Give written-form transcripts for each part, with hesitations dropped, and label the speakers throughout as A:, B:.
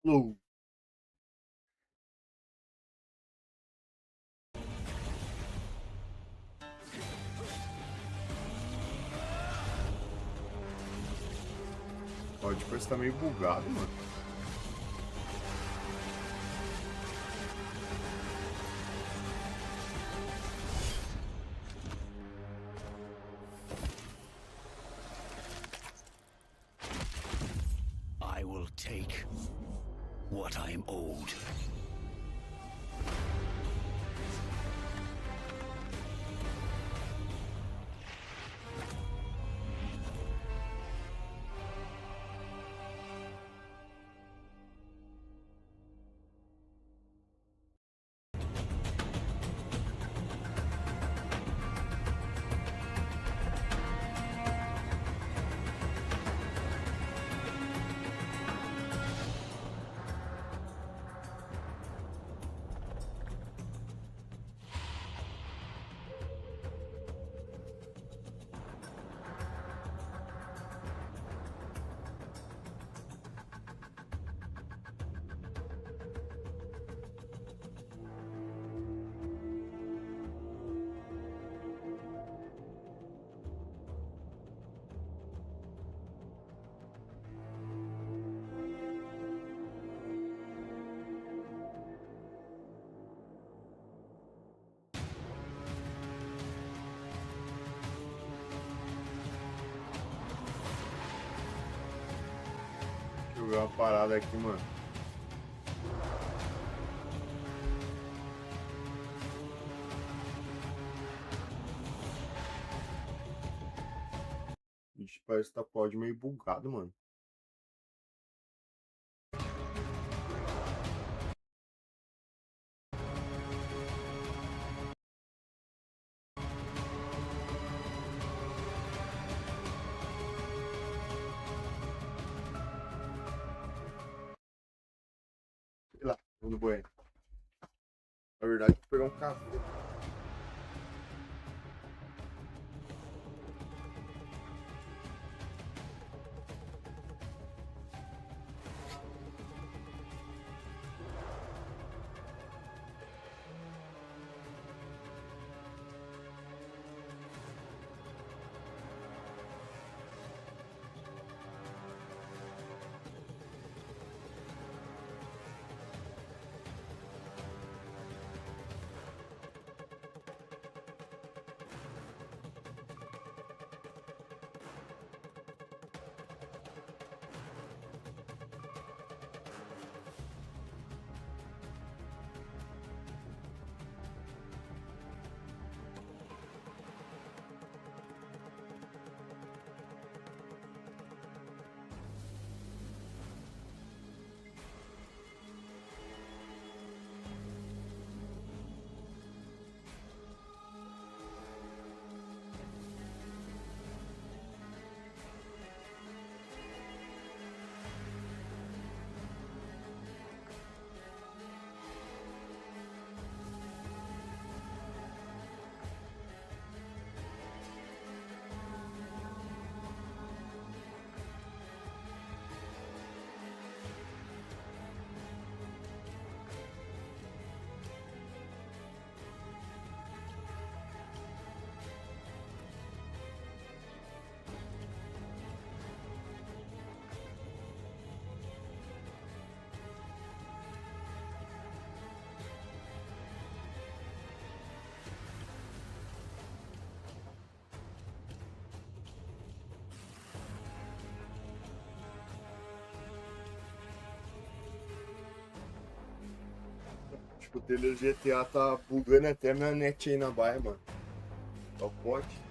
A: Lu. Ó, depois tá meio bugado, mano.
B: I will take what I am owed. Deixa eu ver uma parada aqui, mano. Ixi, parece que tá pod meio bugado, mano. Sei lá, vou no banheiro. Na verdade, vou pegar um café. Tipo, o trailer GTA tá bugando até minha net aí na baia, mano. Só pode.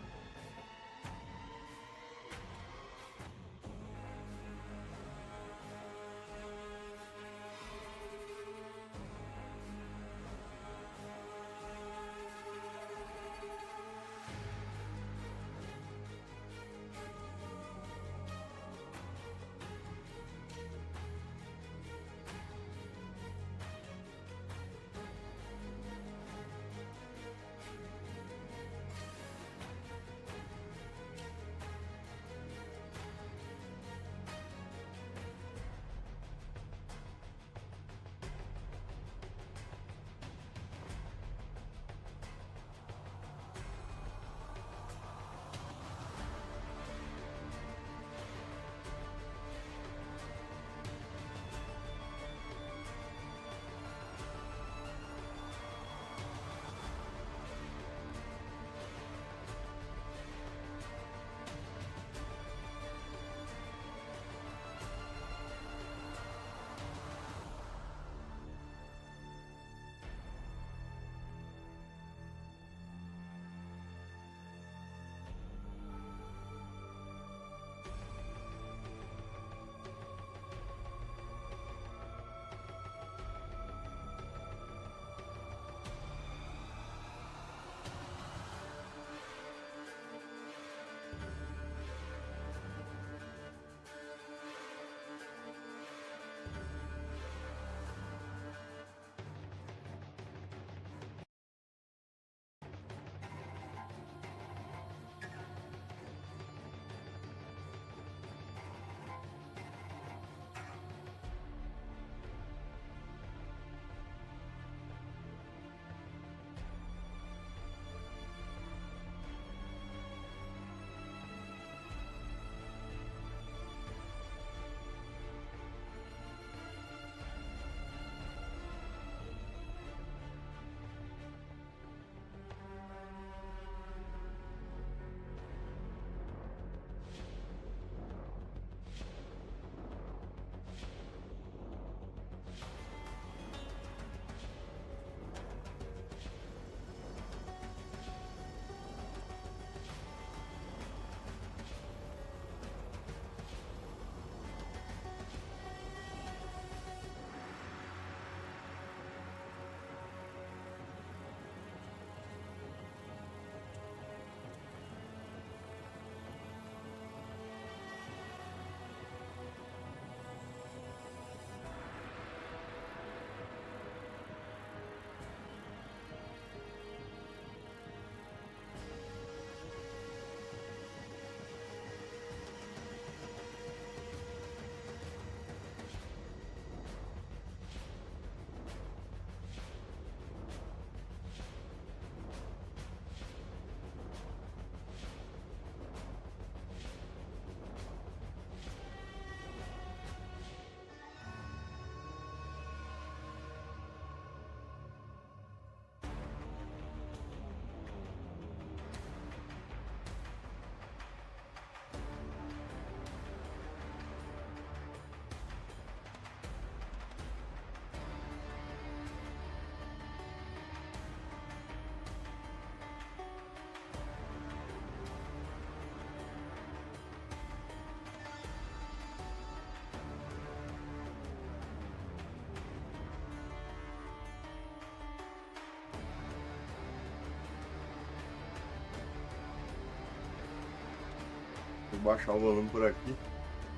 B: baixar o volume por aqui.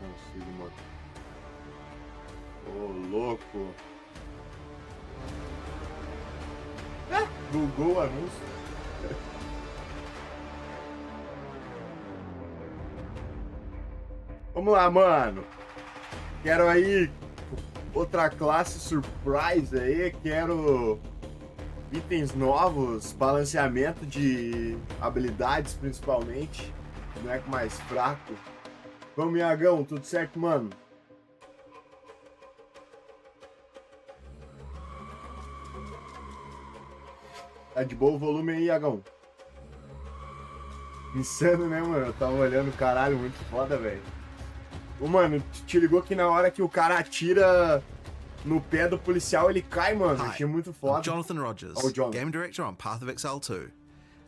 B: Consigo, mano. Ô, louco. Bugou o anúncio. Vamos lá, mano. Quero aí outra classe surprise aí. Quero itens novos, balanceamento de habilidades principalmente. Boneco mais fraco. Vamos, Iagão, tudo certo, mano? Tá de boa o volume aí, Iagão? Insano, né, mano? Eu tava olhando, caralho, muito foda, velho. Ô, mano, te ligou que na hora que o cara atira no pé do policial, ele cai, mano. Achei muito foda.
C: I'm Jonathan Rogers, Game Director on Path of Exile 2.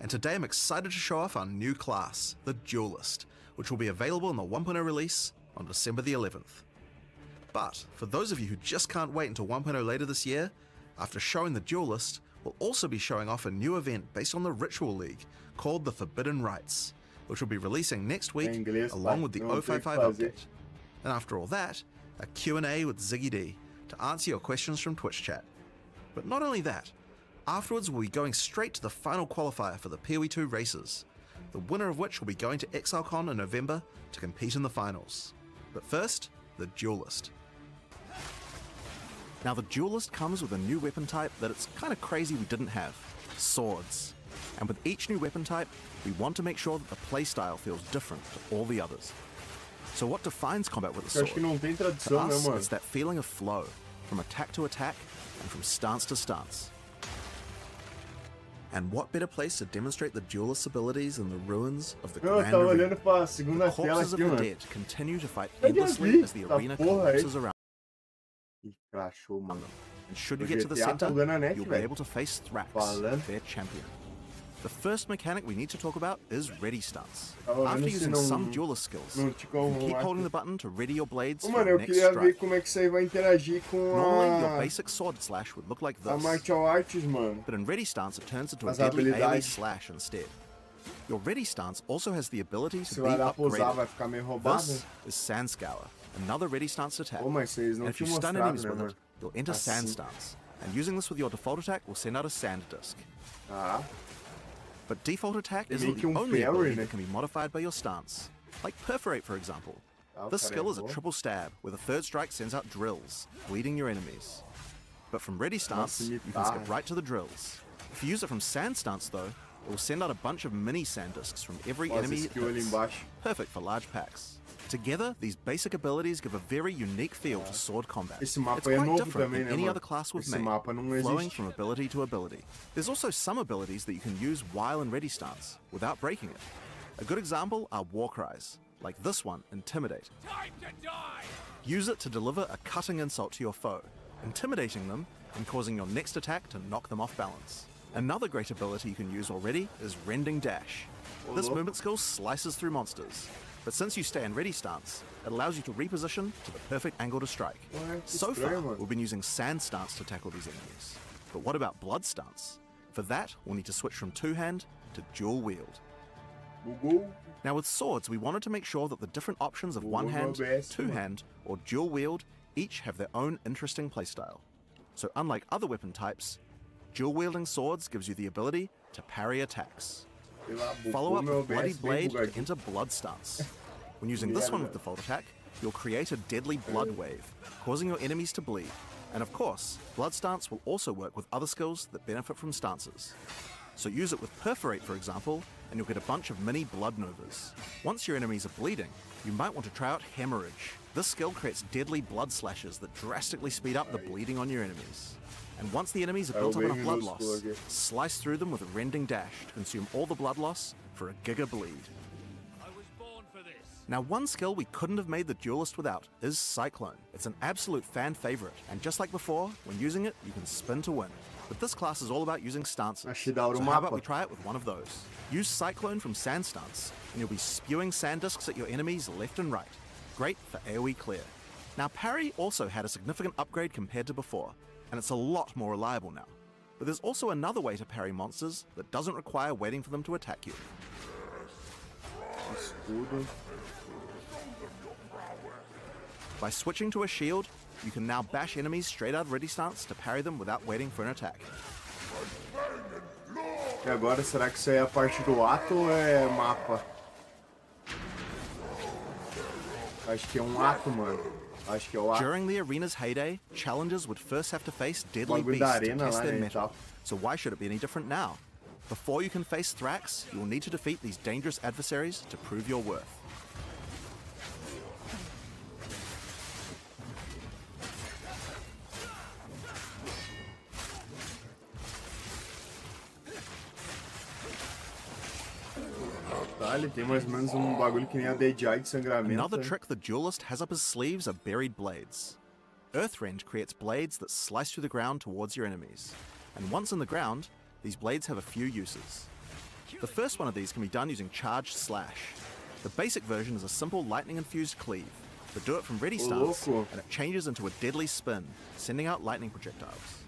C: And today I'm excited to show off our new class, the Duelist, which will be available in the 1.0 release on December the 11th. But for those of you who just can't wait until 1.0 later this year, after showing the Duelist, we'll also be showing off a new event based on the Ritual League called the Forbidden Rites, which will be releasing next week along with the 055 update. And after all that, a Q&A with Ziggy D to answer your questions from Twitch chat. But not only that, afterwards we'll be going straight to the final qualifier for the PoE2 races, the winner of which will be going to ExileCon in November to compete in the finals. But first, the Duelist. Now the Duelist comes with a new weapon type that it's kind of crazy we didn't have, swords. And with each new weapon type, we want to make sure that the playstyle feels different to all the others. So what defines combat with a sword? To us, it's that feeling of flow, from attack to attack, and from stance to stance. And what better place to demonstrate the Duelist's abilities than the ruins of the Grand Arena? The corpses of the dead continue to fight endlessly as the arena collapses around them. And should you get to the center, you'll be able to face Thrax, their champion. The first mechanic we need to talk about is ready stance. After using some Duelist skills, you can keep holding the button to ready your blades for your next strike. Normally, your basic sword slash would look like this, but in ready stance it turns into a deadly AoE slash instead. Your ready stance also has the ability to be upgraded. This is Sand Scour, another ready stance attack, and if you stun enemies with it, you'll enter Sand Stance, and using this with your default attack will send out a Sand Disc. But default attack isn't the only ability that can be modified by your stance. Like Perforate, for example. This skill is a triple stab, where the third strike sends out drills, bleeding your enemies. But from ready stance, you can skip right to the drills. If you use it from sand stance though, it will send out a bunch of mini sand discs from every enemy it hits. Perfect for large packs. Together, these basic abilities give a very unique feel to sword combat. It's quite different than any other class we've made, flowing from ability to ability. There's also some abilities that you can use while in ready stance, without breaking it. A good example are war cries, like this one, Intimidate. Time to die! Use it to deliver a cutting insult to your foe, intimidating them and causing your next attack to knock them off balance. Another great ability you can use already is Rending Dash. This movement skill slices through monsters, but since you stay in ready stance, it allows you to reposition to the perfect angle to strike. So far, we've been using sand stance to tackle these enemies. But what about blood stance? For that, we'll need to switch from two-hand to dual wield. Now with swords, we wanted to make sure that the different options of one-hand, two-hand, or dual wield each have their own interesting playstyle. So unlike other weapon types, dual-wielding swords gives you the ability to parry attacks. Follow up with Bloody Blade to enter Blood Stance. When using this one with default attack, you'll create a deadly blood wave, causing your enemies to bleed. And of course, Blood Stance will also work with other skills that benefit from stances. So use it with Perforate, for example, and you'll get a bunch of mini blood novas. Once your enemies are bleeding, you might want to try out Hemorrhage. This skill creates deadly blood slashes that drastically speed up the bleeding on your enemies. And once the enemies have built up enough blood loss, slice through them with a Rending Dash to consume all the blood loss for a giga bleed. I was born for this. Now one skill we couldn't have made the Duelist without is Cyclone. It's an absolute fan favorite, and just like before, when using it, you can spin to win. But this class is all about using stances, so how about we try it with one of those? Use Cyclone from Sand Stance, and you'll be spewing sand discs at your enemies left and right. Great for AoE clear. Now Parry also had a significant upgrade compared to before, and it's a lot more reliable now. But there's also another way to parry monsters that doesn't require waiting for them to attack you. By switching to a shield, you can now bash enemies straight out of ready stance to parry them without waiting for an attack.
B: E agora, será que isso aí é a parte do ato ou é mapa? Acho que é um ato, mano. Acho que é o ato.
C: During the arena's heyday, challengers would first have to face deadly
B: Bagulho da
C: beasts to
B: arena
C: test
B: lá,
C: their
B: né, e
C: metal.
B: tal.
C: So why should it be any different now? Before you can face Thrax, you will need to defeat these dangerous adversaries to prove your worth.
B: Tá, ele tem mais ou menos um bagulho que nem a DJI de sangramento.
C: Another trick the duelist has up his sleeves are buried blades. Earthrend creates blades that slice through the ground towards your enemies. And once in the ground, these blades have a few uses. The first one of these can be done using Charged Slash. The basic version is a simple lightning-infused cleave, but do it from ready stance, and it changes into a deadly spin, sending out lightning projectiles.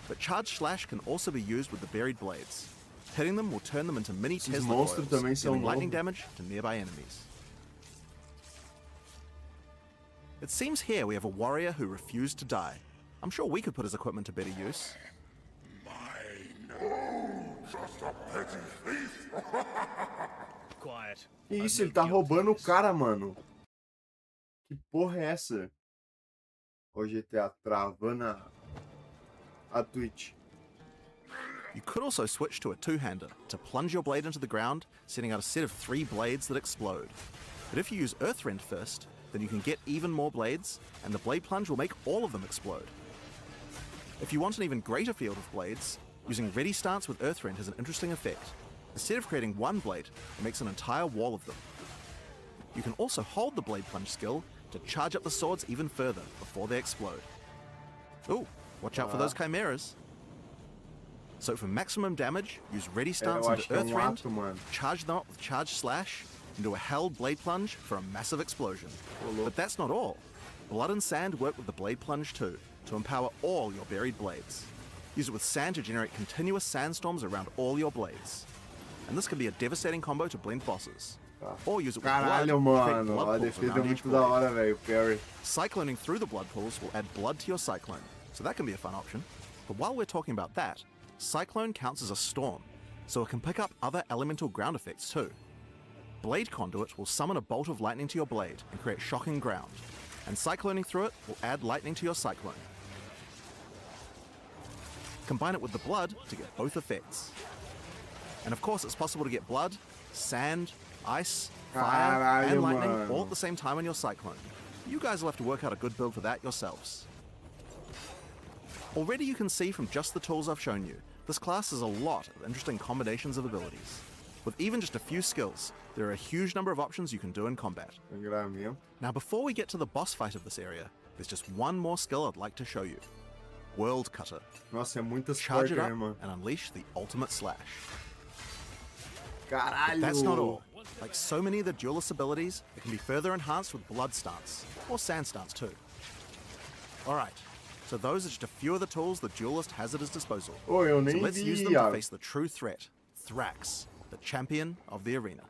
C: But Charged Slash can also be used with the buried blades. Hitting them will turn them into mini Tesla coils, dealing lightning damage to nearby enemies. It seems here we have a warrior who refused to die. I'm sure we could put his equipment to better use.
D: Just a petty thief. Quiet.
B: Que isso, ele tá roubando o cara, mano. Que porra é essa? O GTA travando a Twitch.
C: You could also switch to a two-hander to plunge your blade into the ground, sending out a set of 3 blades that explode. But if you use Earthrend first, then you can get even more blades, and the blade plunge will make all of them explode. If you want an even greater field of blades, using ready stance with Earthrend has an interesting effect. Instead of creating one blade, it makes an entire wall of them. You can also hold the blade plunge skill to charge up the swords even further before they explode. Ooh, watch out for those chimeras. So for maximum damage, use ready stance into Earthrend, charge them up with Charged Slash, and do a held blade plunge for a massive explosion. But that's not all. Blood and sand work with the blade plunge too, to empower all your buried blades. Use it with sand to generate continuous sandstorms around all your blades. And this can be a devastating combo to blend bosses. Or use it with blood to create blood pools around each blade. Cycloning through the blood pools will add blood to your cyclone, so that can be a fun option. But while we're talking about that, Cyclone counts as a storm, so it can pick up other elemental ground effects too. Blade Conduit will summon a bolt of lightning to your blade and create shocking ground, and cycloning through it will add lightning to your cyclone. Combine it with the blood to get both effects. And of course it's possible to get blood, sand, ice, fire, and lightning all at the same time in your cyclone. You guys will have to work out a good build for that yourselves. Already you can see from just the tools I've shown you, this class has a lot of interesting combinations of abilities. With even just a few skills, there are a huge number of options you can do in combat. Now before we get to the boss fight of this area, there's just one more skill I'd like to show you. World Cutter.
B: Nossa, é muita
C: Charge it up
B: mano.
C: and unleash the ultimate slash.
B: Caralho!
C: But that's not all. Like so many of the duelist abilities, it can be further enhanced with Blood Stance, or Sand Stance too. Alright, so those are just a few of the tools the duelist has at his disposal.
B: Oh, eu nem
C: so let's
B: vi,
C: use them to face the true threat, Thrax, the champion of the arena.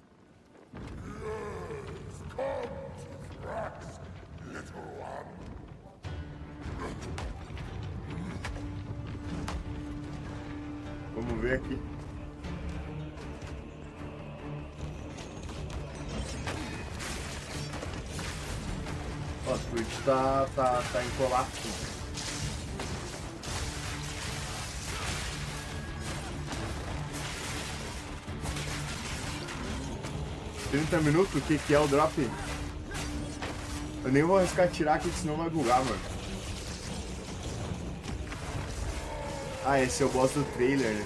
B: Vamos ver aqui. Ó, a Twitch tá em colapso. $30 minutos? O que é o drop? Eu nem vou arriscar tirar aqui, senão vai bugar, mano. Ah, esse é o boss do trailer, né?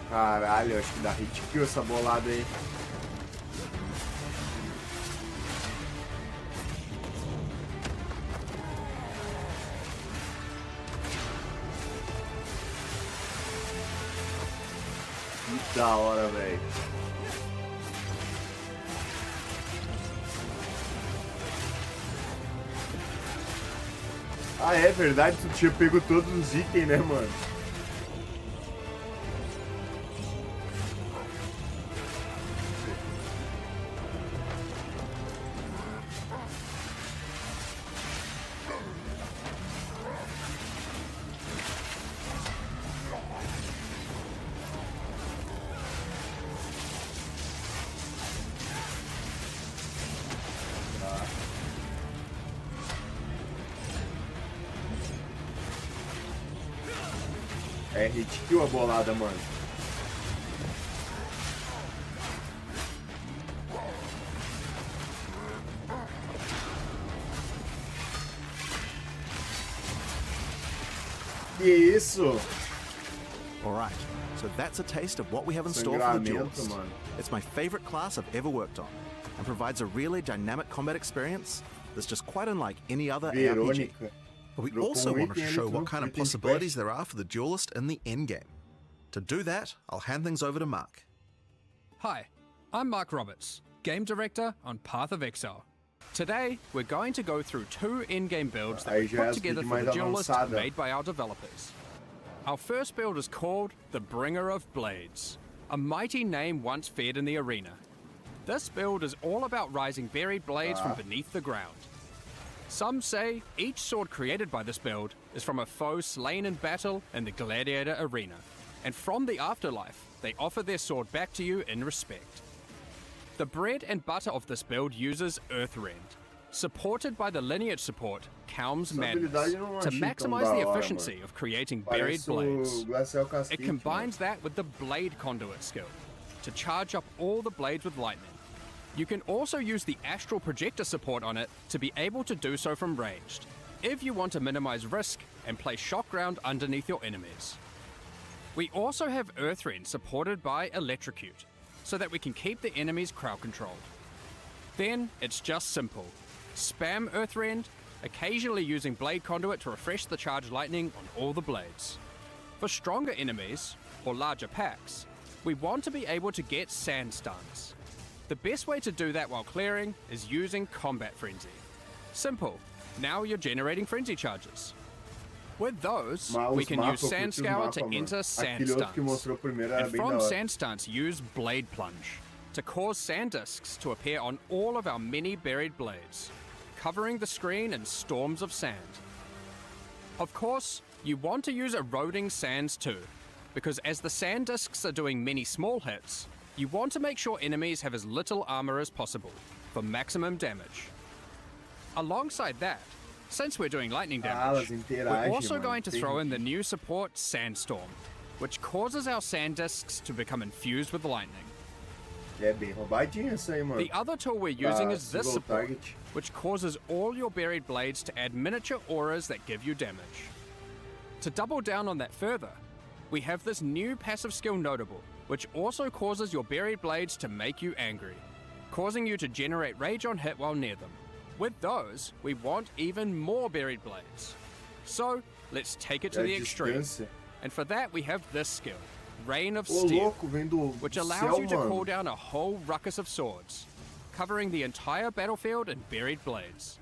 B: Caralho, acho que dá hit kill essa bolada aí. Que da hora, velho. Ah, é verdade, tu tinha pego todos os itens, né, mano? É, hit kill a bolada, mano. Que isso?
C: Alright, so that's a taste of what we have in store for the duelist. It's my favorite class I've ever worked on, and provides a really dynamic combat experience that's just quite unlike any other ARPG. But we also wanted to show what kind of possibilities there are for the duelist in the endgame. To do that, I'll hand things over to Mark.
E: Hi, I'm Mark Roberts, Game Director on Path of Exile. Today, we're going to go through 2 in-game builds that we put together for the duelist made by our developers. Our first build is called the Bringer of Blades, a mighty name once feared in the arena. This build is all about rising buried blades from beneath the ground. Some say each sword created by this build is from a foe slain in battle in the gladiator arena, and from the afterlife, they offer their sword back to you in respect. The bread and butter of this build uses Earthrend, supported by the lineage support Calm's Madness, to maximize the efficiency of creating buried blades. It combines that with the Blade Conduit skill, to charge up all the blades with lightning. You can also use the Astral Projector support on it to be able to do so from ranged, if you want to minimize risk and place shock ground underneath your enemies. We also have Earthrend supported by Electrocute, so that we can keep the enemies crowd controlled. Then it's just simple. Spam Earthrend, occasionally using Blade Conduit to refresh the charged lightning on all the blades. For stronger enemies, or larger packs, we want to be able to get sand stuns. The best way to do that while clearing is using Combat Frenzy. Simple, now you're generating frenzy charges. With those, we can use Sand Scour to enter sand stunts, and from sand stunts use Blade Plunge, to cause sand discs to appear on all of our many buried blades, covering the screen in storms of sand. Of course, you want to use eroding sands too, because as the sand discs are doing many small hits, you want to make sure enemies have as little armor as possible, for maximum damage. Alongside that, since we're doing lightning damage, we're also going to throw in the new support Sandstorm, which causes our sand discs to become infused with lightning. The other tool we're using is this support, which causes all your buried blades to add miniature auras that give you damage. To double down on that further, we have this new passive skill Notable, which also causes your buried blades to make you angry, causing you to generate rage on hit while near them. With those, we want even more buried blades. So, let's take it to the extreme. And for that, we have this skill, Rain of Steel, which allows you to call down a whole ruckus of swords, covering the entire battlefield in buried blades.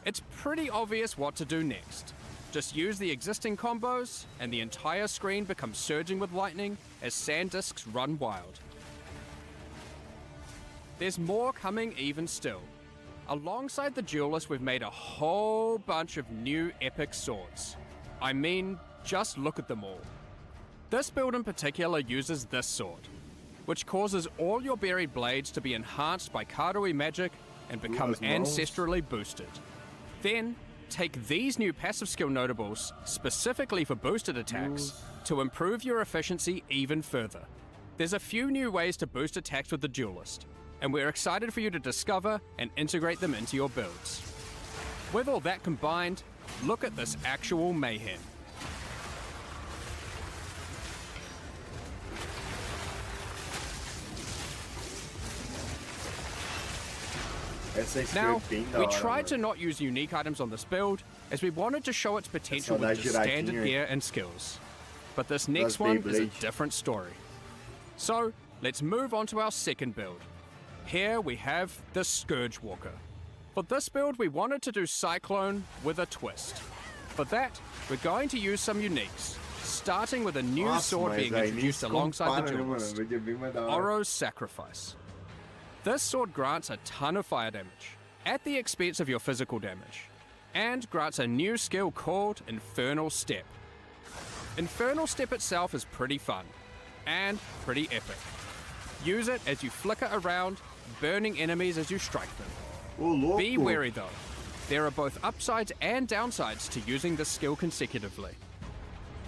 E: It's pretty obvious what to do next. Just use the existing combos, and the entire screen becomes surging with lightning as sand discs run wild. There's more coming even still. Alongside the duelist, we've made a whole bunch of new epic swords. I mean, just look at them all. This build in particular uses this sword, which causes all your buried blades to be enhanced by Karui magic and become ancestrally boosted. Then, take these new passive skill notables, specifically for boosted attacks, to improve your efficiency even further. There's a few new ways to boost attacks with the duelist, and we're excited for you to discover and integrate them into your builds. With all that combined, look at this actual mayhem. Now, we tried to not use unique items on this build, as we wanted to show its potential with just standard gear and skills. But this next one is a different story. So, let's move on to our second build. Here we have the Scourge Walker. For this build, we wanted to do Cyclone with a twist. For that, we're going to use some uniques, starting with a new sword being introduced alongside the duelist, Oro's Sacrifice. This sword grants a ton of fire damage, at the expense of your physical damage, and grants a new skill called Infernal Step. Infernal Step itself is pretty fun, and pretty epic. Use it as you flicker around, burning enemies as you strike them. Be wary though, there are both upsides and downsides to using this skill consecutively.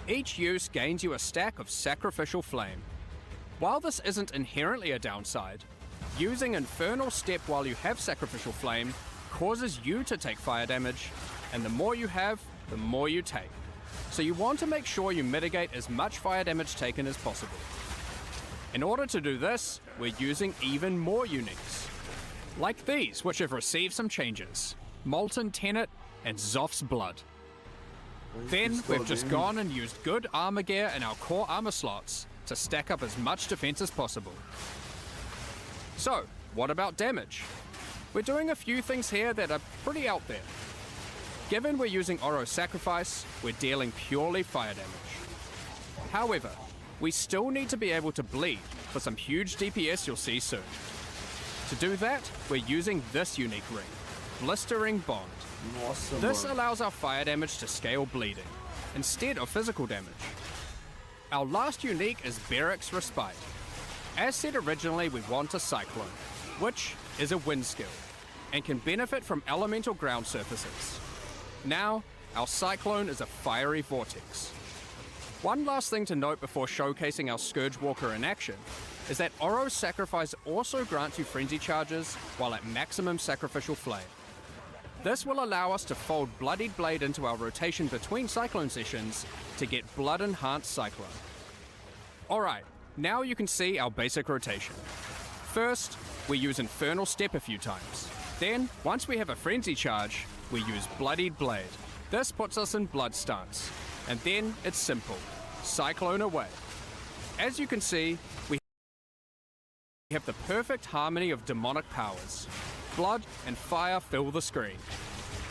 E: Each use gains you a stack of Sacrificial Flame. While this isn't inherently a downside, using Infernal Step while you have Sacrificial Flame causes you to take fire damage, and the more you have, the more you take. So you want to make sure you mitigate as much fire damage taken as possible. In order to do this, we're using even more uniques. Like these, which have received some changes. Molten Tenet and Zoph's Blood. Then we've just gone and used good armor gear in our core armor slots to stack up as much defense as possible. So, what about damage? We're doing a few things here that are pretty out there. Given we're using Oro's Sacrifice, we're dealing purely fire damage. However, we still need to be able to bleed for some huge DPS you'll see soon. To do that, we're using this unique ring, Blistering Bond. This allows our fire damage to scale bleeding, instead of physical damage. Our last unique is Beric's Respite. As said originally, we want a Cyclone, which is a wind skill, and can benefit from elemental ground surfaces. Now, our Cyclone is a fiery vortex. One last thing to note before showcasing our Scourge Walker in action is that Oro's Sacrifice also grants you frenzy charges while at maximum Sacrificial Flame. This will allow us to fold Bloodied Blade into our rotation between Cyclone sessions to get Blood Enhanced Cyclone. Alright, now you can see our basic rotation. First, we use Infernal Step a few times. Then, once we have a frenzy charge, we use Bloodied Blade. This puts us in Blood stance. And then it's simple. Cyclone away. As you can see, we have the perfect harmony of demonic powers. Blood and fire fill the screen.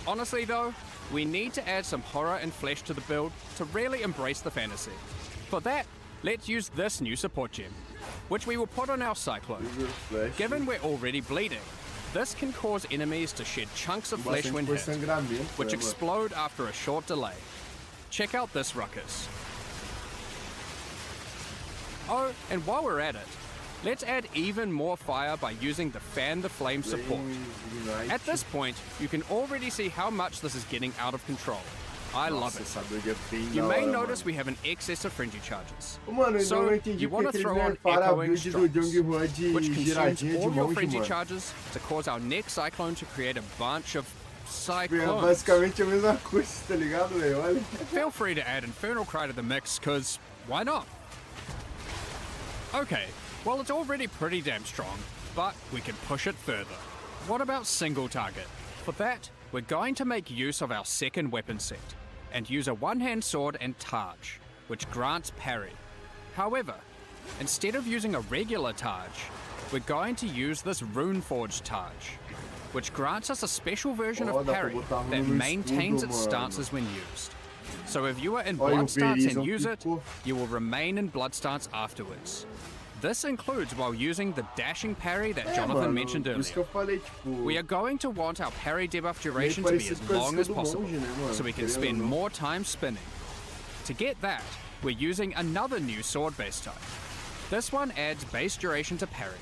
E: Honestly though, we need to add some horror and flesh to the build to really embrace the fantasy. For that, let's use this new support gem, which we will put on our Cyclone. Given we're already bleeding, this can cause enemies to shed chunks of flesh when hit, which explode after a short delay. Check out this ruckus. Oh, and while we're at it, let's add even more fire by using the Fan the Flame support. At this point, you can already see how much this is getting out of control. I love it. You may notice we have an excess of frenzy charges. So, you want to throw on Echoing Strikes, which consumes all your frenzy charges to cause our next Cyclone to create a bunch of Cyclones. Feel free to add Infernal Cry to the mix, cause why not? Okay, well it's already pretty damn strong, but we can push it further. What about single target? For that, we're going to make use of our second weapon set, and use a one-hand sword and Targe, which grants parry. However, instead of using a regular Targe, we're going to use this Runeforged Targe, which grants us a special version of parry that maintains its stances when used. So if you are in blood stance and use it, you will remain in blood stance afterwards. This includes while using the dashing parry that Jonathan mentioned earlier. We are going to want our parry debuff duration to be as long as possible, so we can spend more time spinning. To get that, we're using another new sword base type. This one adds base duration to parry.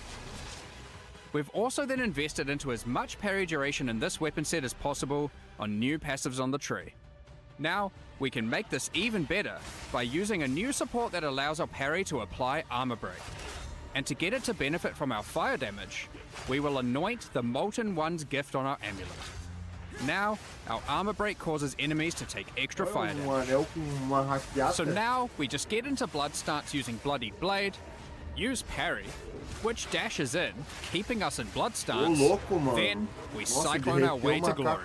E: We've also then invested into as much parry duration in this weapon set as possible on new passives on the tree. Now, we can make this even better by using a new support that allows our parry to apply Armor Break. And to get it to benefit from our fire damage, we will anoint the Molten One's gift on our amulet. Now, our Armor Break causes enemies to take extra fire damage. So now, we just get into blood stance using Bloodied Blade, use parry, which dashes in, keeping us in blood stance, then we cyclone our way to glory.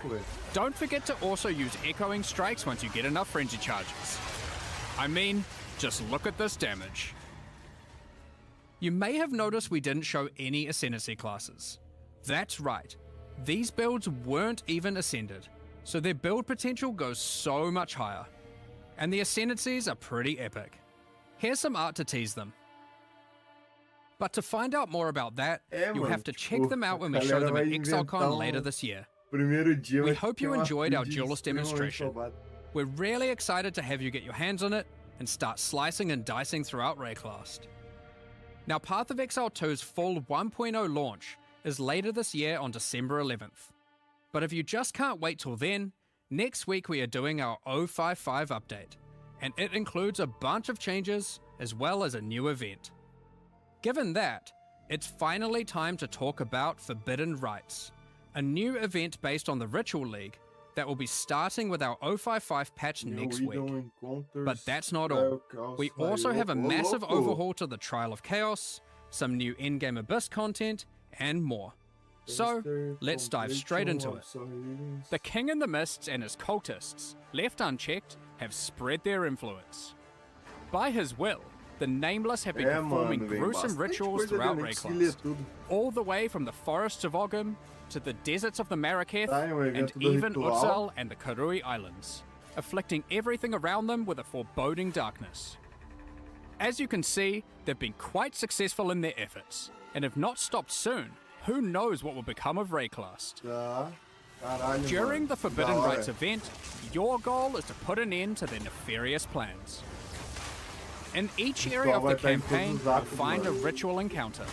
E: Don't forget to also use Echoing Strikes once you get enough frenzy charges. I mean, just look at this damage. You may have noticed we didn't show any Ascendancy classes. That's right, these builds weren't even Ascended, so their build potential goes so much higher. And the Ascendancies are pretty epic. Here's some art to tease them. But to find out more about that, you'll have to check them out when we show them at ExileCon later this year. We hope you enjoyed our Duelist demonstration. We're really excited to have you get your hands on it and start slicing and dicing throughout Rayclast. Now, Path of Exile 2's full 1.0 launch is later this year on December 11th. But if you just can't wait till then, next week we are doing our 055 update, and it includes a bunch of changes as well as a new event. Given that, it's finally time to talk about Forbidden Rites, a new event based on the Ritual League that will be starting with our 055 patch next week. But that's not all. We also have a massive overhaul to the Trial of Chaos, some new in-game Abyss content, and more. So, let's dive straight into it. The King in the Mists and his cultists, left unchecked, have spread their influence. By his will, the Nameless have been performing gruesome rituals throughout Rayclass, all the way from the forests of Ogum to the deserts of the Maraketh, and even Utsal and the Karui Islands, afflicting everything around them with a foreboding darkness. As you can see, they've been quite successful in their efforts, and if not stopped soon, who knows what will become of Rayclass. During the Forbidden Rites event, your goal is to put an end to their nefarious plans. In each area of the campaign, you'll find a ritual encounter.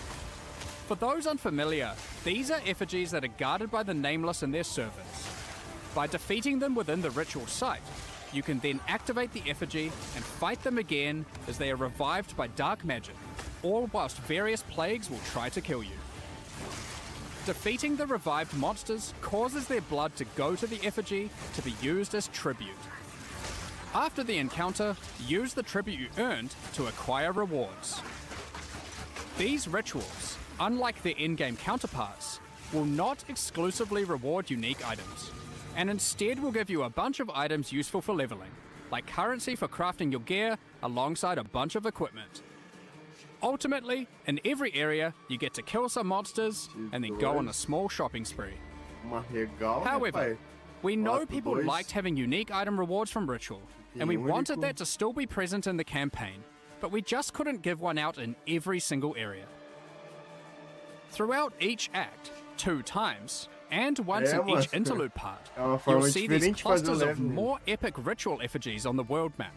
E: For those unfamiliar, these are effigies that are guarded by the Nameless and their servants. By defeating them within the ritual site, you can then activate the effigy and fight them again as they are revived by dark magic, all whilst various plagues will try to kill you. Defeating the revived monsters causes their blood to go to the effigy to be used as tribute. After the encounter, use the tribute you earned to acquire rewards. These rituals, unlike their in-game counterparts, will not exclusively reward unique items, and instead will give you a bunch of items useful for leveling, like currency for crafting your gear alongside a bunch of equipment. Ultimately, in every area, you get to kill some monsters and then go on a small shopping spree. However, we know people liked having unique item rewards from Ritual, and we wanted that to still be present in the campaign, but we just couldn't give one out in every single area. Throughout each act, 2 times, and once in each interlude part, you'll see these clusters of more epic ritual effigies on the world map.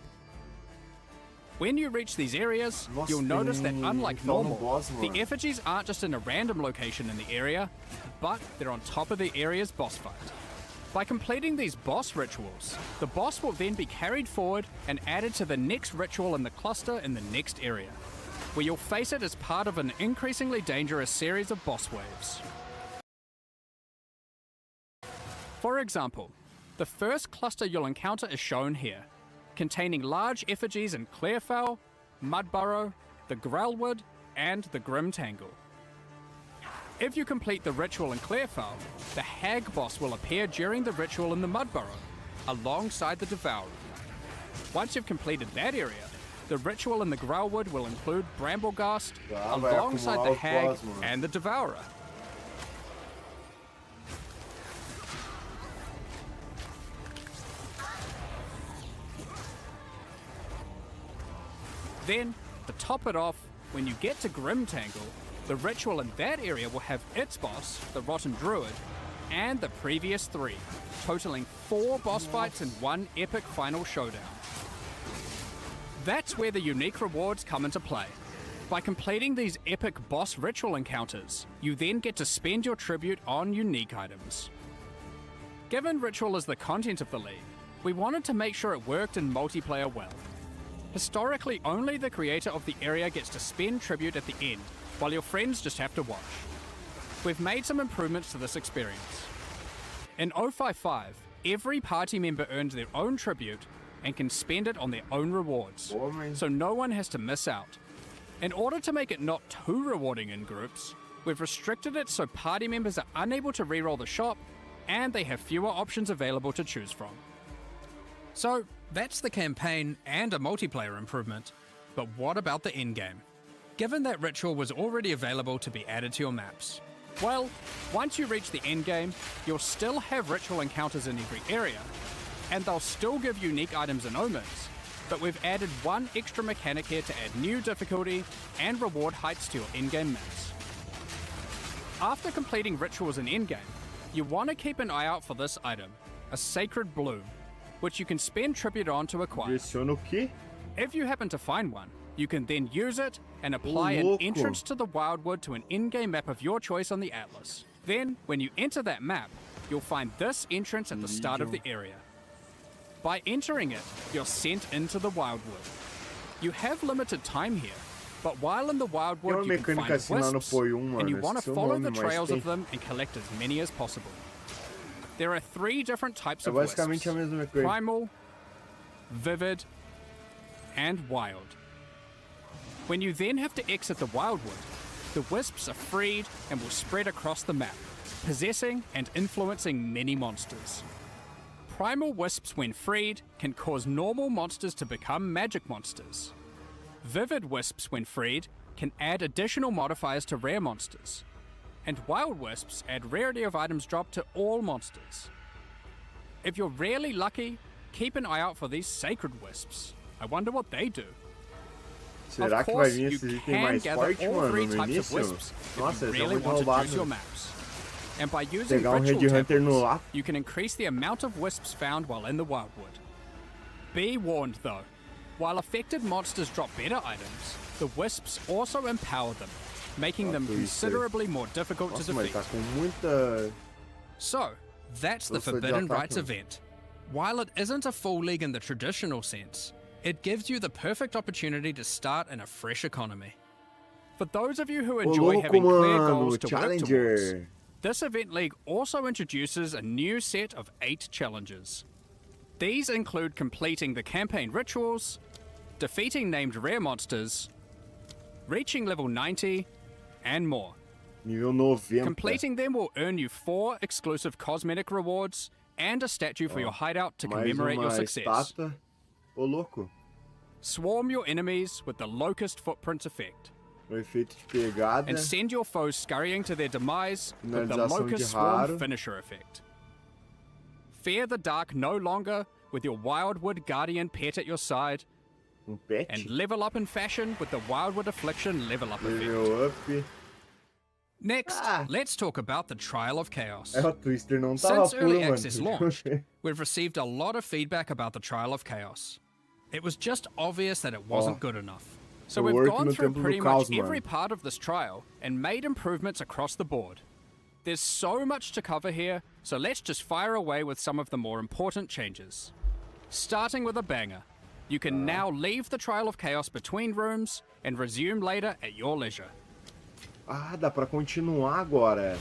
E: When you reach these areas, you'll notice that unlike normal, the effigies aren't just in a random location in the area, but they're on top of the area's boss fight. By completing these boss rituals, the boss will then be carried forward and added to the next ritual in the cluster in the next area, where you'll face it as part of an increasingly dangerous series of boss waves. For example, the first cluster you'll encounter is shown here, containing large effigies in Clearfell, Mudburrow, the Grelwood, and the Grim Tangle. If you complete the ritual in Clearfell, the Hag boss will appear during the ritual in the Mudburrow, alongside the Devourer. Once you've completed that area, the ritual in the Grelwood will include Bramblegast, alongside the Hag and the Devourer. Then, to top it off, when you get to Grim Tangle, the ritual in that area will have its boss, the Rotten Druid, and the previous 3, totaling 4 boss fights in one epic final showdown. That's where the unique rewards come into play. By completing these epic boss ritual encounters, you then get to spend your tribute on unique items. Given ritual is the content of the league, we wanted to make sure it worked in multiplayer well. Historically, only the creator of the area gets to spend tribute at the end, while your friends just have to watch. We've made some improvements to this experience. In 055, every party member earns their own tribute and can spend it on their own rewards, so no one has to miss out. In order to make it not too rewarding in groups, we've restricted it so party members are unable to reroll the shop, and they have fewer options available to choose from. So, that's the campaign and a multiplayer improvement, but what about the endgame? Given that ritual was already available to be added to your maps, well, once you reach the endgame, you'll still have ritual encounters in every area, and they'll still give unique items and omens, but we've added one extra mechanic here to add new difficulty and reward heights to your endgame maps. After completing rituals in endgame, you want to keep an eye out for this item, a Sacred Bloom, which you can spend tribute on to acquire. If you happen to find one, you can then use it and apply an entrance to the Wildwood to an in-game map of your choice on the Atlas. Then, when you enter that map, you'll find this entrance at the start of the area. By entering it, you're sent into the Wildwood. You have limited time here, but while in the Wildwood you can find wisps, and you want to follow the trails of them and collect as many as possible. There are 3 different types of wisps: primal, vivid, and wild. When you then have to exit the Wildwood, the wisps are freed and will spread across the map, possessing and influencing many monsters. Primal wisps, when freed, can cause normal monsters to become magic monsters. Vivid wisps, when freed, can add additional modifiers to rare monsters. And wild wisps add rarity of items dropped to all monsters. If you're really lucky, keep an eye out for these sacred wisps. I wonder what they do.
B: Será que vai vir esse item mais forte, mano, no início? Nossa, eles
E: really
B: vão roubar.
E: And by using ritual tablets, you can increase the amount of wisps found while in the Wildwood. Be warned though, while affected monsters drop better items, the wisps also empower them, making them considerably more difficult to defeat.
B: Tá com muita...
E: So, that's the Forbidden Rites event. While it isn't a full league in the traditional sense, it gives you the perfect opportunity to start in a fresh economy. For those of you who enjoy having clear goals to work towards, this event league also introduces a new set of 8 challenges. These include completing the campaign rituals, defeating named rare monsters, reaching level 90, and more.
B: Nível 90.
E: Completing them will earn you 4 exclusive cosmetic rewards and a statue for your hideout to commemorate your success.
B: Estátua. Ô, louco.
E: Swarm your enemies with the Locust Footprints effect.
B: O efeito de pegada.
E: And send your foes scurrying to their demise with the Locust Swarm Finisher effect. Fear the dark no longer with your Wildwood Guardian pet at your side.
B: Pet?
E: And level up in fashion with the Wildwood Affliction level up
B: Level
E: effect.
B: Up.
E: Next, let's talk about the Trial of Chaos.
B: O Twister não tava
E: Since early
B: puro,
E: access launch, we've received a lot of feedback about the Trial of Chaos. It was just obvious that it wasn't good enough. So we've gone through pretty much every part of this trial and made improvements across the board. There's so much to cover here, so let's just fire away with some of the more important changes. Starting with a banger. You can now leave the Trial of Chaos between rooms and resume later at your leisure.
B: Ah, dá pra continuar agora.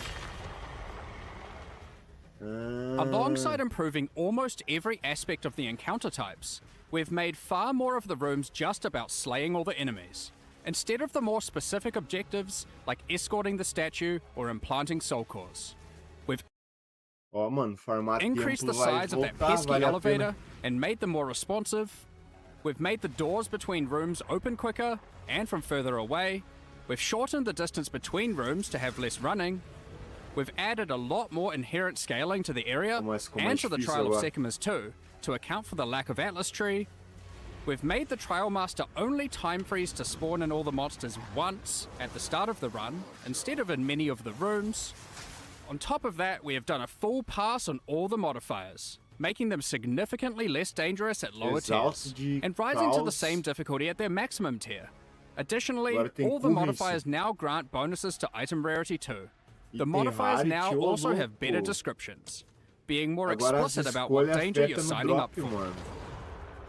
E: Alongside improving almost every aspect of the encounter types, we've made far more of the rooms just about slaying all the enemies, instead of the more specific objectives like escorting the statue or implanting soul cores. We've increased the size of that pesky elevator and made them more responsive. We've made the doors between rooms open quicker and from further away. We've shortened the distance between rooms to have less running. We've added a lot more inherent scaling to the area and to the Trial of Sekimas too, to account for the lack of Atlas Tree. We've made the Trial Master only time freeze to spawn in all the monsters once at the start of the run, instead of in many of the rooms. On top of that, we have done a full pass on all the modifiers, making them significantly less dangerous at lower tiers, and rising to the same difficulty at their maximum tier. Additionally, all the modifiers now grant bonuses to item rarity too. The modifiers now also have better descriptions, being more explicit about what danger you're signing up for.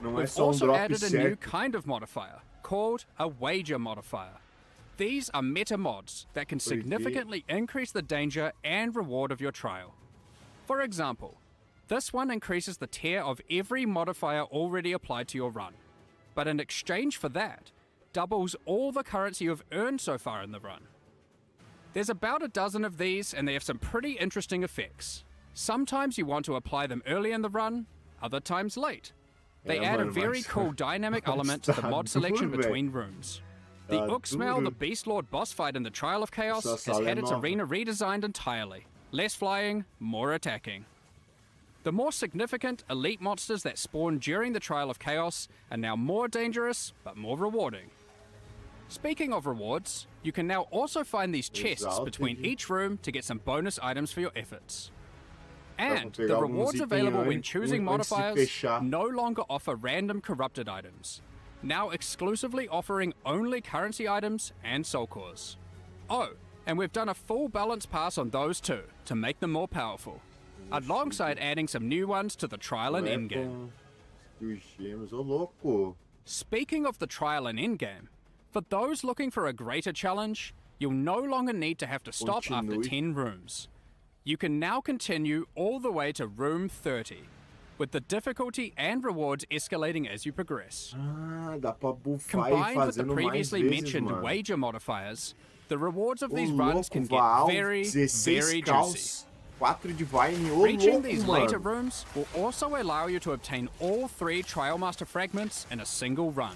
E: We've also added a new kind of modifier, called a wager modifier. These are meta mods that can significantly increase the danger and reward of your trial. For example, this one increases the tier of every modifier already applied to your run, but in exchange for that, doubles all the currency you've earned so far in the run. There's about a dozen of these, and they have some pretty interesting effects. Sometimes you want to apply them early in the run, other times late. They add a very cool dynamic element to the mod selection between rooms. The Uxmal, the Beast Lord boss fight in the Trial of Chaos, has had its arena redesigned entirely. Less flying, more attacking. The more significant elite monsters that spawn during the Trial of Chaos are now more dangerous, but more rewarding. Speaking of rewards, you can now also find these chests between each room to get some bonus items for your efforts. And the rewards available when choosing modifiers no longer offer random corrupted items, now exclusively offering only currency items and soul cores. Oh, and we've done a full balance pass on those too, to make them more powerful, alongside adding some new ones to the trial and endgame.
B: Os gêmeos, ô louco.
E: Speaking of the trial and endgame, for those looking for a greater challenge, you'll no longer need to have to stop after 10 rooms. You can now continue all the way to room 30, with the difficulty and rewards escalating as you progress.
B: Ah, dá pra buffar
E: Combined
B: e
E: with the
B: fazendo mais
E: previously
B: vezes,
E: mentioned
B: mano.
E: wager modifiers, the rewards of these
B: Ô
E: runs
B: louco,
E: can
B: Val,
E: get very,
B: 16
E: very
B: caos,
E: juicy.
B: 4 divine, ô
E: Reaching
B: louco,
E: these
B: mano.
E: later rooms will also allow you to obtain all 3 Trial Master fragments in a single run,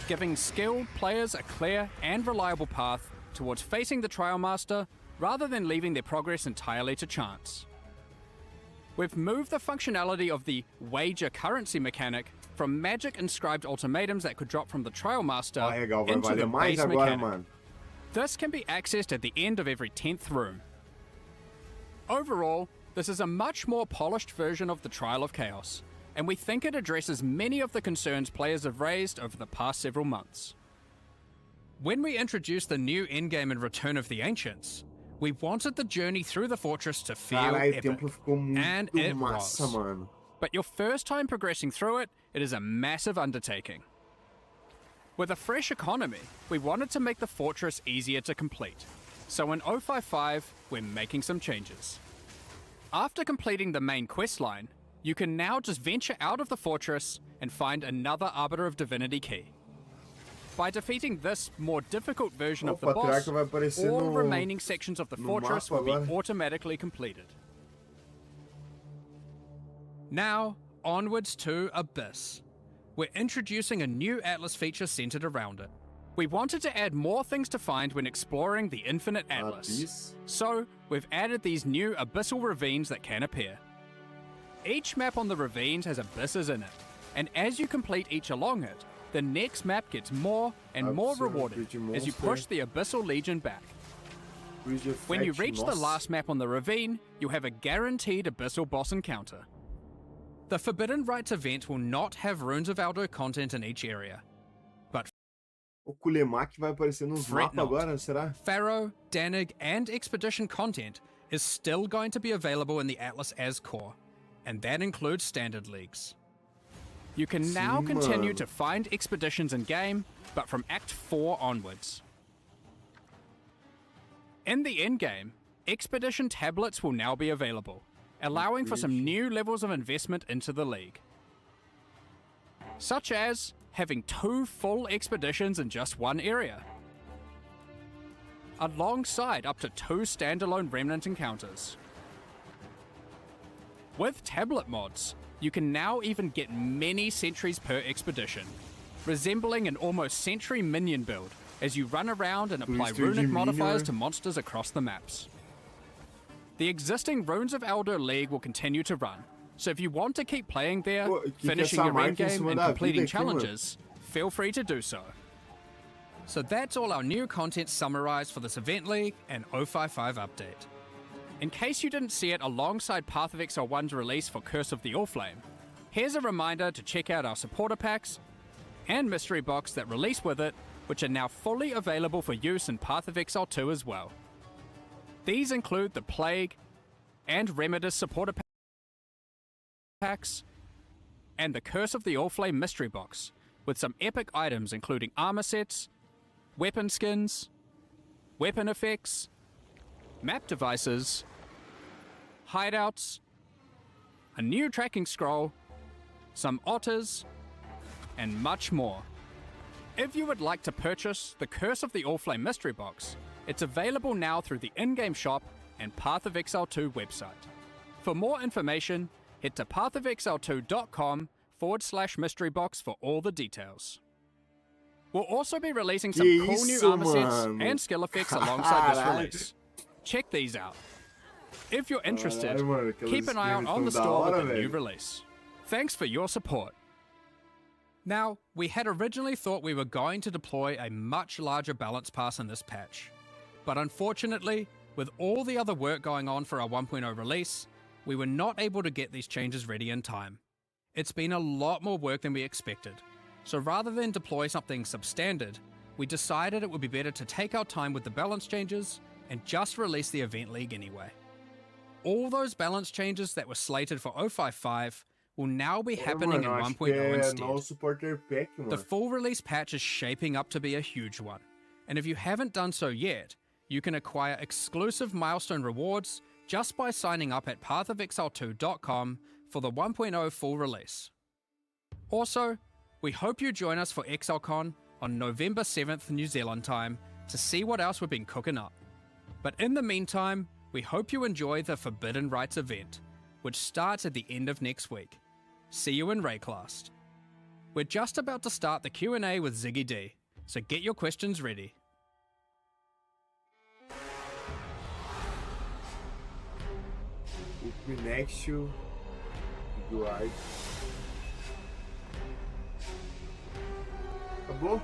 E: giving skilled players a clear and reliable path towards facing the Trial Master rather than leaving their progress entirely to chance. We've moved the functionality of the wager currency mechanic from magic inscribed ultimatums that could drop from the Trial Master
B: Legal, vai
E: into the
B: valer mais
E: base
B: agora,
E: mechanic.
B: mano.
E: This can be accessed at the end of every 10th room. Overall, this is a much more polished version of the Trial of Chaos, and we think it addresses many of the concerns players have raised over the past several months. When we introduced the new endgame in Return of the Ancients, we wanted the journey through the fortress to feel
B: Caralho, o
E: epic,
B: templo ficou
E: and
B: muito
E: it
B: massa,
E: was.
B: mano.
E: But your first time progressing through it, it is a massive undertaking. With a fresh economy, we wanted to make the fortress easier to complete. So in 055, we're making some changes. After completing the main questline, you can now just venture out of the fortress and find another Arbiter of Divinity key. By defeating this more difficult version of the boss,
B: vai aparecer
E: all
B: no-
E: remaining sections of the fortress
B: mapa
E: will be
B: agora.
E: automatically completed. Now, onwards to Abyss. We're introducing a new Atlas feature centered around it. We wanted to add more things to find when exploring the Infinite Atlas.
B: Abyss?
E: So, we've added these new abyssal ravines that can appear. Each map on the ravines has abysses in it, and as you complete each along it, the next map gets more and more
B: Abyssal
E: rewarded
B: Ravine
E: as you
B: monster.
E: push the Abyssal Legion back. When you reach the last map on the ravine, you'll have a guaranteed Abyssal boss encounter. The Forbidden Rites event will not have Runes of Aldo content in each area, but
B: O Kulemak vai aparecer nos
E: Fret
B: mapas
E: not.
B: agora, será?
E: Pharaoh, Danig, and Expedition content is still going to be available in the Atlas as core, and that includes standard leagues. You can now
B: Sim,
E: continue
B: mano.
E: to find expeditions in game, but from Act 4 onwards. In the endgame, expedition tablets will now be available, allowing for some new levels of investment into the league. Such as having 2 full expeditions in just one area, alongside up to 2 standalone remnant encounters. With tablet mods, you can now even get many sentries per expedition, resembling an almost sentry minion build as you run around and apply
B: Booster de
E: runic modifiers
B: minion.
E: to monsters across the maps. The existing Runes of Aldo League will continue to run, so if you want to keep playing there,
B: Pô, que
E: finishing
B: essa
E: your
B: marca em
E: endgame
B: cima
E: and
B: da
E: completing
B: vida aqui, mano?
E: challenges, feel free to do so. So that's all our new content summarized for this Event League and 055 update. In case you didn't see it alongside Path of Exile 1's release for Curse of the Allflame, here's a reminder to check out our supporter packs and mystery box that release with it, which are now fully available for use in Path of Exile 2 as well. These include the Plague and Remedis supporter packs, and the Curse of the Allflame mystery box, with some epic items including armor sets, weapon skins, weapon effects, map devices, hideouts, a new tracking scroll, some otters, and much more. If you would like to purchase the Curse of the Allflame mystery box, it's available now through the in-game shop and Path of Exile 2 website. For more information, head to pathofexile2.com/mystery box for all the details. We'll also be releasing some
B: Que
E: cool new
B: isso,
E: armor sets
B: mano?
E: and skill effects alongside this
B: Caralho.
E: release. Check these out. If you're interested,
B: Caralho, mano, aquelas
E: keep an eye out
B: skins
E: on the
B: tão da
E: store
B: hora,
E: with the new
B: velho.
E: release. Thanks for your support. Now, we had originally thought we were going to deploy a much larger balance pass in this patch, but unfortunately, with all the other work going on for our 1.0 release, we were not able to get these changes ready in time. It's been a lot more work than we expected, so rather than deploy something substandard, we decided it would be better to take our time with the balance changes and just release the Event League anyway. All those balance changes that were slated for 055 will now be happening in 1.0 instead. The full release patch is shaping up to be a huge one, and if you haven't done so yet, you can acquire exclusive milestone rewards just by signing up at pathofexile2.com for the 1.0 full release. Also, we hope you join us for ExileCon on November 7th New Zealand time to see what else we've been cooking up. But in the meantime, we hope you enjoy the Forbidden Rites event, which starts at the end of next week. See you in Rayclast. We're just about to start the Q&A with Ziggy D, so get your questions ready.
B: Next you guard. Acabou?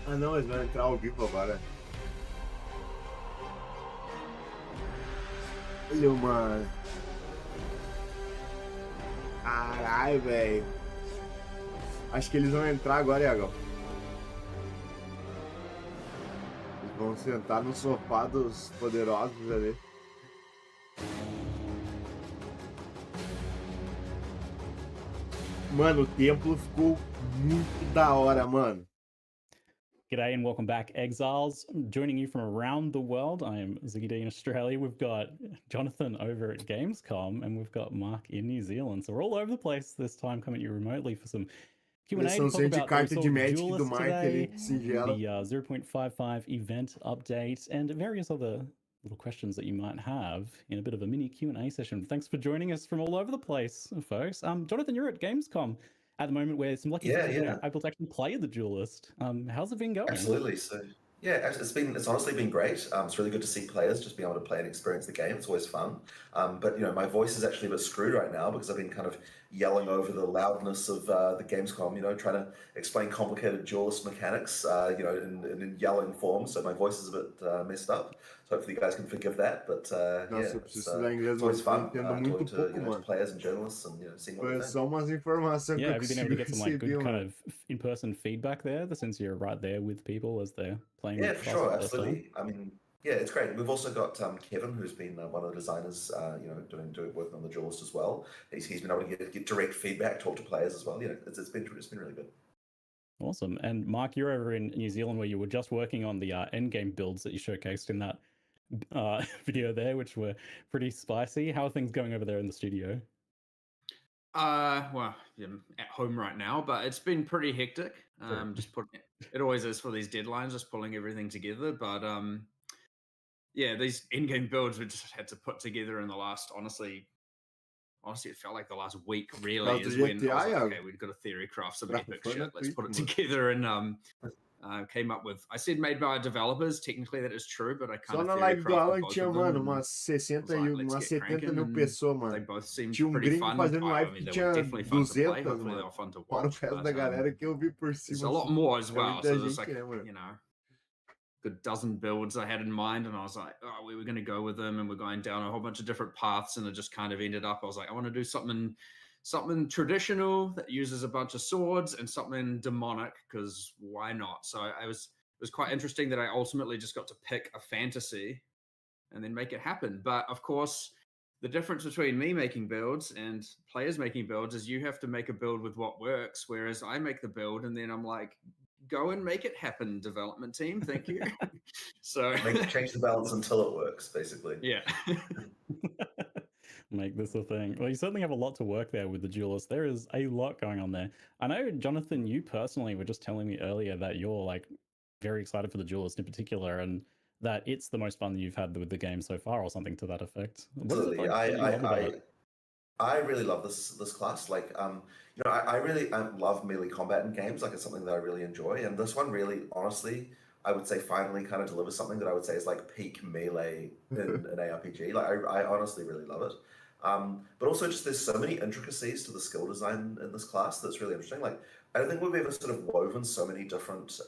B: Ah não, eles vão entrar ao vivo agora. Olha, mano. Caralho, velho. Acho que eles vão entrar agora, Iagão. Eles vão sentar no sofá dos poderosos ali. Mano, o templo ficou muito da hora, mano.
F: G'day and welcome back, Exiles. Joining you from around the world, I am Ziggy D in Australia. We've got Jonathan over at Gamescom, and we've got Mark in New Zealand. So we're all over the place this time, coming at you remotely for some Q&A to talk about
B: carta de Magic
F: Duelist
B: do Mark
F: today,
B: ali, singela.
F: the 0.55 event update, and various other little questions that you might have in a bit of a mini Q&A session. Thanks for joining us from all over the place, folks. Jonathan, you're at Gamescom at the moment, where some lucky people are able to actually play the Duelist. How's it been going?
G: Absolutely. So yeah, it's honestly been great. It's really good to see players just being able to play and experience the game. It's always fun. But you know, my voice is actually a bit screwed right now because I've been kind of yelling over the loudness of the Gamescom. You know, trying to explain complicated Duelist mechanics. You know, in yelling form. So my voice is a bit messed up. So hopefully you guys can forgive that. But yeah, it's always fun talking to players and journalists and seeing what they think.
B: Só umas informações
F: yeah, have you been able to get some like good kind of in-person feedback there, since you're right there with people as they're playing?
G: Yeah, for sure, absolutely. I mean, yeah, it's great. We've also got Kevin, who's been one of the designers, working on the Duelist as well. He's been able to get direct feedback, talk to players as well. You know, it's been really good.
F: Awesome. And Mark, you're over in New Zealand, where you were just working on the endgame builds that you showcased in that video there, which were pretty spicy. How are things going over there in the studio?
H: Well, I'm at home right now, but it's been pretty hectic. Just putting it always is for these deadlines, just pulling everything together. But yeah, these in-game builds we just had to put together in the last, honestly, it felt like the last week really is when I was like, okay, we've got a theory craft some epic shit. Let's put it together and came up with. I said made by developers. Technically, that is true, but I kind of
B: live do Alan tinha, mano, umas 60 umas 70 mil pessoas, mano.
H: They both seemed
B: tinha
H: pretty
B: gringo
H: fun.
B: fazendo live
H: I mean,
B: que
H: they were
B: tinha
H: definitely fun to play.
B: 200,
H: Hopefully, they were fun to
B: Para o
H: watch.
B: resto da galera que eu vi por cima.
H: It's a lot more as well. So there's like,
B: né, mano?
H: you know, good dozen builds I had in mind, and I was like, oh, we were going to go with them, and we're going down a whole bunch of different paths, and it just kind of ended up. I was like, I want to do something traditional that uses a bunch of swords and something demonic, because why not? So it was quite interesting that I ultimately just got to pick a fantasy and then make it happen. But of course, the difference between me making builds and players making builds is you have to make a build with what works, whereas I make the build and then I'm like, go and make it happen, development team. Thank you. So
G: change the balance until it works, basically.
H: Yeah.
F: Make this a thing. Well, you certainly have a lot to work there with the Duelist. There is a lot going on there. I know, Jonathan, you personally were just telling me earlier that you're like very excited for the Duelist in particular, and that it's the most fun you've had with the game so far, or something to that effect.
G: Absolutely. I really love this class. Like, I really love melee combat in games. Like, it's something that I really enjoy. And this one really, honestly, I would say finally kind of delivers something that I would say is like peak melee in an ARPG. Like, I honestly really love it. But also just there's so many intricacies to the skill design in this class that's really interesting. Like, I don't think we've ever sort of woven so many different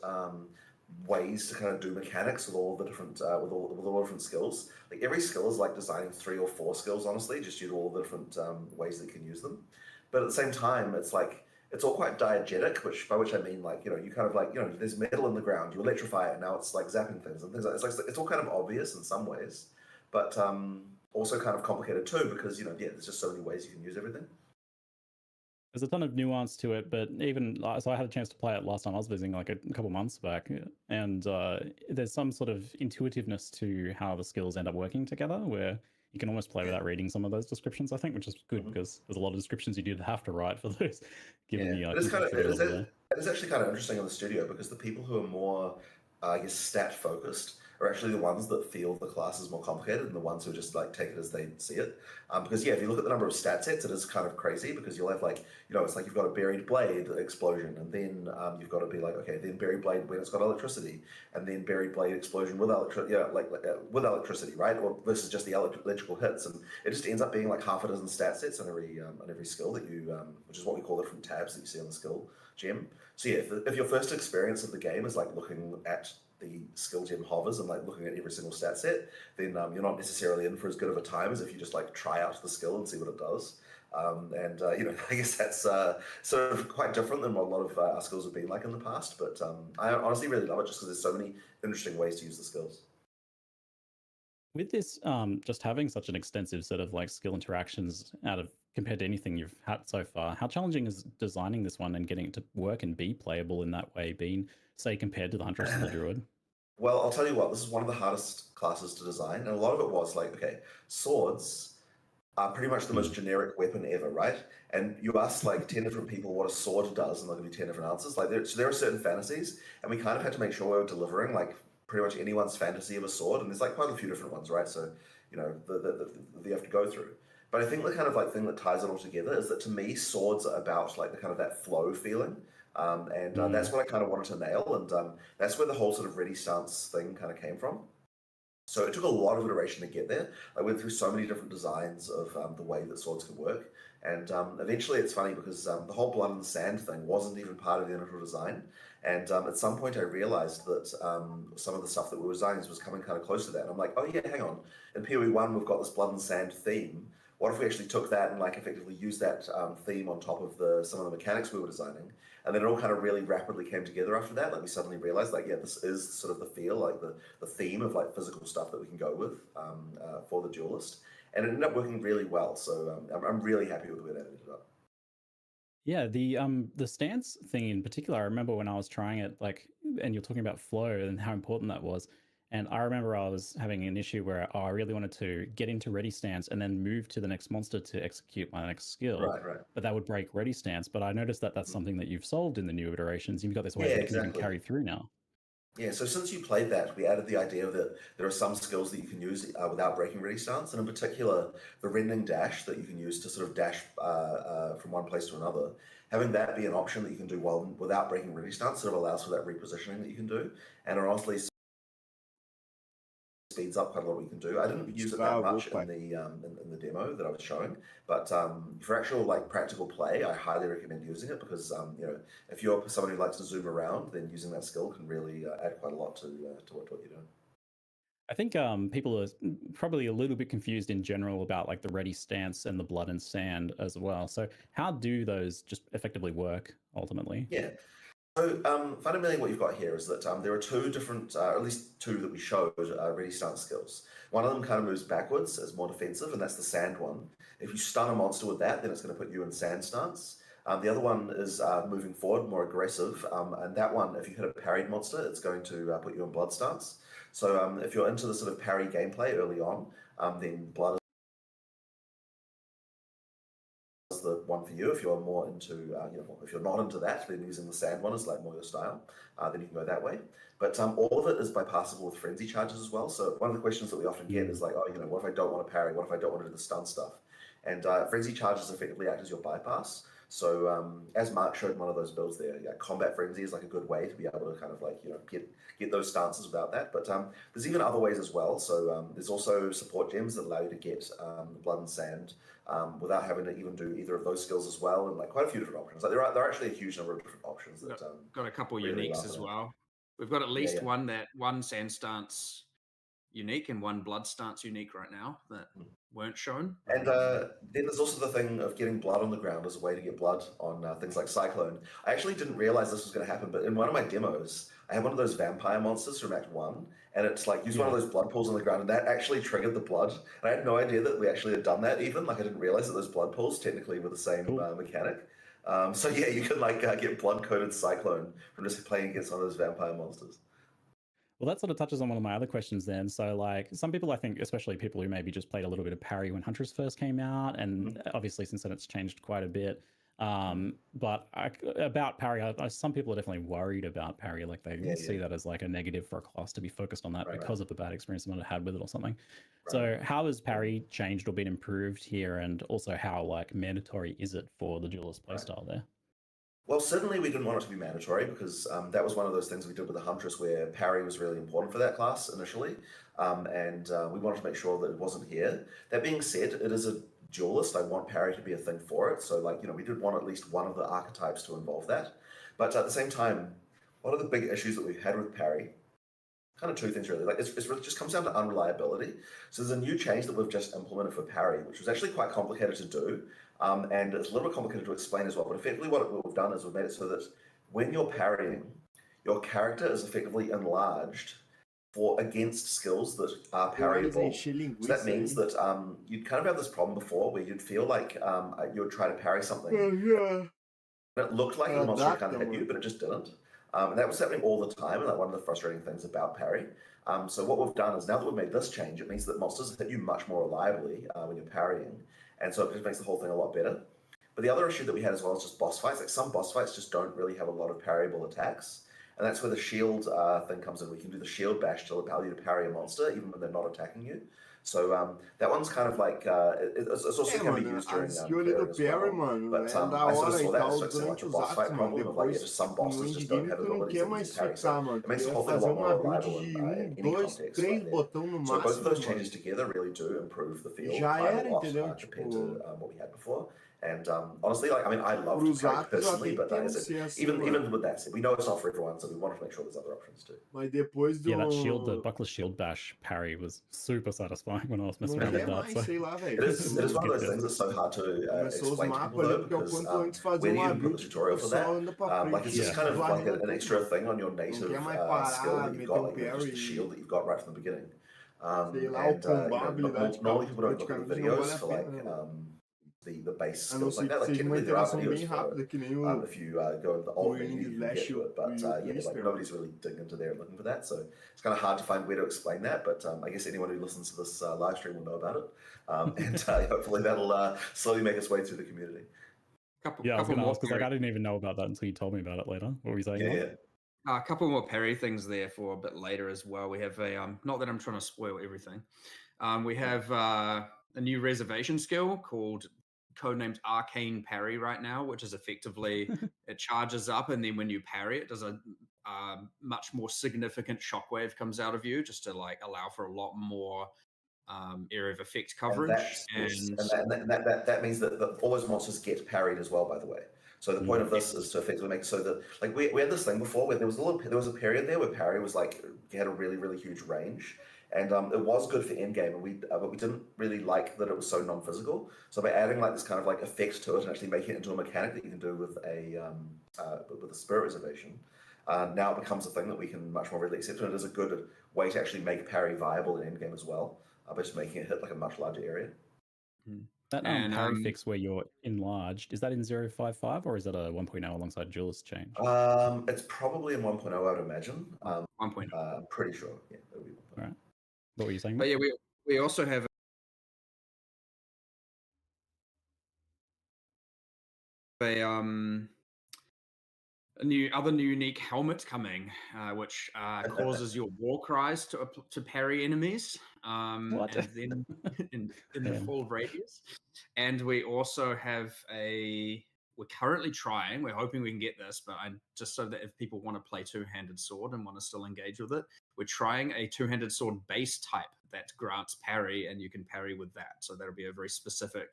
G: ways to kind of do mechanics with all the different with all the different skills. Like, every skill is like designing 3 or 4 skills, honestly, just due to all the different ways that you can use them. But at the same time, it's like it's all quite diegetic, by which I mean like, you kind of like, there's metal in the ground, you electrify it, and now it's like zapping things and things like that. It's all kind of obvious in some ways, but also kind of complicated too, because there's just so many ways you can use everything.
F: There's a ton of nuance to it, but even so, I had a chance to play it last time I was visiting, like a couple months back, and there's some sort of intuitiveness to how the skills end up working together, where you can almost play without reading some of those descriptions, I think, which is good because there's a lot of descriptions you did have to write for those, given the
G: it's actually kind of interesting in the studio because the people who are more, I guess, stat focused are actually the ones that feel the class is more complicated and the ones who just like take it as they see it. Because if you look at the number of stat sets, it is kind of crazy because you'll have like, it's like you've got a buried blade explosion, and then you've got to be like, okay, then buried blade when it's got electricity, and then buried blade explosion with with electricity, right? Or versus just the electrical hits, and it just ends up being like half a dozen stat sets on every skill that you, which is what we call the different tabs that you see on the skill gem. So if your first experience of the game is like looking at the skill gem hovers and like looking at every single stat set, then you're not necessarily in for as good of a time as if you just like try out the skill and see what it does. I guess that's sort of quite different than what a lot of our skills have been like in the past. But I honestly really love it just because there's so many interesting ways to use the skills.
F: With this, just having such an extensive set of like skill interactions compared to anything you've had so far, how challenging is designing this one and getting it to work and be playable in that way, being, say, compared to the Huntress and the Druid?
G: Well, I'll tell you what, this is one of the hardest classes to design, and a lot of it was like, okay, swords are pretty much the most generic weapon ever, right? And you ask like 10 different people what a sword does, and they'll give you 10 different answers. So there are certain fantasies, and we kind of had to make sure we were delivering like pretty much anyone's fantasy of a sword, and there's like quite a few different ones, right? So, that you have to go through. But I think the kind of like thing that ties it all together is that to me, swords are about like the kind of that flow feeling. That's what I kind of wanted to nail, and that's where the whole sort of ready stance thing kind of came from. So it took a lot of iteration to get there. I went through so many different designs of the way that swords could work, and eventually it's funny because the whole blood and sand thing wasn't even part of the initial design, and at some point I realized that some of the stuff that we were designing was coming kind of close to that, and I'm like, oh yeah, hang on, in PoE 1 we've got this blood and sand theme. What if we actually took that and like effectively used that theme on top of some of the mechanics we were designing? And then it all kind of really rapidly came together after that. Like we suddenly realized like, yeah, this is sort of the feel, like the theme of like physical stuff that we can go with for the duelist. And it ended up working really well. So I'm really happy with the way that ended up.
F: Yeah, the stance thing in particular, I remember when I was trying it, like, and you're talking about flow and how important that was. And I remember I was having an issue where I really wanted to get into ready stance and then move to the next monster to execute my next skill.
G: Right.
F: But that would break ready stance. But I noticed that that's something that you've solved in the new iterations. You've got this way that you can even carry through now.
G: Yeah, so since you played that, we added the idea that there are some skills that you can use without breaking ready stance, and in particular, the rending dash that you can use to sort of dash from one place to another. Having that be an option that you can do without breaking ready stance sort of allows for that repositioning that you can do, and it honestly speeds up quite a lot what you can do. I didn't use it that much in the demo that I was showing, but for actual like practical play, I highly recommend using it because if you're someone who likes to zoom around, then using that skill can really add quite a lot to what you're doing.
F: I think people are probably a little bit confused in general about like the ready stance and the blood and sand as well. So how do those just effectively work ultimately?
G: Yeah. So fundamentally what you've got here is that there are two different, or at least two that we showed, ready stance skills. One of them kind of moves backwards as more defensive, and that's the sand one. If you stun a monster with that, then it's going to put you in sand stance. The other one is moving forward, more aggressive, and that one, if you hit a parried monster, it's going to put you in blood stance. So if you're into the sort of parry gameplay early on, then blood is the one for you. If you're more into, if you're not into that, then using the sand one is like more your style. Then you can go that way. But all of it is bypassable with frenzy charges as well. So one of the questions that we often get is like, what if I don't want to parry? What if I don't want to do the stun stuff? And frenzy charges effectively act as your bypass. So as Mark showed in one of those builds there, combat frenzy is like a good way to be able to kind of like, get those stances without that. But there's even other ways as well. So there's also support gems that allow you to get blood and sand without having to even do either of those skills as well, and like quite a few different options. Like there are actually a huge number of different options that
H: got a couple
G: really
H: uniques as well. We've got at least one sand stance unique and one blood stance unique right now that weren't shown.
G: And then there's also the thing of getting blood on the ground as a way to get blood on things like Cyclone. I actually didn't realize this was going to happen, but in one of my demos, I had one of those vampire monsters from Act 1, and it's like, use one of those blood pools on the ground, and that actually triggered the blood. And I had no idea that we actually had done that even. Like, I didn't realize that those blood pools technically were the same mechanic. So yeah, you can like get blood-coated Cyclone from just playing against one of those vampire monsters.
F: Well, that sort of touches on one of my other questions then. So like some people, I think, especially people who maybe just played a little bit of parry when Huntress first came out, and obviously since then it's changed quite a bit. But about parry, some people are definitely worried about parry. Like they see that as like a negative for a class to be focused on that because of the bad experience they might have had with it or something. So how has parry changed or been improved here? And also how like mandatory is it for the duelist playstyle there?
G: Well, certainly we didn't want it to be mandatory because that was one of those things we did with the Huntress where parry was really important for that class initially. And we wanted to make sure that it wasn't here. That being said, it is a duelist. I want parry to be a thing for it. So like, we did want at least one of the archetypes to involve that. But at the same time, one of the big issues that we've had with parry, kind of two things really, like it just comes down to unreliability. So there's a new change that we've just implemented for parry, which was actually quite complicated to do. And it's a little bit complicated to explain as well, but effectively what we've done is we've made it so that when you're parrying, your character is effectively enlarged against skills that are parryable. So that means that you'd kind of have this problem before where you'd feel like you would try to parry something. And it looked like the monster kind of hit you, but it just didn't. And that was happening all the time, and like one of the frustrating things about parry. So what we've done is now that we've made this change, it means that monsters hit you much more reliably when you're parrying. And so it just makes the whole thing a lot better. But the other issue that we had as well is just boss fights. Like some boss fights just don't really have a lot of parryable attacks. And that's where the shield thing comes in. We can do the shield bash to allow you to parry a monster even when they're not attacking you. So that one's kind of like, it's also can be used during parry as well. But I sort of saw that as like a boss fight problem of like, just some bosses just don't have the ability to parry. So it makes the whole thing a lot more reliable in any context. Right so both of those changes together really do improve the feel quite a lot compared to what we had before. And honestly, like, I mean, I love to parry personally, but even with that said, we know it's not for everyone, so we want to make sure there's other options too.
F: Yeah, that shield, the buckler shield bash parry was super satisfying when I was messing around with that. So.
G: It is one of those things that's so hard to explain to people though, because when you put the tutorial for that, like it's just kind of like an extra thing on your native skill that you've got, like just the shield that you've got right from the beginning. Normally people don't look at the videos for like the base skills like that. Like typically there are videos for if you go into the old menu, you can get to it. But yeah, like nobody's really digging into there and looking for that. So it's kind of hard to find where to explain that. But I guess anyone who listens to this live stream will know about it. And hopefully that'll slowly make its way through the community.
F: I was going to ask, because like, I didn't even know about that until you told me about it later. What were you saying?
H: A couple more parry things there for a bit later as well. We have a, not that I'm trying to spoil everything. We have a new reservation skill called codenamed Arcane Parry right now, which is effectively it charges up, and then when you parry, it does a much more significant shockwave comes out of you, just to like allow for a lot more area of effect coverage.
G: And that means that all those monsters get parried as well, by the way. So the point of this is to effectively make it so that, like, we had this thing before where there was a period there where parry was like had a really, really huge range. And it was good for endgame, but we didn't really like that it was so non-physical. So by adding like this kind of like effect to it and actually making it into a mechanic that you can do with a spirit reservation, now it becomes a thing that we can much more readily accept. And it is a good way to actually make parry viable in endgame as well, by just making it hit like a much larger area.
F: That parry fix where you're enlarged, is that in 0.55 or is that a 1.0 alongside Duelist change?
G: It's probably in 1.0, I would imagine.
H: 1.0.
G: I'm pretty sure. Yeah, it'll be 1.0.
F: All right. What were you saying?
H: But yeah, we also have a new unique helmet coming, which causes your war cries to parry enemies, and then in the full radius. And we also have we're currently trying, we're hoping we can get this, but just so that if people want to play two-handed sword and want to still engage with it, we're trying a two-handed sword base type that grants parry, and you can parry with that. So that'll be a very specific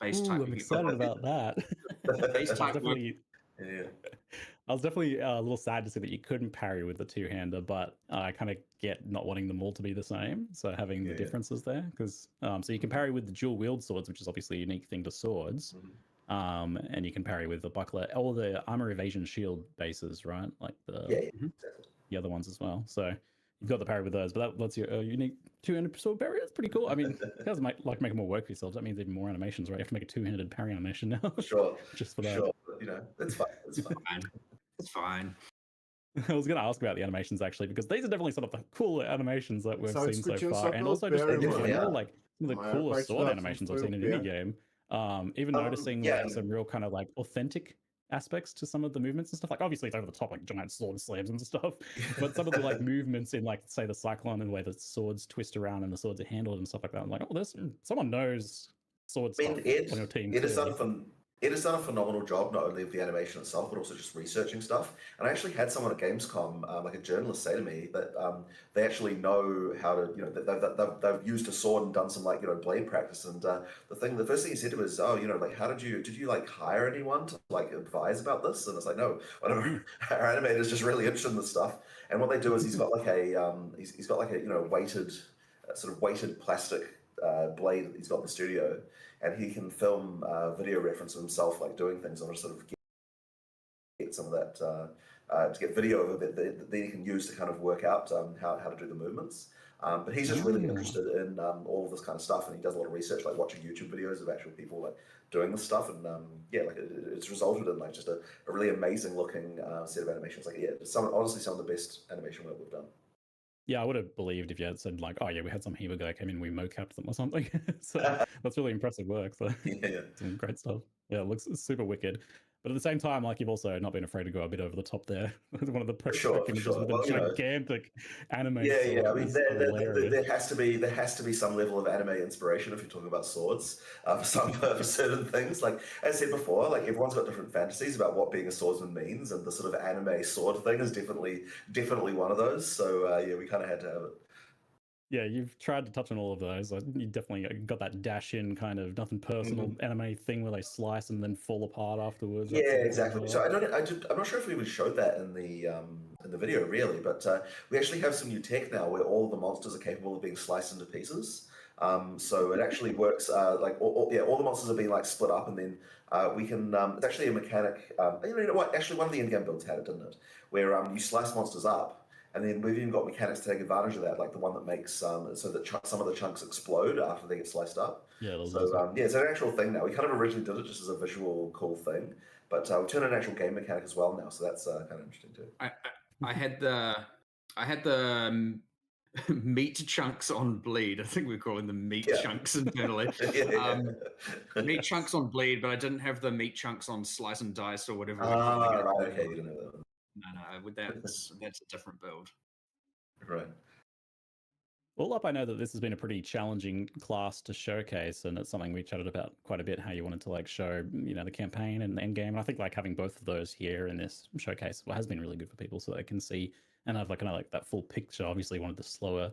H: base type.
F: I'm excited about that.
H: Base type
F: definitely. I was definitely a little sad to see that you couldn't parry with the two-hander, but I kind of get not wanting them all to be the same. So having the differences there, because so you can parry with the dual wield swords, which is obviously a unique thing to swords. And you can parry with the buckler or the armor evasion shield bases, right? Like the other ones as well. So you've got the parry with those, but that's your unique two-handed sword parry. That's pretty cool. I mean, you guys might like make more work for yourselves. That means even more animations, right? You have to make a two-handed parry animation now.
G: Sure.
F: Just for that.
G: Sure. You know, it's fine. It's fine.
H: It's fine.
F: I was going to ask about the animations actually, because these are definitely some of the cooler animations that we've seen so far, and also just in general, like some of the coolest sword animations I've seen in any game. Even noticing like some real kind of like authentic aspects to some of the movements and stuff. Like obviously it's over the top, like giant sword slams and stuff, but some of the like movements in like say the Cyclone and the way the swords twist around and the swords are handled and stuff like that. I'm like, oh, there's someone knows sword stuff on your team.
G: It has done a phenomenal job, not only of the animation itself, but also just researching stuff. And I actually had someone at Gamescom, like a journalist, say to me that they actually know how to, you know, they've used a sword and done some like, you know, blade practice. And the first thing he said was, oh, you know, like, did you like hire anyone to like advise about this? And it's like, no, one of our animators just really interested in this stuff. And what they do is he's got like a, you know, weighted plastic blade that he's got in the studio, and he can film video reference of himself like doing things and sort of get some of that to get video of it that he can use to kind of work out how to do the movements. But he's just really interested in all of this kind of stuff, and he does a lot of research, like watching YouTube videos of actual people like doing this stuff, and like it's resulted in like just a really amazing looking set of animations. Like honestly some of the best animation work we've done.
F: Yeah, I would have believed if you had said like, oh yeah, we had some Heba guy came in, we mocapped them or something. So that's really impressive work. So some great stuff. Yeah, it looks super wicked. But at the same time, like you've also not been afraid to go a bit over the top there. One of the press images with a gigantic anime.
G: I mean, there has to be some level of anime inspiration if you're talking about swords for certain things. Like as I said before, like everyone's got different fantasies about what being a swordsman means, and the sort of anime sword thing is definitely one of those. So we kind of had to have it.
F: Yeah, you've tried to touch on all of those. You definitely got that dash in kind of nothing personal anime thing where they slice and then fall apart afterwards.
G: Yeah, exactly. So I'm not sure if we even showed that in the video really, but we actually have some new tech now where all the monsters are capable of being sliced into pieces. So it actually works like all the monsters are being like split up, and then we can. It's actually a mechanic. You know what? Actually, one of the in-game builds had it, didn't it? Where you slice monsters up. And then we've even got mechanics to take advantage of that, like the one that makes so that some of the chunks explode after they get sliced up.
F: Yeah,
G: it's an actual thing now. We kind of originally did it just as a visual cool thing, but we turned an actual game mechanic as well now, so that's kind of interesting too.
H: I had the meat chunks on bleed. I think we're calling them meat chunks internally. Meat chunks on bleed, but I didn't have the meat chunks on slice and dice or whatever.
G: Right, okay, you didn't know that one.
H: No, that's a different build.
G: Right.
F: All up, I know that this has been a pretty challenging class to showcase, and it's something we chatted about quite a bit, how you wanted to like show, you know, the campaign and the end game. And I think like having both of those here in this showcase has been really good for people so they can see and have like kind of like that full picture. Obviously, one of the slower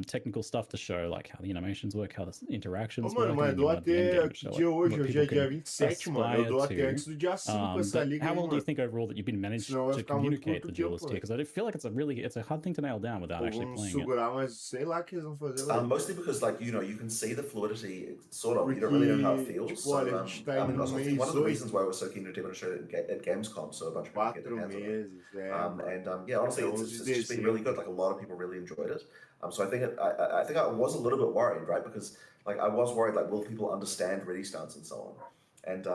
F: technical stuff to show like how the animations work, how the interactions work.
B: Mano, mas eu dou até que dia hoje? Hoje é dia 27, mano. Eu dou até antes do dia 5 essa liga.
F: How well do you think overall that you've been managed to communicate the duelist here? Because I feel like it's a hard thing to nail down without actually playing
B: segurar, mas sei lá que eles vão fazer lá.
G: Mostly because like you know you can see the fluidity sort of. You don't really know how it feels.
B: Tipo, olha, a gente tá indo no mês
G: one of the reasons why we're so keen to demonstrate it at Gamescom, so a bunch of people get their hands on it. Honestly, it's just been really good. Like a lot of people really enjoyed it. So I think I was a little bit worried, right? Because like I was worried, like will people understand ready stance and so on? And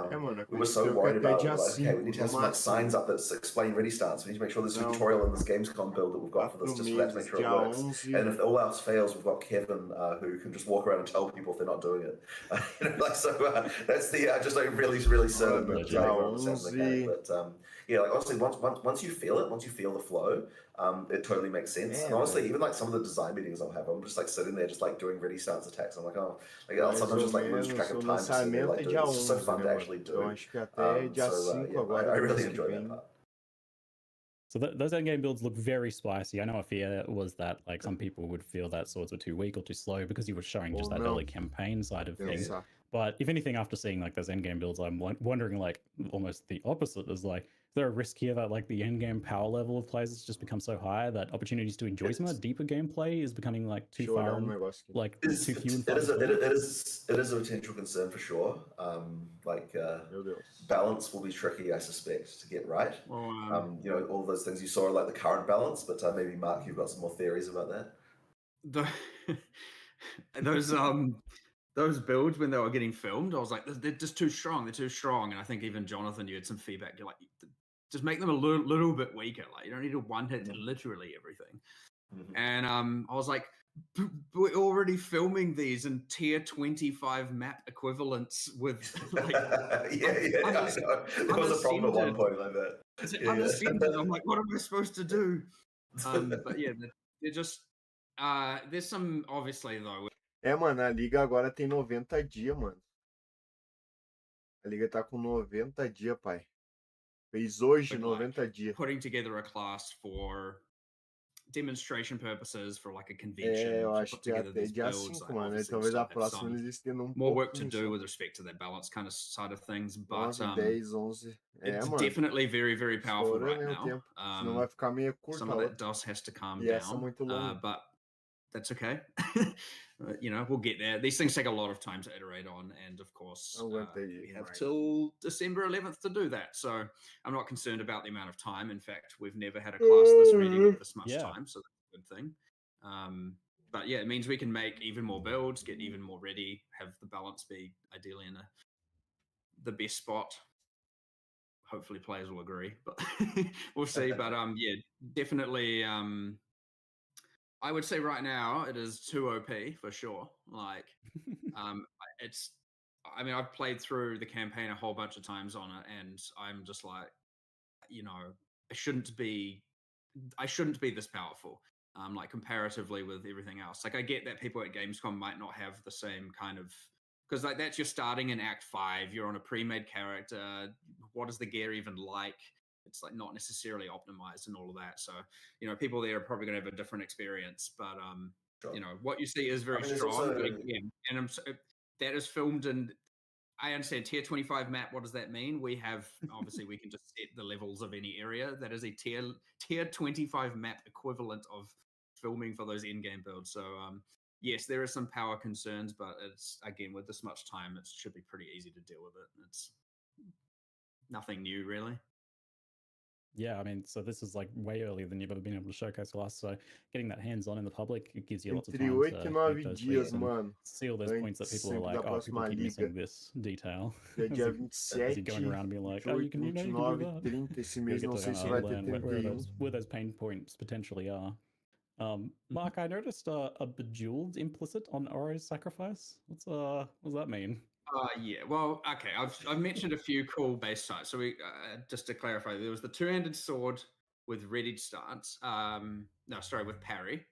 G: we were so worried about like, okay, we need to have some like signs up that explain ready stance. We need to make sure there's a tutorial in this Gamescom build that we've got for this, just for that to make sure it works. And if all else fails, we've got Kevin who can just walk around and tell people if they're not doing it. You know, like so that's the just like really certain that but yeah, like honestly, once you feel it, once you feel the flow, it totally makes sense. Yeah, and honestly, even like some of the design meetings I'll have, I'm just like sitting there, just like doing ready stance attacks. I'm like, oh, like I'll sometimes just like lose track of time. Like, it's just so fun to actually do. I really enjoy that part.
F: So those endgame builds look very spicy. I know a fear was that like some people would feel that swords were too weak or too slow because you were showing just that early campaign side of things. But if anything, after seeing like those endgame builds, I'm wondering like almost the opposite is like, there a risk here that like the end game power level of players has just become so high that opportunities to enjoy some of that deeper gameplay is becoming like too far and like too few and far between?
G: It is a potential concern for sure. Balance will be tricky, I suspect, to get right.
H: Well,
G: you know, all those things you saw are like the current balance, but maybe Mark, you've got some more theories about that.
H: Those builds when they were getting filmed, I was like, they're just too strong. They're too strong. And I think even Jonathan, you had some feedback. You're like, just make them a little bit weaker. Like you don't need to one hit literally everything. Mm-hmm. And I was like, we're already filming these in tier 25 map equivalents with like
G: There was a problem at one point like that.
H: Unassembly. I'm like, what am I supposed to do? But yeah, they're just there's some obviously though.
B: Mano, a liga agora tem 90 dias, mano. A liga tá com 90 dias, pai. Fez hoje 90 dias.
H: Putting together a class for demonstration purposes for like a convention.
B: Eu acho que até dia 5, mano. E talvez a próxima eles estendam
H: more work to do with respect to that balance kind of side of things, but
B: 9, 10, 11.
H: It's
B: mano.
H: definitely very, very powerful right now.
B: Senão vai ficar meio curto.
H: Some of that DOS has to calm down, but that's okay. You know, we'll get there. These things take a lot of time to iterate on, and of course, we have till December 11th to do that. So I'm not concerned about the amount of time. In fact, we've never had a class this ready with this much time, so that's a good thing. But yeah, it means we can make even more builds, get even more ready, have the balance be ideally in the best spot. Hopefully players will agree, but we'll see. But yeah, definitely I would say right now it is too OP for sure. Like it's I mean, I've played through the campaign a whole bunch of times on it, and I'm just like, you know, I shouldn't be this powerful. Like comparatively with everything else. Like I get that people at Gamescom might not have the same kind of, because like that's you're starting in Act 5, you're on a pre-made character. What is the gear even like? It's like not necessarily optimized and all of that. So, you know, people there are probably going to have a different experience. But you know, what you see is very strong. Also... But again, and that is filmed in. I understand tier 25 map. What does that mean? We have obviously we can just set the levels of any area. That is a tier 25 map equivalent of filming for those in-game builds. So yes, there are some power concerns, but it's again with this much time, it should be pretty easy to deal with it. It's nothing new really.
F: Yeah, I mean, so this is like way earlier than you've ever been able to showcase class. So getting that hands-on in the public, it gives you lots of time to make those dias, and see all those points that people are like, oh, people keep missing this detail.
B: Dia 27,
F: you're going around and being like, oh, you can do that.
B: 30, esse mês não sei se vai ter 31.
F: Where those pain points potentially are. Mark, I noticed a bejeweled implicit on Oro's sacrifice. What does that mean?
H: Yeah, well, okay. I've mentioned a few cool base types. So we just to clarify, there was the two-handed sword with readied stance. With parry,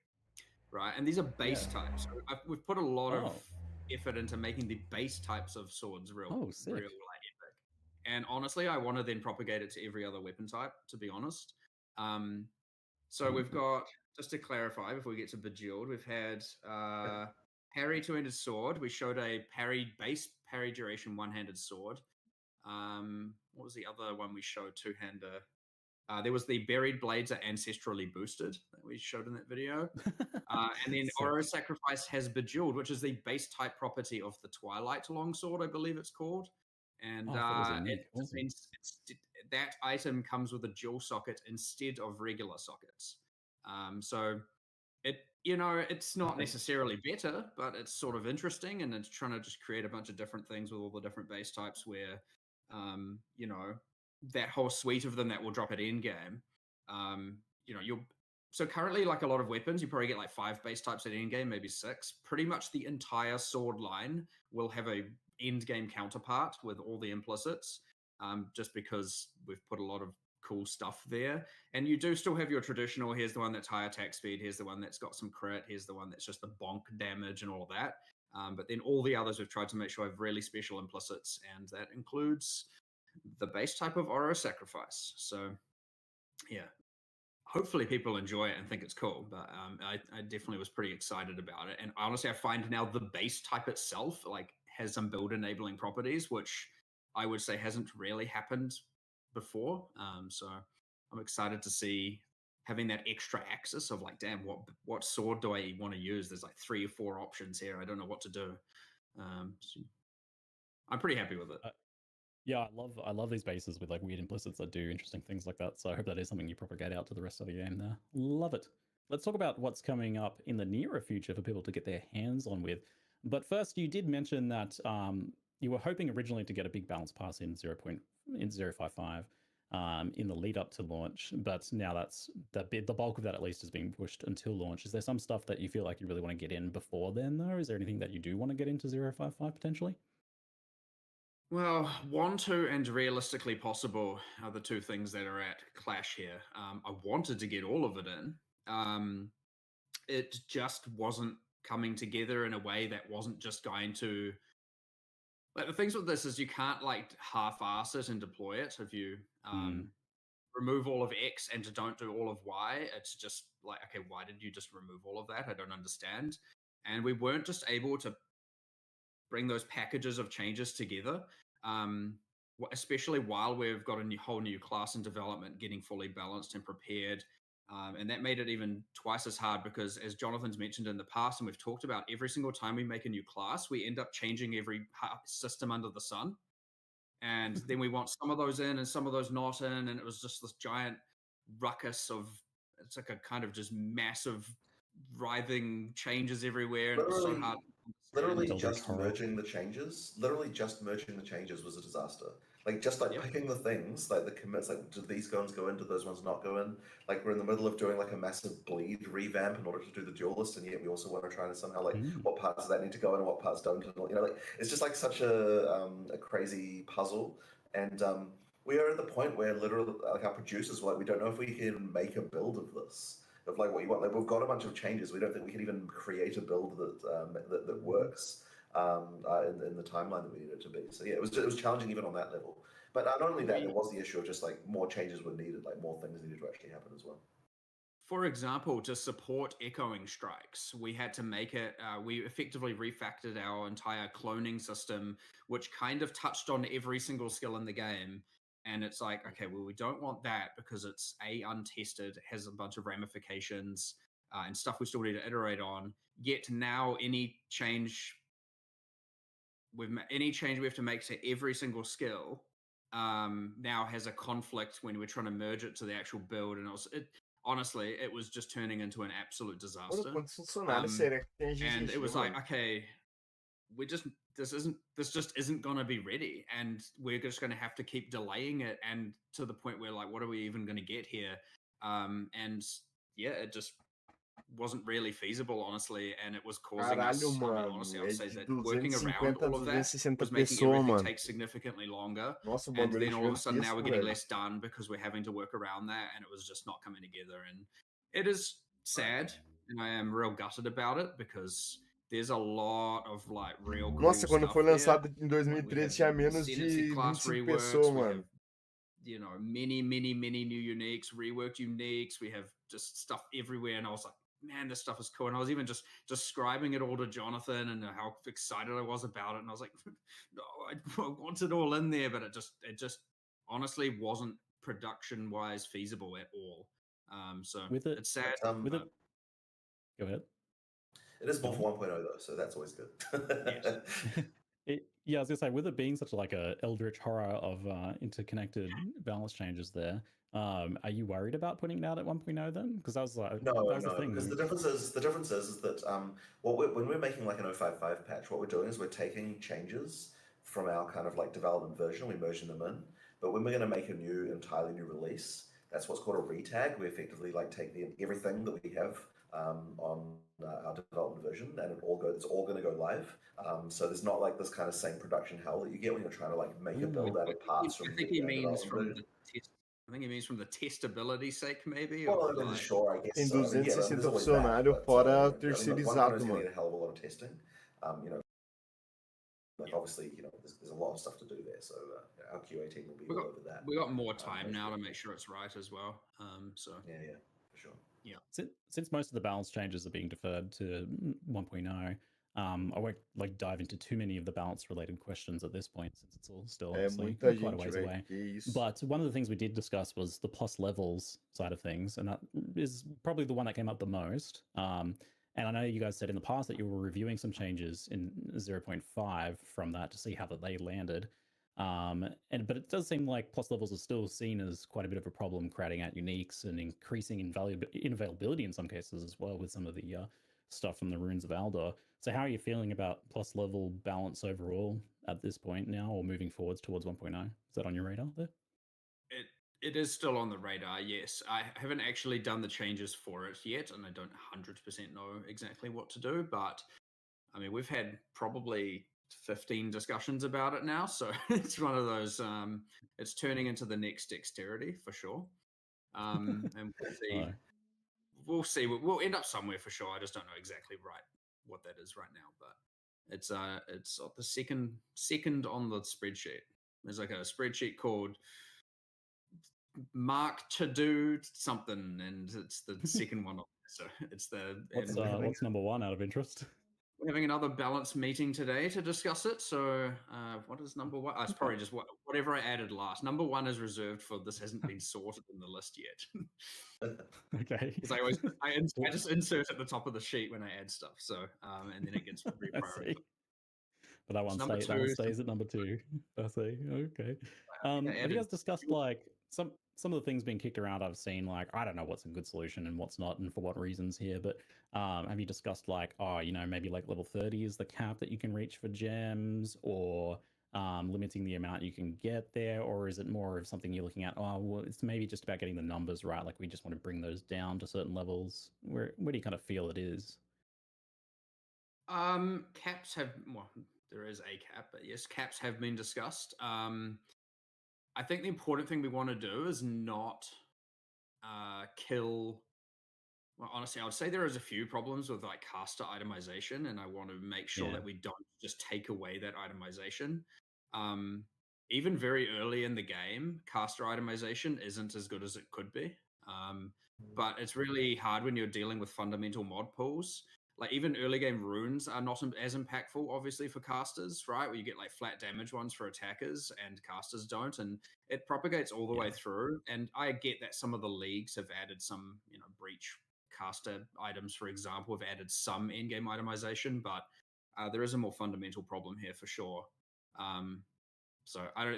H: right? And these are base types. So we've put a lot of effort into making the base types of swords real like epic. And honestly, I want to then propagate it to every other weapon type. To be honest, so we've got, just to clarify before we get to bejeweled, we've had parry two-handed sword. We showed a base parry duration one-handed sword. What was the other one we showed? Two-hander. There was the buried blades are ancestrally boosted that we showed in that video. And then Oro Sacrifice has bejeweled, which is the base type property of the Twilight Longsword, I believe it's called. And it means that item comes with a dual socket instead of regular sockets. So it's not necessarily better, but it's sort of interesting, and it's trying to just create a bunch of different things with all the different base types where, that whole suite of them that will drop at end game. So currently, like a lot of weapons, you probably get like 5 base types at end game, maybe 6. Pretty much the entire sword line will have a end game counterpart with all the implicits, just because we've put a lot of cool stuff there. And you do still have your traditional, here's the one that's high attack speed, here's the one that's got some crit, here's the one that's just the bonk damage and all of that. But then all the others we've tried to make sure have really special implicits, and that includes the base type of Oro Sacrifice. So yeah, hopefully people enjoy it and think it's cool, but I definitely was pretty excited about it. And honestly, I find now the base type itself like has some build enabling properties, which I would say hasn't really happened before. So I'm excited to see having that extra axis of like, damn, what sword do I want to use? There's like 3 or 4 options here. I don't know what to do. So I'm pretty happy with it.
F: Yeah, I love these bases with like weird implicits that do interesting things like that. So I hope that is something you propagate out to the rest of the game there. Love it. Let's talk about what's coming up in the nearer future for people to get their hands on with. But first, you did mention that you were hoping originally to get a big balance pass in 0.055 in the lead up to launch, but now that's the bulk of that at least is being pushed until launch. Is there some stuff that you feel like you really want to get in before then, though? Is there anything that you do want to get into 0.55 potentially?
H: Well, want to and realistically possible are the 2 things that are at clash here. I wanted to get all of it in. It just wasn't coming together in a way that wasn't just going to. Like the things with this is you can't like half-ass it and deploy it. If you remove all of X and don't do all of Y, it's just like, okay, why did you just remove all of that? I don't understand. And we weren't just able to bring those packages of changes together, especially while we've got a whole new class in development, getting fully balanced and prepared. And that made it even twice as hard because, as Jonathan's mentioned in the past, and we've talked about, every single time we make a new class, we end up changing every system under the sun. And then we want some of those in and some of those not in. And it was just this giant ruckus of, it's like a kind of just massive writhing changes everywhere. And it was so hard.
G: Literally just merging the changes was a disaster. Like just like picking the things, like the commits, like do these guns go in, do those ones not go in? Like we're in the middle of doing like a massive bleed revamp in order to do the duelist, and yet we also want to try to somehow like what parts of that need to go in and what parts don't. And, you know, like it's just like such a crazy puzzle. And we are at the point where literally like our producers were like, we don't know if we can make a build of this. Of like what you want, like we've got a bunch of changes. We don't think we can even create a build that works in the timeline that we need it to be. So yeah, it was challenging even on that level. But not only that, there was the issue of just like more changes were needed, like more things needed to actually happen as well.
H: For example, to support echoing strikes, we had to make it, we effectively refactored our entire cloning system, which kind of touched on every single skill in the game. And it's like, okay, well, we don't want that because it's untested, it has a bunch of ramifications and stuff we still need to iterate on. Yet now any change we have to make to every single skill now has a conflict when we're trying to merge it to the actual build. And honestly, it was just turning into an absolute disaster. And it was like, okay, this just isn't going to be ready, and we're just going to have to keep delaying it, and to the point where like, what are we even going to get here? And yeah, it just wasn't really feasible, honestly, and it was causing us. Honestly, I would say that working around all of that was making everything take significantly longer. And then all of a sudden, now we're getting less done because we're having to work around that, and it was just not coming together. And it is sad, and I am real gutted about it because there's a lot of like real cool
B: Nossa, quando foi lançado
H: there.
B: em 2013 tinha menos de 25 pessoas, mano.
H: You know, many new uniques, reworked uniques. We have just stuff everywhere, and I was like, man, this stuff is cool. And I was even just describing it all to Jonathan and how excited I was about it. And I was like, no, I want it all in there, but it just honestly wasn't production wise feasible at all. So it's sad.
F: Go ahead.
G: It is more for 1.0 though, so that's always good.
F: Yeah, I was gonna say, with it being such like a eldritch horror of interconnected balance changes there, are you worried about putting it out at 1.0 then? Because that was like
G: no, because the difference is that when we're making like an 0.55 patch, what we're doing is we're taking changes from our kind of like development version, we're merging them in. But when we're going to make a entirely new release, that's what's called a retag. We effectively like take everything that we have on our development version, and it's all going to go live. So there's not like this kind of same production hell that you get when you're trying to like make a build out of parts from.
H: I think he means from the test. I think he means from the testability sake, maybe.
G: Well, sure, I guess.
B: Tem 260 funcionários fora terceirizado, mano.
G: Need a hell of a lot of testing. You know, like obviously, you know, there's a lot of stuff to do there. So our QA team will be all over that.
H: We got more time now to make sure it's right as well. So
G: yeah, for sure.
F: Yeah. Since most of the balance changes are being deferred to 1.0, I won't like dive into too many of the balance related questions at this point since it's all still
B: É
F: obviously
B: muita
F: quite a
B: gente,
F: ways
B: velho.
F: away.
B: Que isso.
F: But one of the things we did discuss was the plus levels side of things, and that is probably the one that came up the most. And I know you guys said in the past that you were reviewing some changes in 0.5 from that to see how that they landed. But it does seem like plus levels are still seen as quite a bit of a problem, crowding out uniques and increasing inavailability in some cases as well with some of the stuff from the Runes of Aldor. So how are you feeling about plus level balance overall at this point now, or moving forwards towards 1.0? Is that on your radar there?
H: It is still on the radar, yes. I haven't actually done the changes for it yet, and I don't 100% know exactly what to do, but I mean, we've had probably 15 discussions about it now, so it's one of those, it's turning into the next dexterity for sure. And we'll see.
F: Oh.
H: We'll see. We'll end up somewhere for sure. I just don't know exactly what that is right now, but it's the second on the spreadsheet. There's like a spreadsheet called Mark to do something, and it's the second one. So it's the
F: what's number one out of interest?
H: We're having another balance meeting today to discuss it. So what is number one? It's probably just whatever I added last. Number one is reserved for this hasn't been sorted in the list yet.
F: Okay.
H: Because I just insert at the top of the sheet when I add stuff. So and then it gets reprioritized.
F: But that one stays at number 2. I see. Okay. Have you guys discussed like some of the things being kicked around? I've seen like I don't know what's a good solution and what's not, and for what reasons here. But have you discussed like maybe like level 30 is the cap that you can reach for gems, or limiting the amount you can get there, or is it more of something you're looking at? Oh, well, it's maybe just about getting the numbers right. Like we just want to bring those down to certain levels. Where do you kind of feel it is?
H: Caps have there is a cap, but yes, caps have been discussed. I think the important thing we want to do is not kill. Well, honestly, I would say there is a few problems with like caster itemization, and I want to make sure that we don't just take away that itemization. Even very early in the game, caster itemization isn't as good as it could be. But it's really hard when you're dealing with fundamental mod pools. Like even early game runes are not as impactful, obviously, for casters, right? Where you get like flat damage ones for attackers and casters don't, and it propagates all the way through. And I get that some of the leagues have added some, breach caster items, for example, have added some in-game itemization, but there is a more fundamental problem here for sure. So I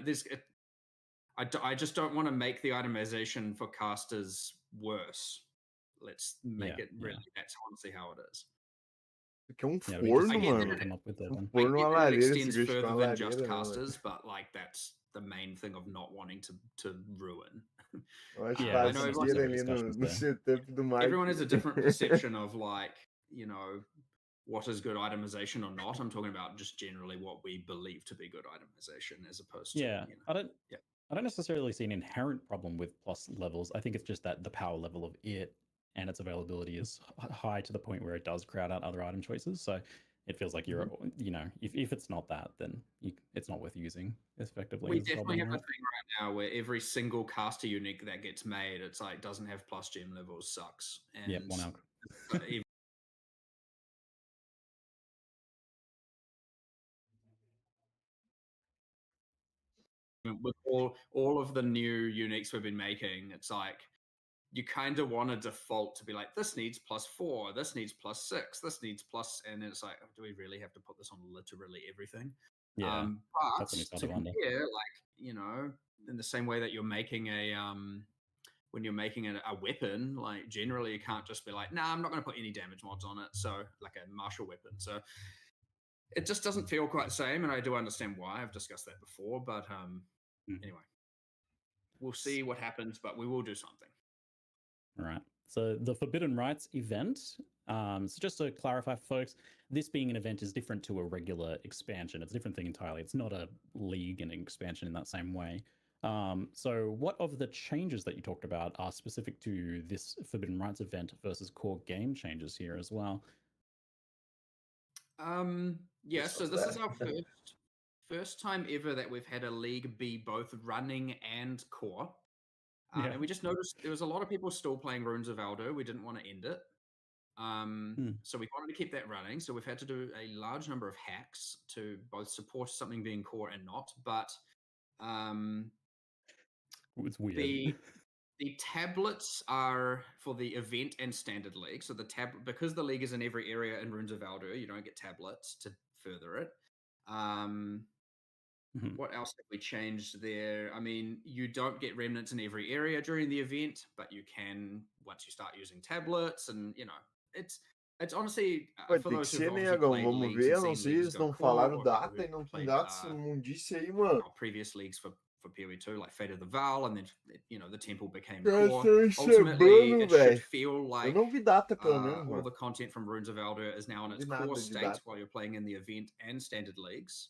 H: just don't want to make the itemization for casters worse. Let's make it really. That's honestly how it is.
B: Que é forno, mano. Forno uma lareira,
H: extends further than just casters, but like that's the main thing of not wanting to ruin.
B: Eu acho que I know ali no setup do Mike.
H: Everyone has a different perception of like, what is good itemization or not. I'm talking about just generally what we believe to be good itemization as opposed to
F: I don't necessarily see an inherent problem with plus levels. I think it's just that the power level of it and its availability is high to the point where it does crowd out other item choices. So it feels like you're, if it's not that, then it's not worth using effectively.
H: We definitely have a thing right now where every single caster unique that gets made, it's like doesn't have plus gem levels, sucks. And
F: 1 alc.
H: With all of the new uniques we've been making, it's like you kind of want to default to be like, this needs +4, this needs +6, this needs plus, and it's like, do we really have to put this on literally everything?
F: Yeah,
H: but to compare, like, in the same way that you're making when you're making a weapon, like generally you can't just be like, nah, I'm not going to put any damage mods on it. So like a martial weapon. So it just doesn't feel quite the same. And I do understand why. I've discussed that before, but anyway, we'll see what happens, but we will do something.
F: All right. So the Forbidden Rites event, so just to clarify for folks, this being an event is different to a regular expansion. It's a different thing entirely. It's not a league and an expansion in that same way. So what of the changes that you talked about are specific to this Forbidden Rites event versus core game changes here as well?
H: Yeah, so this is our first time ever that we've had a league be both running and core. And we just noticed there was a lot of people still playing Runes of Aldo. We didn't want to end it. So we wanted to keep that running. So we've had to do a large number of hacks to both support something being core and not. But
F: it's weird.
H: The tablets are for the event and standard league. So because the league is in every area in Runes of Valdur, you don't get tablets to further it. What else have we changed there? I mean, you don't get remnants in every area during the event, but you can once you start using tablets, and it's honestly for those who've obviously played
B: vamos
H: leagues
B: ver,
H: and
B: não
H: seen
B: sei,
H: leagues
B: eles
H: go
B: não
H: core,
B: falaram
H: or people
B: data e
H: who've
B: não tem
H: played
B: data, essa mundice aí, mano.
H: previous leagues for PoE2, like Fate of the Val, and then the temple became
B: Já
H: core.
B: estão
H: Ultimately,
B: enxergando,
H: it should
B: velho.
H: feel like
B: Eu não vi data, pelo menos,
H: all
B: mano.
H: the content from Runes of Valdur is now in
B: Não
H: its
B: vi
H: core
B: nada de
H: state
B: data.
H: while you're playing in the event and standard leagues.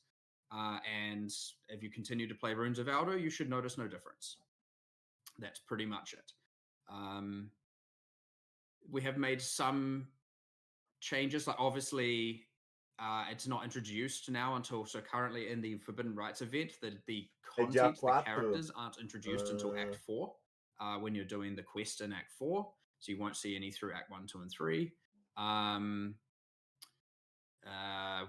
H: And if you continue to play Runes of Valdur, you should notice no difference. That's pretty much it. We have made some changes, like obviously it's not introduced now until, so currently in the Forbidden Rites event, the content, the characters aren't introduced until Act 4, when you're doing the quest in Act 4, so you won't see any through Act 1, 2, and 3.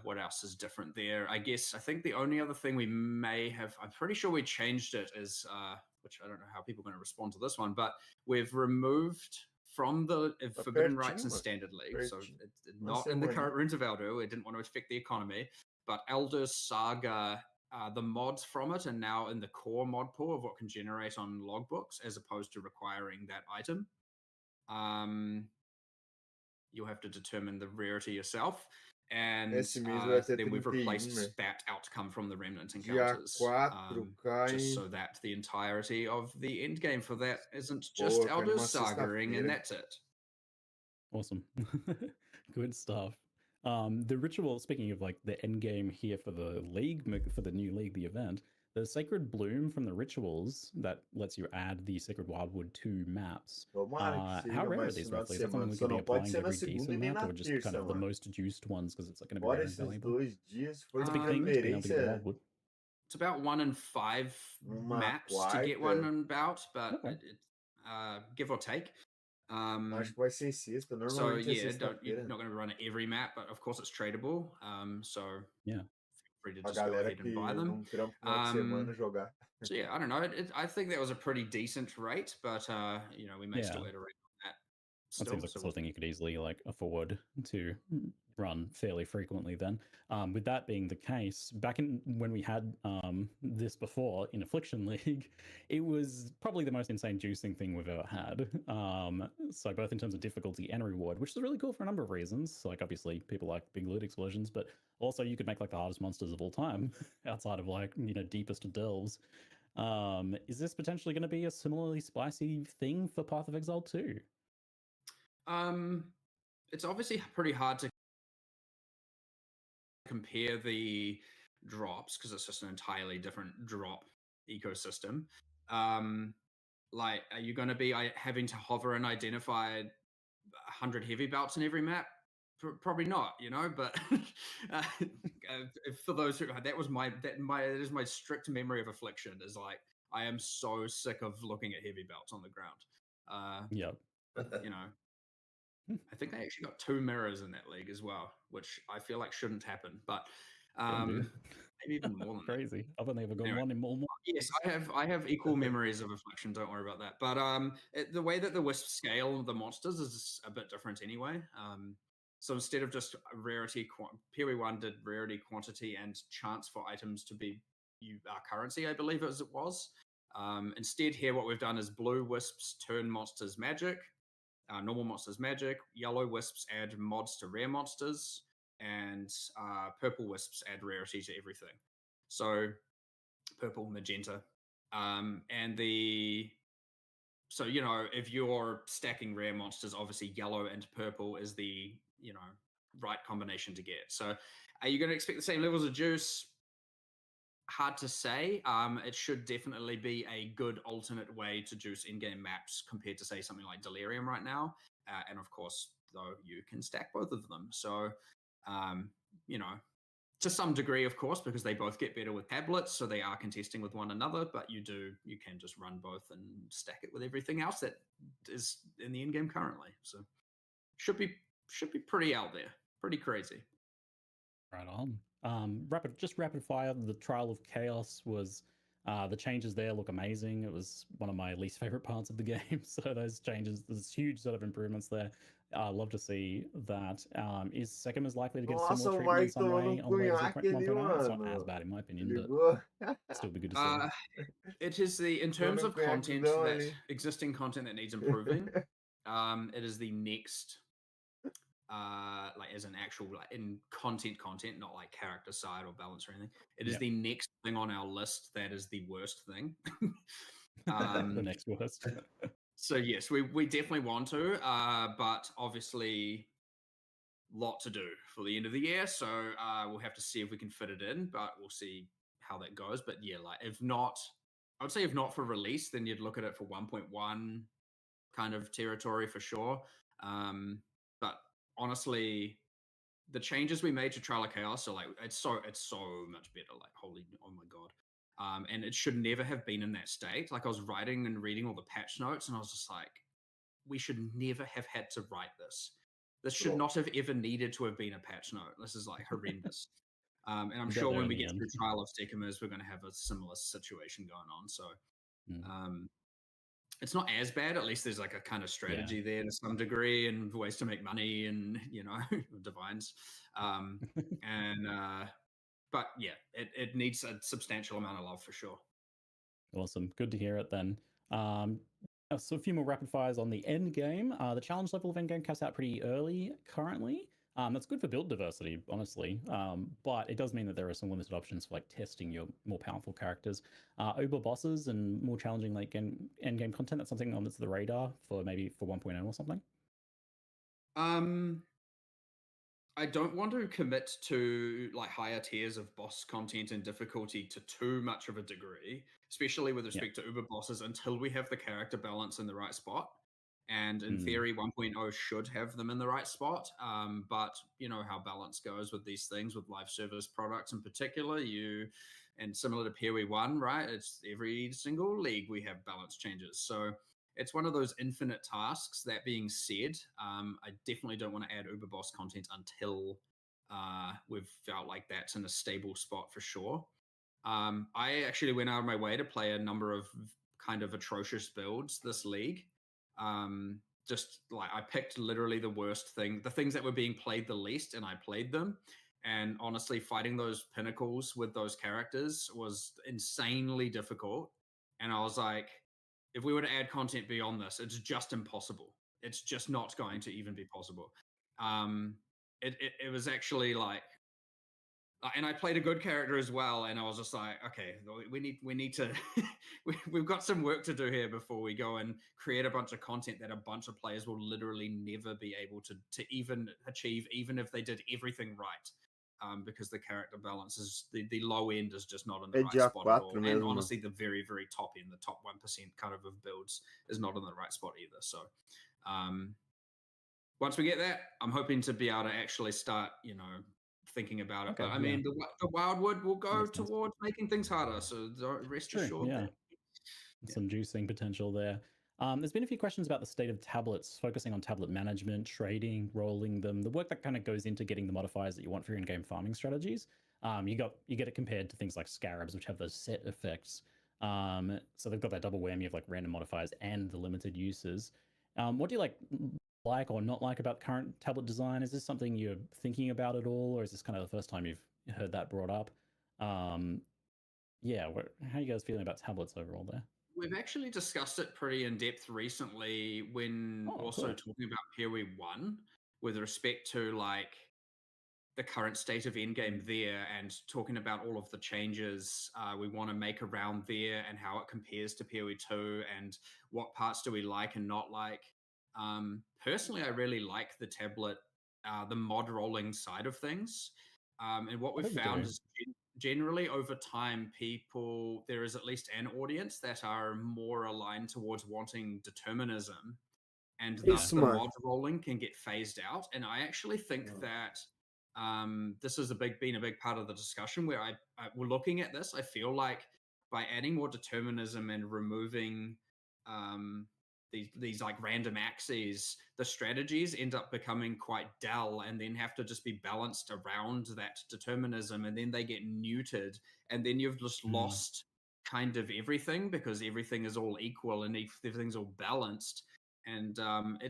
H: What else is different there? I think the only other thing we may have, I'm pretty sure we changed it, is which I don't know how people are going to respond to this one, but we've removed from the Forbidden Rites and Standard League, so it's not in the current Runes of Valdur. We didn't want to affect the economy, but Elder Saga, the mods from it are now in the core mod pool of what can generate on logbooks, as opposed to requiring that item. You'll have to determine the rarity yourself. And then we've replaced that outcome from the remnant encounters, just so that the entirety of the end game for that isn't just Elder's Sagaing, and that's it.
F: Awesome. Good stuff. The ritual, speaking of like the end game here for the league, for the new league, the event, the Sacred Bloom from the rituals that lets you add the Sacred Wildwood to maps. How rare are these roughly? Is that something we can be applying every decent map, or just kind of the most juiced ones because it's like going to be very invaluable? It's a big thing to be able to get the Wildwood.
H: It's about 1 in 5 maps to get one and about, but give or take.
B: Acho que vai ser sexta,
H: normalmente you're not going to run it every map, but of course it's tradable. So
F: yeah,
H: feel free to just go ahead and buy them. So yeah, I don't know. I think that was a pretty decent rate, but we may still iterate on that.
F: That seems like the sort of thing you could easily like afford to run fairly frequently then. With that being the case, back in when we had this before in Affliction League, it was probably the most insane juicing thing we've ever had. So both in terms of difficulty and reward, which is really cool for a number of reasons. Like obviously people like big loot explosions, but also you could make like the hardest monsters of all time outside of like, deepest of delves. Is this potentially going to be a similarly spicy thing for Path of Exile 2?
H: It's obviously pretty hard to compare the drops because it's just an entirely different drop ecosystem. Like, are you going to be having to hover and identify 100 heavy belts in every map? Probably not, but for those who, that is my strict memory of Affliction, is like, I am so sick of looking at heavy belts on the ground.
F: Yep.
H: I think they actually got 2 mirrors in that league as well, which I feel like shouldn't happen, but maybe even more than
F: crazy. I've only ever got one in more.
H: Yes, I have equal memories of Affliction. Don't worry about that. But the way that the Wisp scale the monsters is a bit different anyway. So instead of just rarity, PoE1 did rarity, quantity, and chance for items to be currency, I believe as it was. Instead, here what we've done is blue Wisps turn monsters magic. Normal monsters magic, yellow wisps add mods to rare monsters, and purple wisps add rarity to everything. So purple, magenta, so if you're stacking rare monsters, obviously yellow and purple is the right combination to get. So are you going to expect the same levels of juice? Hard to say. It should definitely be a good alternate way to juice in-game maps compared to, say, something like Delirium right now. And of course, though, you can stack both of them. So, to some degree, of course, because they both get better with tablets, so they are contesting with one another. But you can just run both and stack it with everything else that is in the in-game currently. So, should should be pretty out there, pretty crazy.
F: Right on. Rapid fire. The Trial of Chaos was the changes there look amazing. It was one of my least favorite parts of the game. So those changes, there's huge sort of improvements there. I love to see that. Is Sekima's likely to get a similar treatment in some way on the way to 1.0? It's not as bad in my opinion, but still be good to see.
H: It is in terms of content existing content that needs improving. It is the next as an actual in content, not like character side or balance or anything. It is the next thing on our list that is the worst thing.
F: The next worst.
H: So yes, we definitely want to, but obviously lot to do for the end of the year. So we'll have to see if we can fit it in, but we'll see how that goes. But yeah, if not, I would say if not for release, then you'd look at it for 1.1 kind of territory for sure. But honestly, the changes we made to Trial of Chaos are it's so much better. Holy, oh my god! And it should never have been in that state. I was writing and reading all the patch notes, and I was just like, we should never have had to write this. This should not have ever needed to have been a patch note. This is horrendous. And I'm sure when we get through Trial of Sekimas, we're going to have a similar situation going on. So. It's not as bad. At least there's a kind of strategy there to some degree and ways to make money and, divines. But yeah, it needs a substantial amount of love for sure.
F: Awesome. Good to hear it then. So a few more rapid fires on the end game. The challenge level of end game caps out pretty early currently. That's good for build diversity, honestly. But it does mean that there are some limited options for testing your more powerful characters. Uber bosses and more challenging end game content, that's something on the radar for maybe for 1.0 or something?
H: I don't want to commit to higher tiers of boss content and difficulty to too much of a degree, especially with respect to Uber bosses, until we have the character balance in the right spot. And in theory, 1.0 should have them in the right spot. But you know how balance goes with these things, with live service products in particular. And similar to PoE 1, right? It's every single league we have balance changes. So it's one of those infinite tasks. That being said, I definitely don't want to add Uber boss content until we've felt like that's in a stable spot for sure. I actually went out of my way to play a number of kind of atrocious builds this league. I picked literally the worst thing, the things that were being played the least, and I played them. And honestly, fighting those pinnacles with those characters was insanely difficult. And I was like, if we were to add content beyond this, it's just impossible. It's just not going to even be possible. It was actually and I played a good character as well, and I was just like, okay, we need to, we've got some work to do here before we go and create a bunch of content that a bunch of players will literally never be able to even achieve, even if they did everything right, because the character balance is, the low end is just not in the right spot at all. And honestly, the very, very top end, the top 1% kind of builds is not in the right spot either. So once we get that, I'm hoping to be able to actually start, thinking about it. Okay, but I mean, the Wildwood will go towards making things harder, so rest assured.
F: Yeah, some juicing potential there. There's been a few questions about the state of tablets, focusing on tablet management, trading, rolling them, the work that kind of goes into getting the modifiers that you want for your in-game farming strategies. You get it compared to things like Scarabs, which have those set effects. So they've got that double whammy of random modifiers and the limited uses. What do you like or not like about current tablet design? Is this something you're thinking about at all, or is this kind of the first time you've heard that brought up? How are you guys feeling about tablets overall there?
H: We've actually discussed it pretty in depth recently when talking about PoE 1 with respect to the current state of endgame there, and talking about all of the changes we want to make around there and how it compares to PoE 2 and what parts do we like and not like. Personally, I really like the tablet, the mod rolling side of things. And what we've found is generally over time, there is at least an audience that are more aligned towards wanting determinism, and thus the mod rolling can get phased out. And I actually think that this has been a big part of the discussion where we're looking at this. I feel like by adding more determinism and removing these like random axes, the strategies end up becoming quite dull and then have to just be balanced around that determinism, and then they get neutered, and then you've just lost kind of everything because everything is all equal and everything's all balanced. And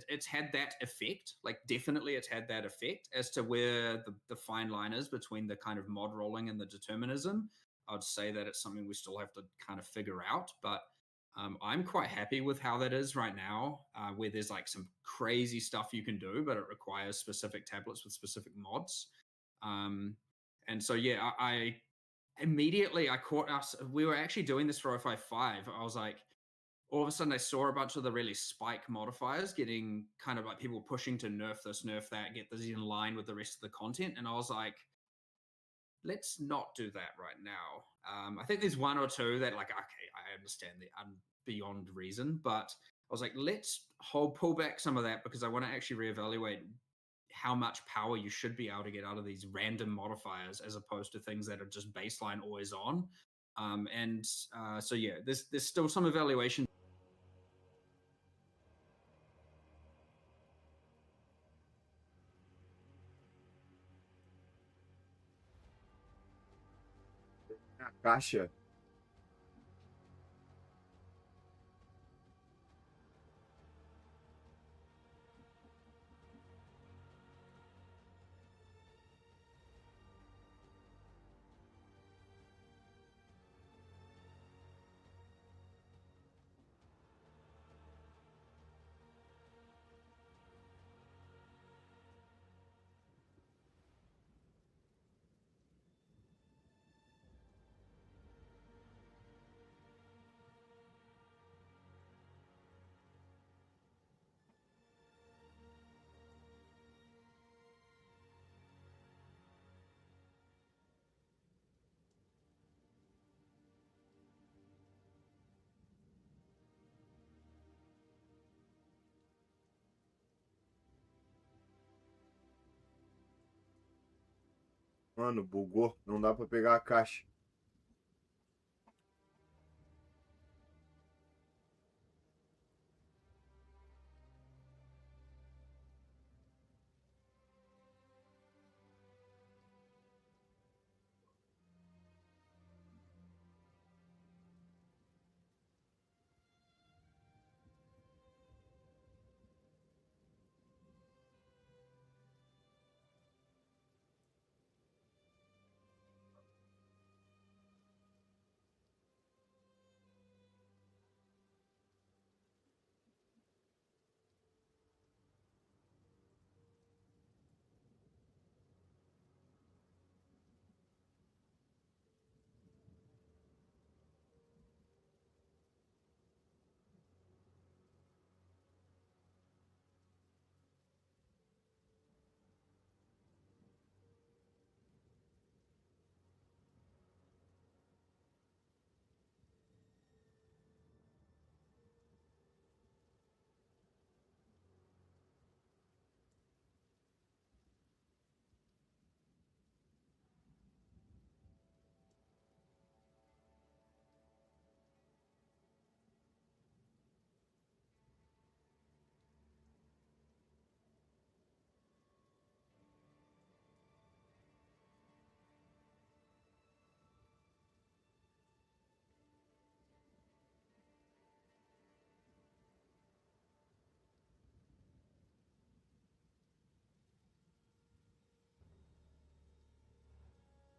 H: it's had that effect, like definitely it's had that effect as to where the fine line is between the kind of mod rolling and the determinism. I'd say that it's something we still have to kind of figure out, but I'm quite happy with how that is right now, where there's like some crazy stuff you can do, but it requires specific tablets with specific mods. And so, yeah, I immediately, I caught us, we were actually doing this for 055. I was like, all of a sudden I saw a bunch of the really spike modifiers getting kind of like people pushing to nerf this, nerf that, get this in line with the rest of the content. And I was like, let's not do that right now. I think there's one or two that like, okay, I understand the beyond reason, but I was like, let's pull back some of that because I want to actually reevaluate how much power you should be able to get out of these random modifiers as opposed to things that are just baseline always on. So yeah, there's still some evaluation.
B: A caixa. Mano, bugou. Não dá pra pegar a caixa.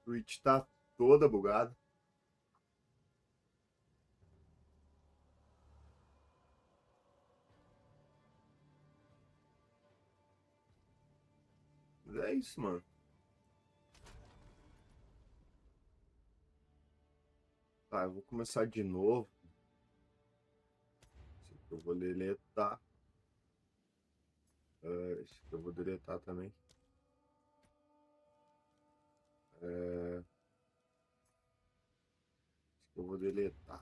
B: Twitch tá toda bugada. É isso, mano. Tá, eu vou começar de novo. Esse aqui eu vou deletar. Esse aqui eu vou deletar também. Esse aqui eu vou deletar.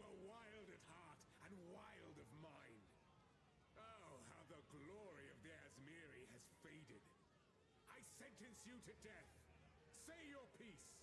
D: are wild at heart and wild of mind. Oh, how the glory of the Asmiri has faded. I sentence you to death. Say your piece.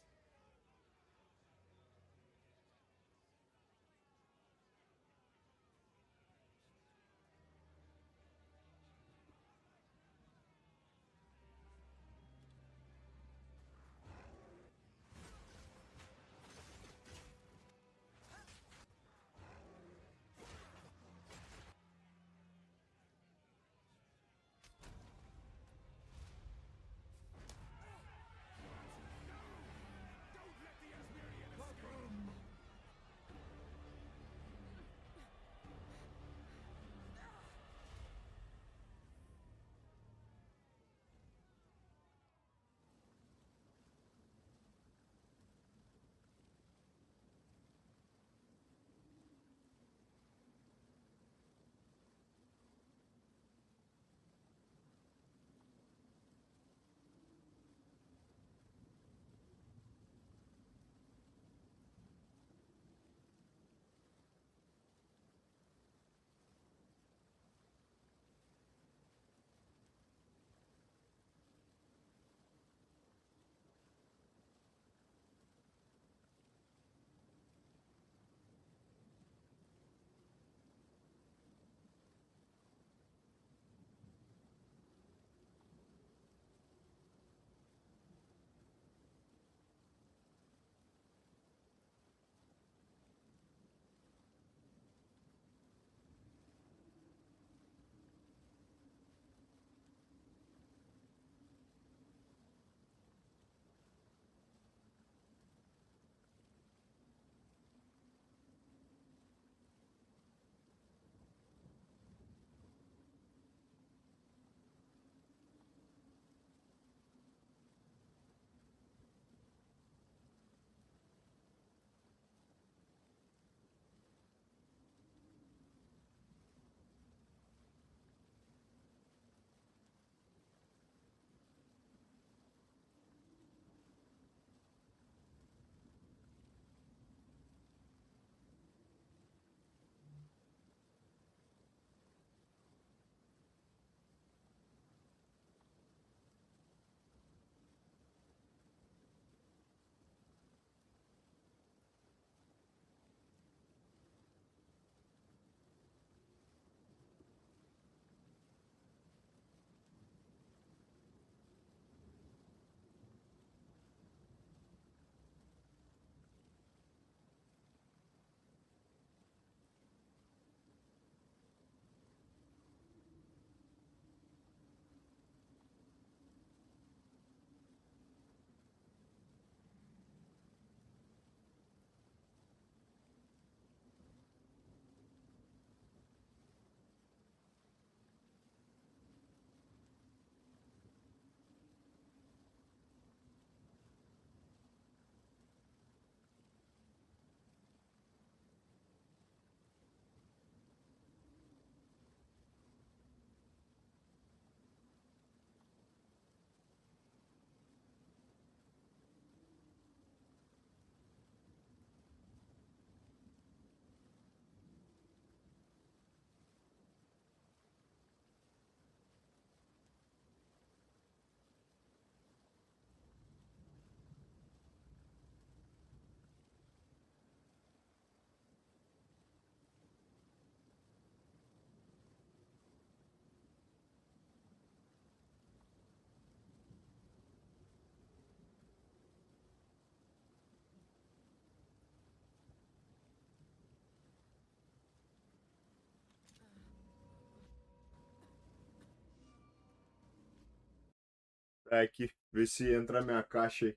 B: É aqui, vê se entra a minha caixa aí.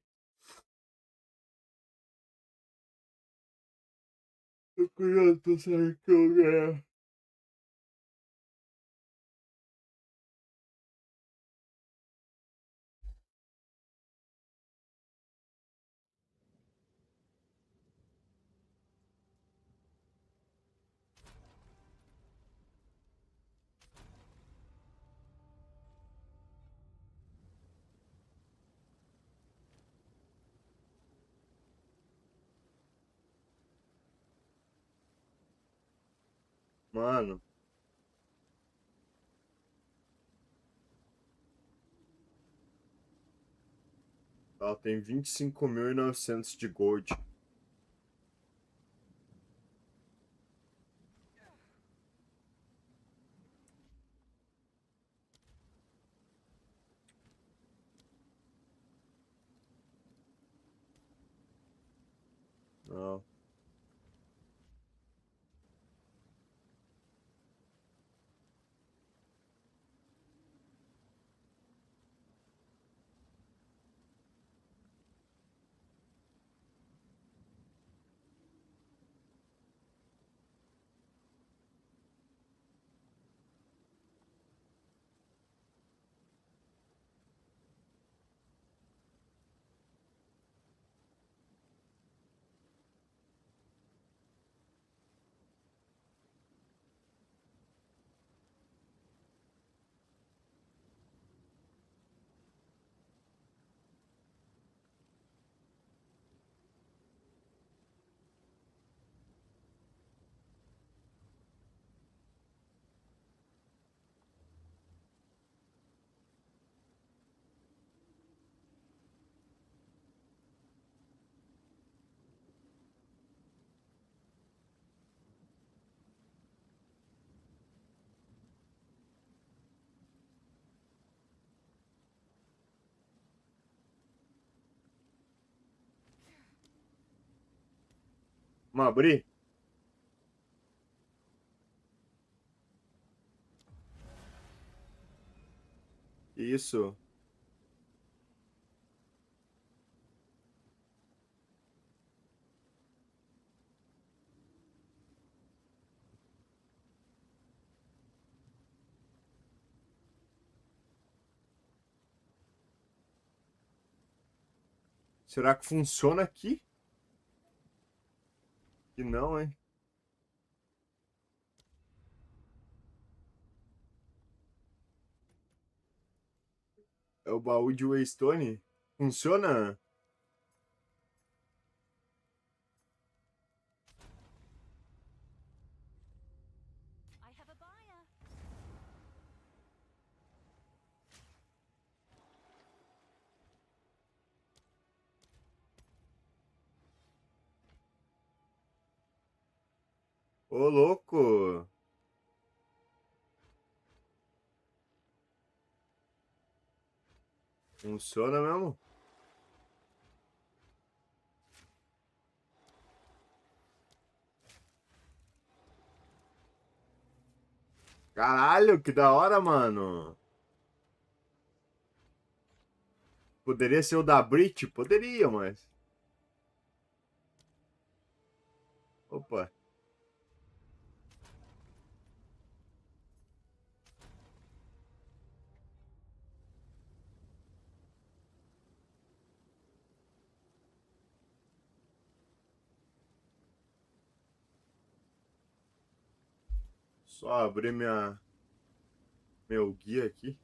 B: Tô curioso, tô sabendo que eu ganhar. Mano. Ela tem 25.900 de gold. Não. Vamos abrir? Isso. Será que funciona aqui? Que não, hein? É o baú de Waystone? Funciona? Ô, louco! Funciona mesmo? Caralho, que da hora, mano. Poderia ser o da Brit? Poderia, mas... Opa. Só abrir meu guia aqui.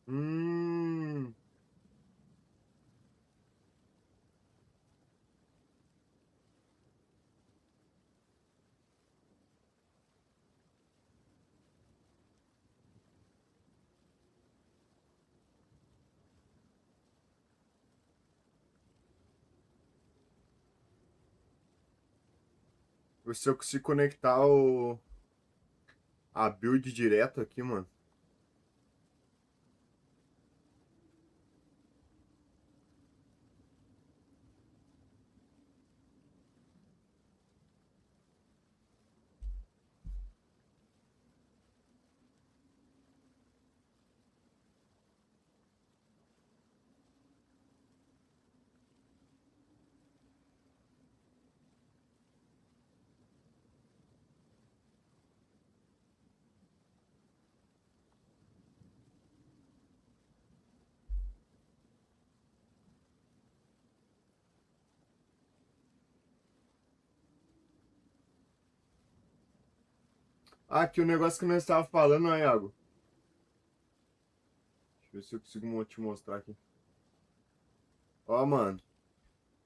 B: Hum... Se eu conseguir conectar a build direto aqui, mano. Ah, aqui o negócio que nós estávamos falando, aí, Iago. Deixa eu ver se eu consigo te mostrar aqui. Ó, mano.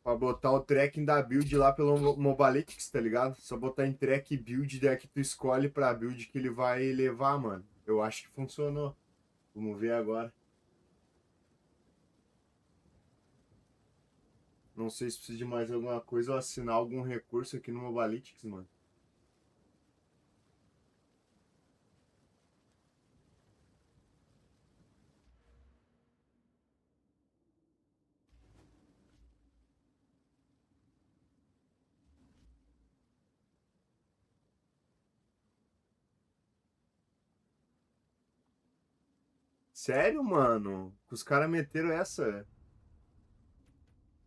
B: Pra botar o tracking da build lá pelo Mobalytics, tá ligado? Só botar em track build, daí que tu escolhe pra build que ele vai levar, mano. Eu acho que funcionou. Vamos ver agora. Não sei se precisa de mais alguma coisa ou assinar algum recurso aqui no Mobalytics, mano. Sério, mano? Os caras meteram essa?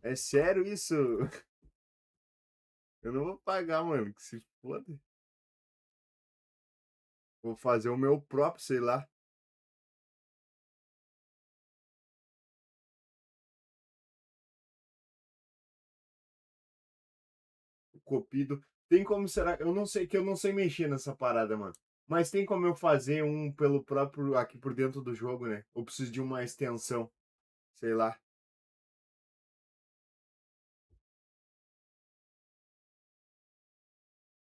B: É sério isso? Eu não vou pagar, mano. Que se foda. Vou fazer o meu próprio, sei lá. Copido. Tem como será? Eu não sei que eu não sei mexer nessa parada, mano. Mas tem como eu fazer um pelo próprio aqui por dentro do jogo, né? Ou preciso de uma extensão, sei lá.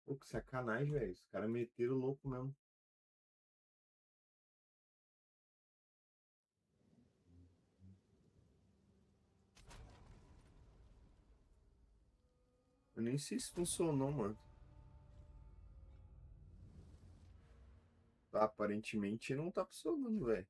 B: Pô, que sacanagem, velho. Os caras meteram louco mesmo. Eu nem sei se funcionou, mano. Tá, aparentemente não tá funcionando, velho.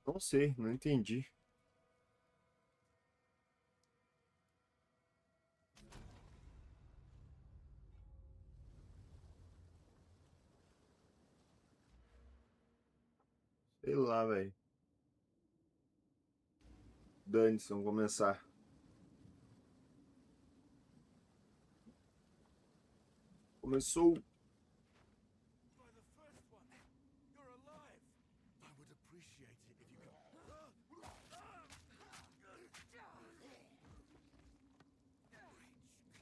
B: Não sei, não entendi. Sei lá, velho. Dane-se, vamos começar. Começou.
D: By the first one, you're alive. I would appreciate it if you could. Reach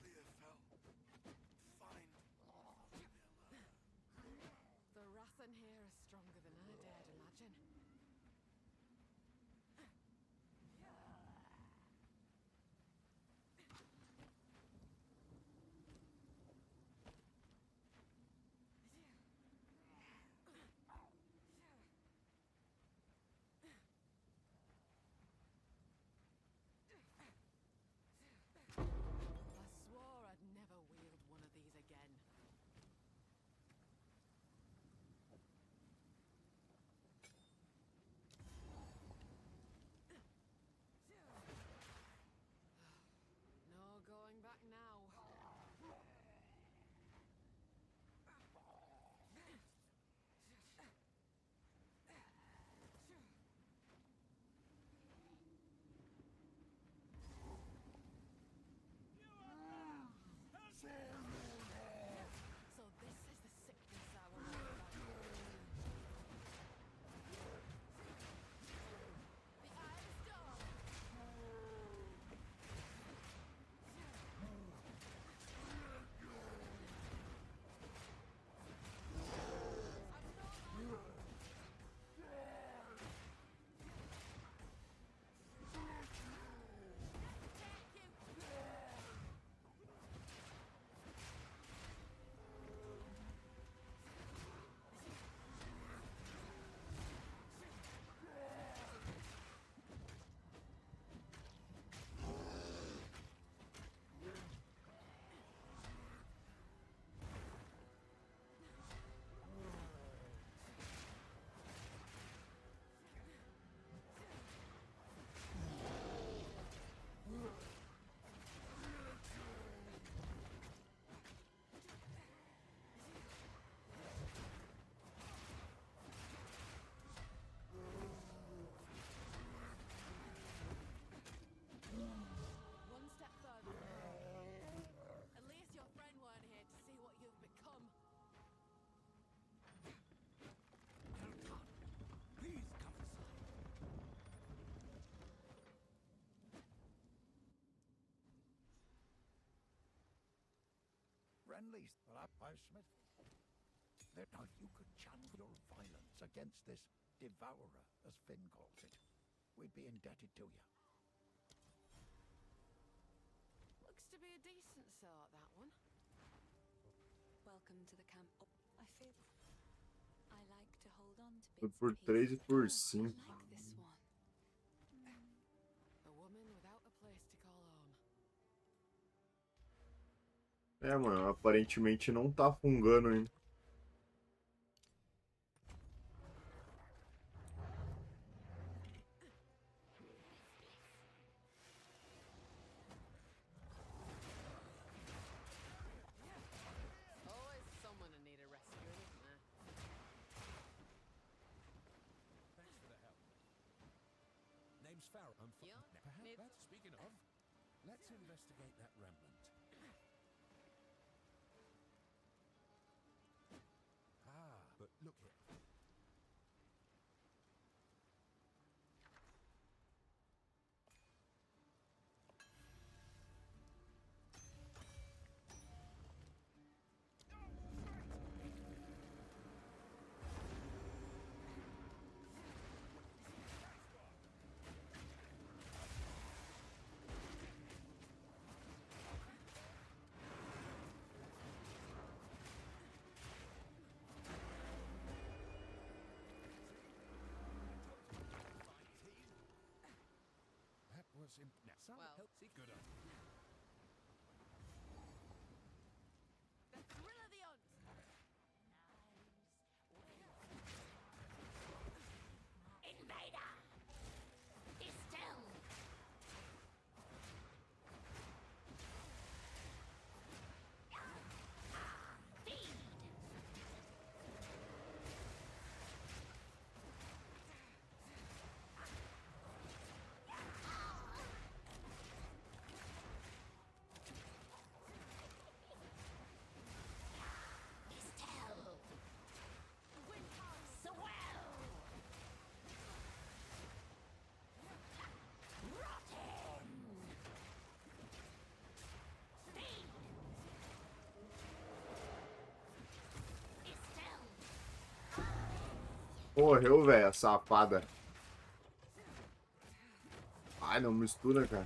D: Clearfell. Find
I: The wrath in here is stronger than I dared imagine.
J: friendlies, but I've Smith. That now you could channel your violence against this devourer, as Finn calls it. We'd be indebted to you.
I: Looks to be a decent sort, that one.
K: Welcome to the camp. Oh, I feel I like to hold on to
B: Foi
K: bits
B: por
K: and
B: 3 e
K: pieces.
B: por
K: Oh,
B: 5.
K: I like this one.
I: A woman without a place to call home.
B: É, mano, aparentemente não tá fungando ainda.
I: Always someone in need of rescuing, isn't there?
D: Thanks for the help. Name's Farrell. I'm
I: Yeah,
D: Perhaps let's, speaking of, let's investigate that remnant. But look here. That was some
I: Well.
D: help. See, good.
I: The thrill of the hunt!
K: Invader! Be still! Feed! Be still! Swell! Rotten! Feed! Be still!
B: Morreu, velho, a safada. Ai, não mistura, cara.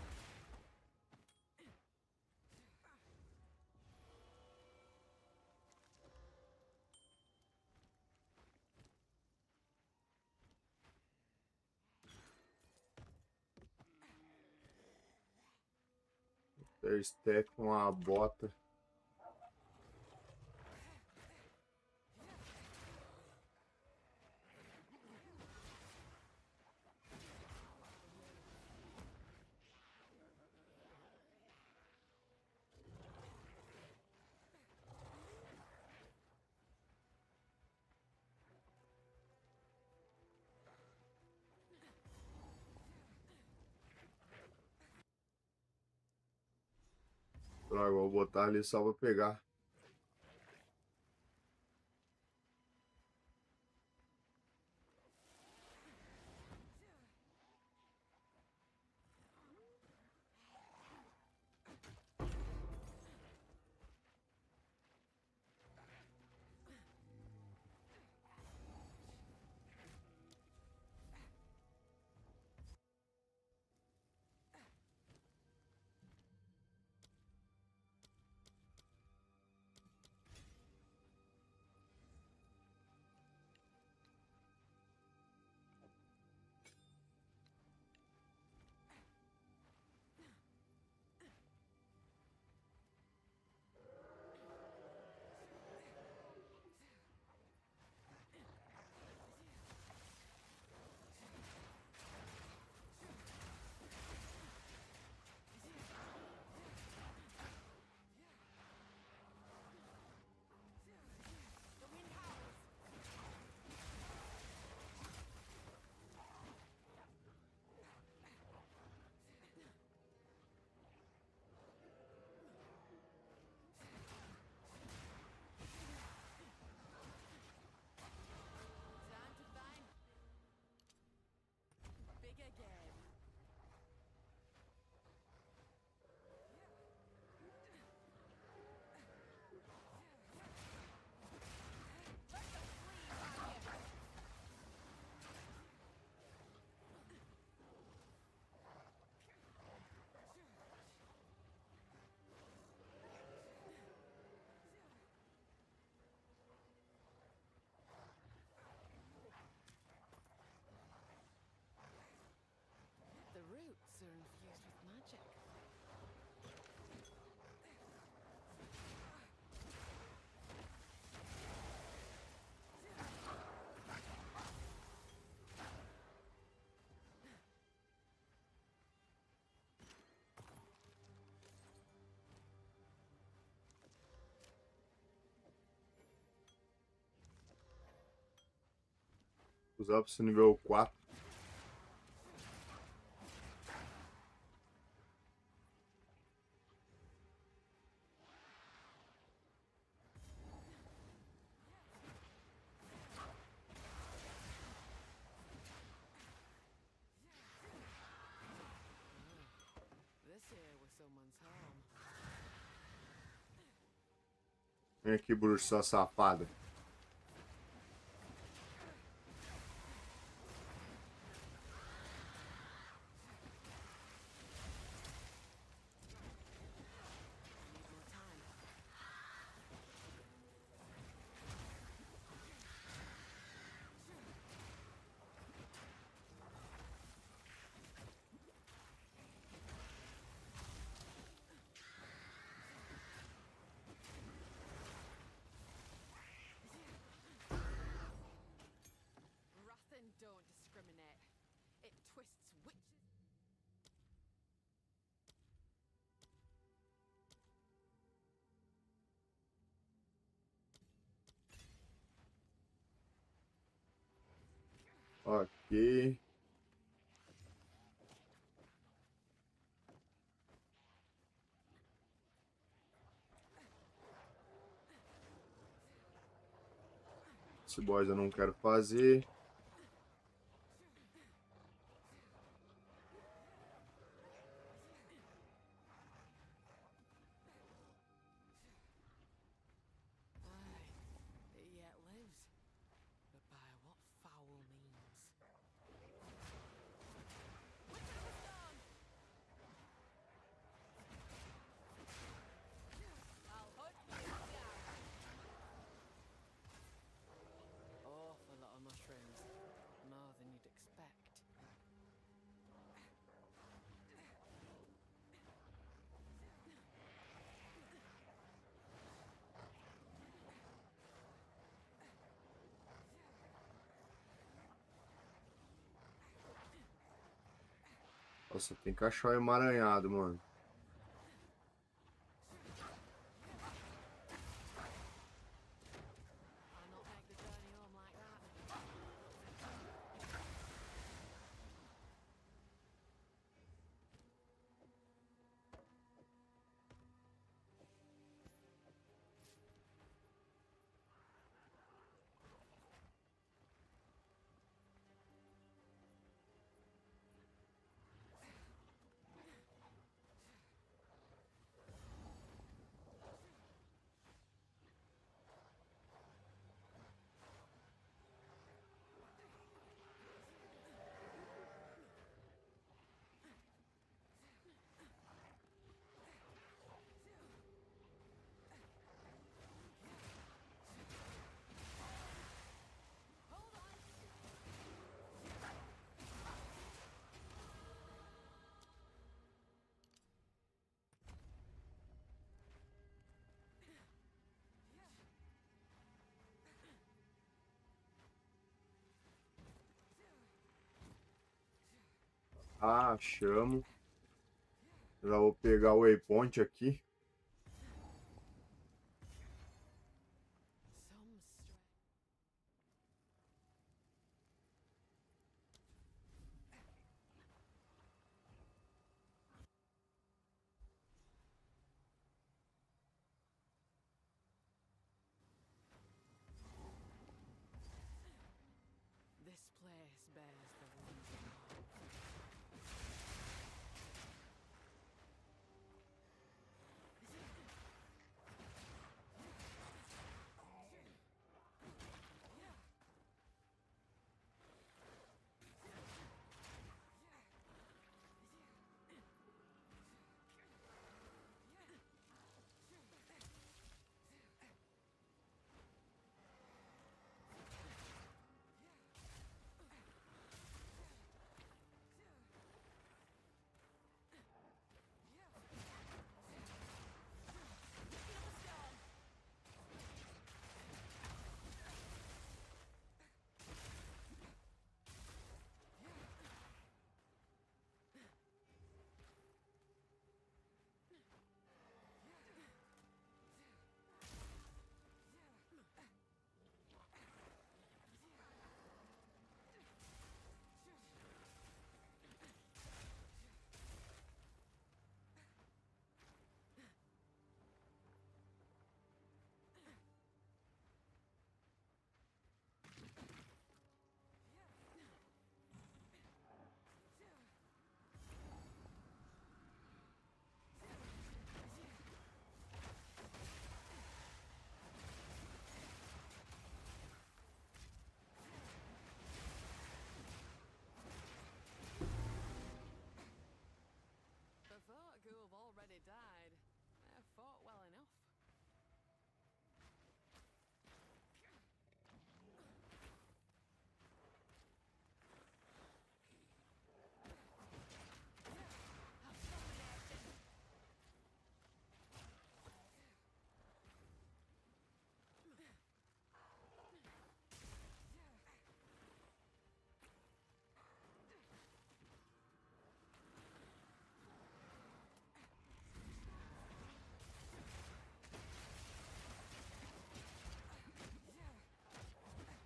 B: Step com uma bota. Droga, vou botar ali só pra pegar. Usar pra esse nível 4. Vem aqui, bruxa, sua safada.
I: Don't discriminate. It twists witches.
B: Ok. Esse boss eu não quero fazer.
I: It yet lives, but by what foul means? I'll hunt you down. Awful lot of mushrooms, more than you'd expect.
B: Nossa, tem cachorro emaranhado, mano.
I: I'll not make the journey home like that.
B: Ah, chamo. Já vou pegar o waypoint aqui.
I: Some stray. This place bears the wounds of war.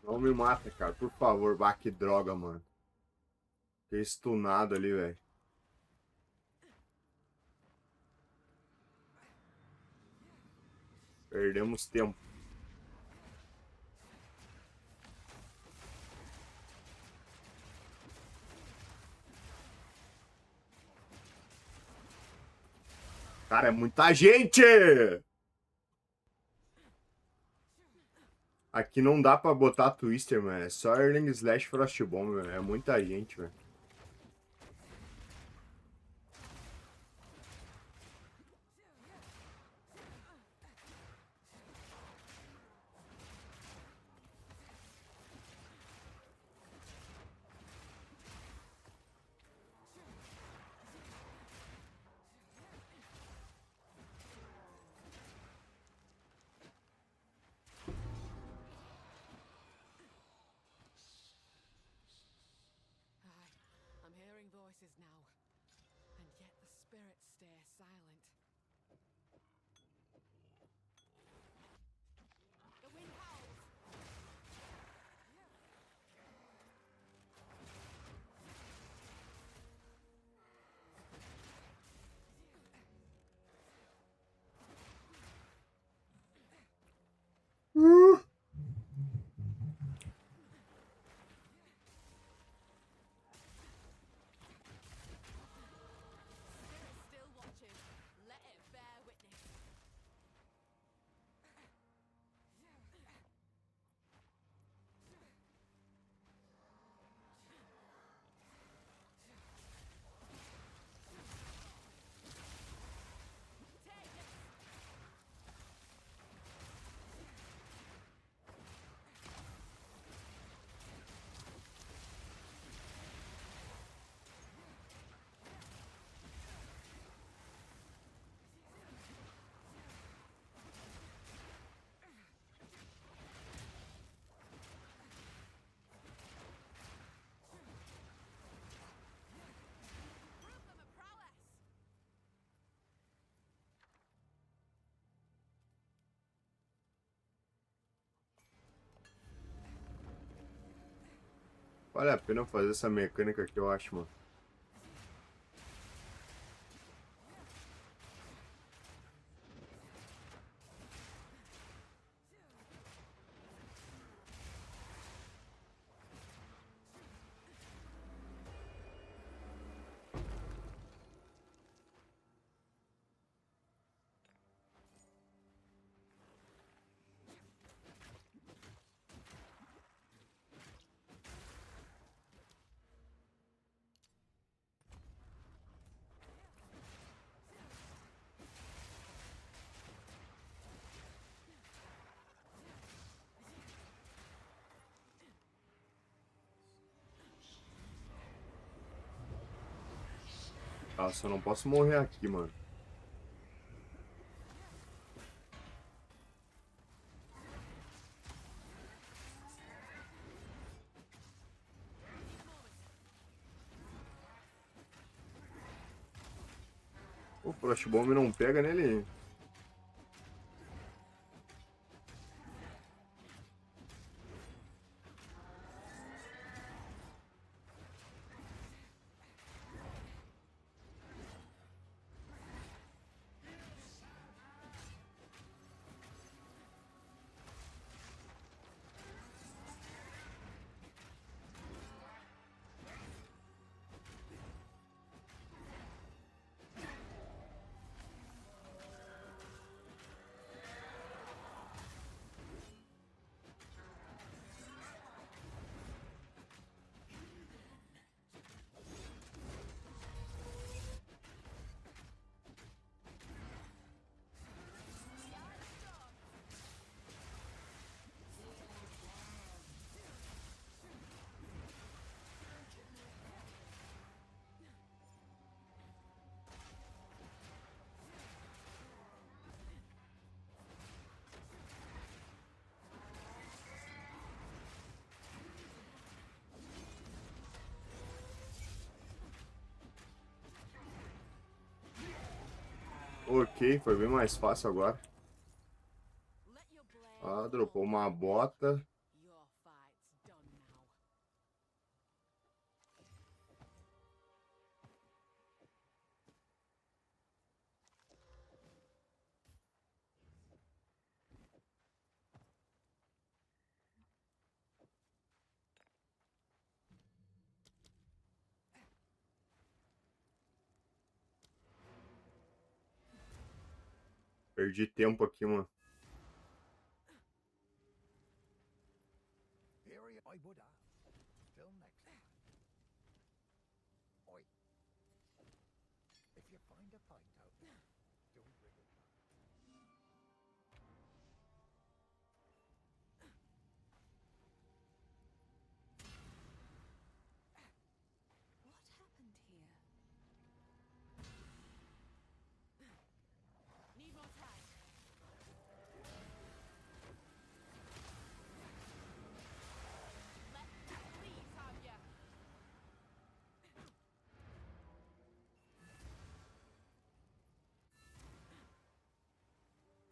B: Não me mata, cara. Por favor. Bah, que droga, mano. Fiquei stunado ali, velho. Perdemos tempo. Cara, é muita gente! Aqui não dá pra botar Twister, mano. É só Erling Slash Frostbomb, mano. É muita gente, velho.
I: I'm hearing voices now, and yet the spirits stay silent. The wind howls. Spirit still watches. Let it bear witness. Prove them a prowess.
B: Vale a pena fazer essa mecânica aqui, eu acho, mano. Nossa, eu não posso morrer aqui, mano. O Frostbomb não pega nele. Ok, foi bem mais fácil agora. Ah, dropou uma bota. Perdi tempo aqui, mano.
J: I would have. Till next time. Oi. If you find a pint out there, don't bring it back.
K: What happened here? Need more time. Let please have ya.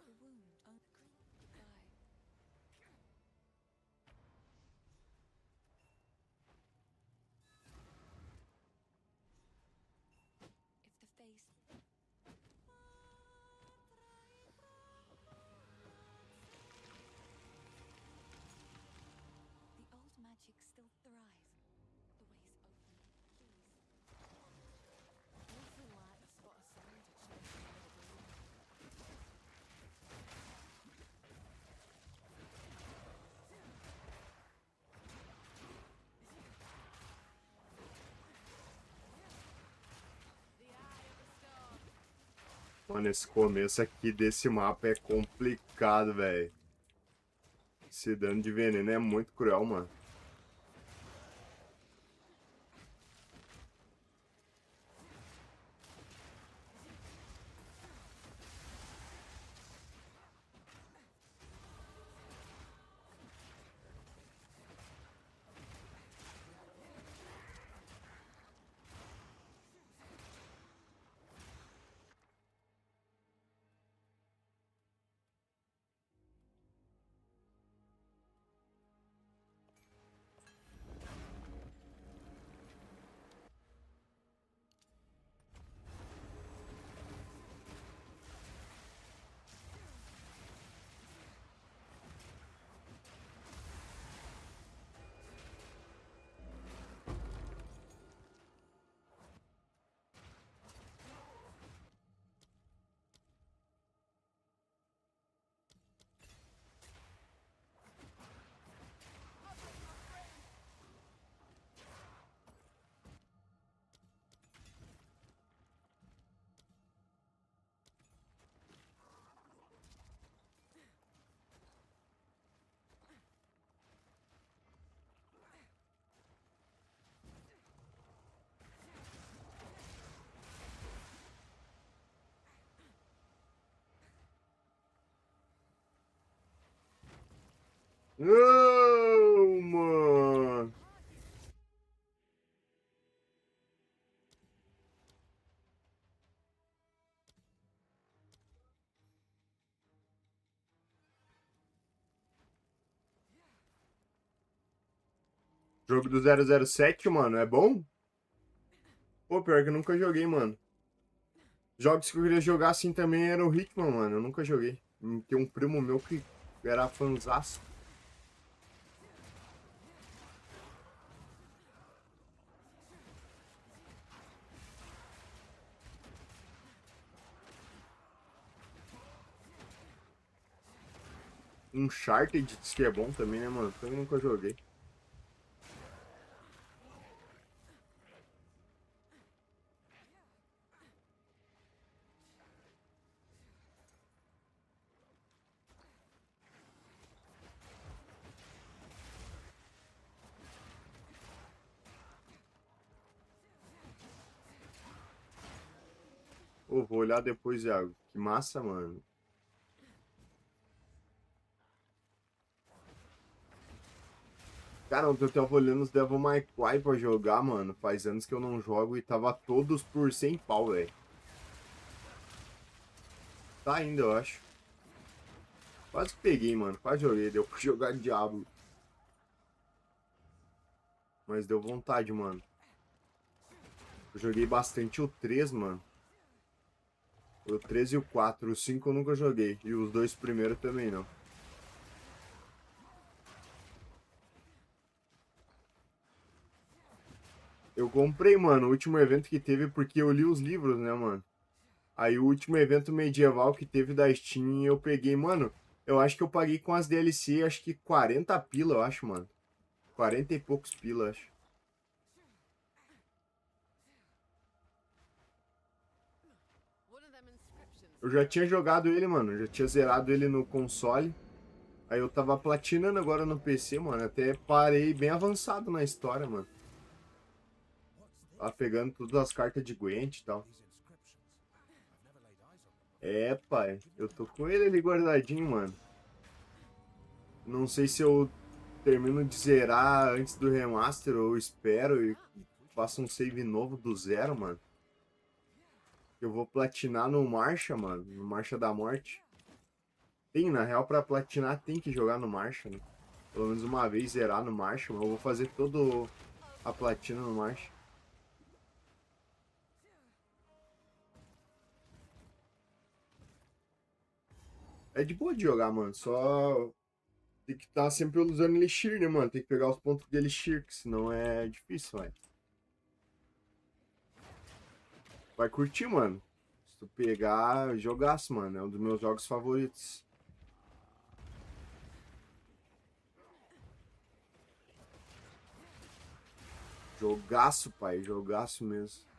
K: The wound on the green. Goodbye. If the face. The old magic still thrives. The way's open. Please.
I: Awful light a spot of sun to chase the little room. The eye of the storm.
B: Mano, esse começo aqui desse mapa é complicado, velho. Esse dano de veneno é muito cruel, mano. Não, mano. Jogo do 007, mano, é bom? Pô, pior que eu nunca joguei, mano. Jogos que eu queria jogar assim também eram o Hitman, mano. Eu nunca joguei. Tem um primo meu que era fãzaço. Uncharted diz que é bom também, né, mano? Eu nunca joguei. Ô, vou olhar depois, Iago. Que massa, mano. Cara, ontem eu tava olhando os Devil May Cry pra jogar, mano. Faz anos que eu não jogo e tava todos por 100 pau, velho. Tá ainda, eu acho. Quase peguei, mano. Quase joguei. Deu pra jogar Diablo. Mas deu vontade, mano. Eu joguei bastante o 3, mano. O 3 e o 4. O 5 eu nunca joguei. E os dois primeiros também não. Eu comprei, mano, o último evento que teve porque eu li os livros, né, mano? Aí o último evento medieval que teve da Steam eu peguei, mano. Eu acho que eu paguei com as DLC, acho que 40 pila, eu acho, mano. 40 e poucos pila, acho. Eu já tinha jogado ele, mano. Já tinha zerado ele no console. Aí eu tava platinando agora no PC, mano. Até parei bem avançado na história, mano. Tava pegando todas as cartas de Gwent e tal. É, pai. Eu tô com ele ali guardadinho, mano. Não sei se eu termino de zerar antes do remaster ou espero e faço um save novo do zero, mano. Eu vou platinar no Marcha, mano. No Marcha da Morte. Tem, na real, pra platinar tem que jogar no Marcha, né? Pelo menos uma vez zerar no Marcha, mas eu vou fazer todo a platina no Marcha. É de boa de jogar, mano. Só tem que estar sempre usando Elixir, né, mano? Tem que pegar os pontos de Elixir, que senão é difícil, velho. Vai curtir, mano. Se tu pegar, jogaço, mano. É um dos meus jogos favoritos. Jogaço, pai. Jogaço mesmo.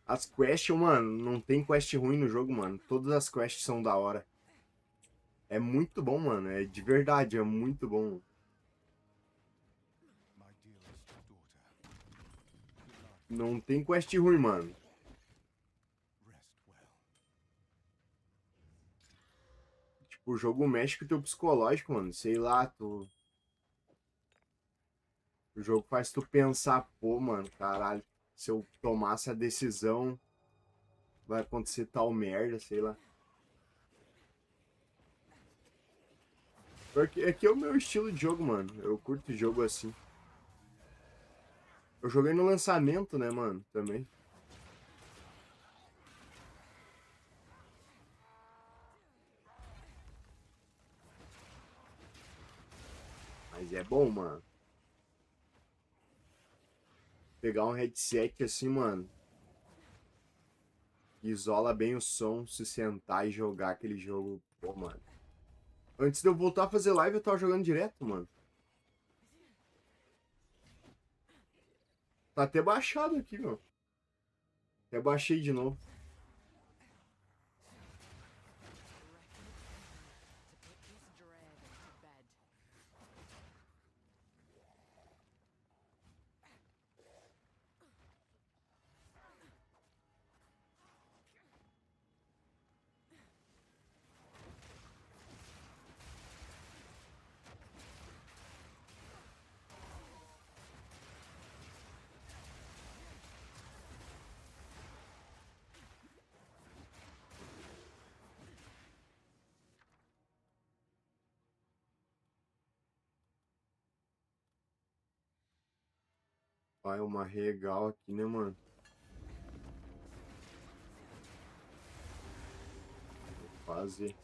B: As quests, mano, não tem quest ruim no jogo, mano. Todas as quests são da hora. É muito bom, mano. É de verdade, é muito bom. Não tem quest ruim, mano. Tipo, o jogo mexe com o teu psicológico, mano. Sei lá, tu... O jogo faz tu pensar, pô, mano, caralho. Se eu tomasse a decisão, vai acontecer tal merda, sei lá. Porque é que é o meu estilo de jogo, mano. Eu curto jogo assim. Eu joguei no lançamento, né, mano, também. Mas é bom, mano. Pegar um headset assim, mano. Isola bem o som, se sentar e jogar aquele jogo. Pô, mano. Antes de eu voltar a fazer live, eu tava jogando direto, mano. Tá até baixado aqui, meu. Até baixei de novo. Vai uma regal aqui, né, mano? Vou fazer.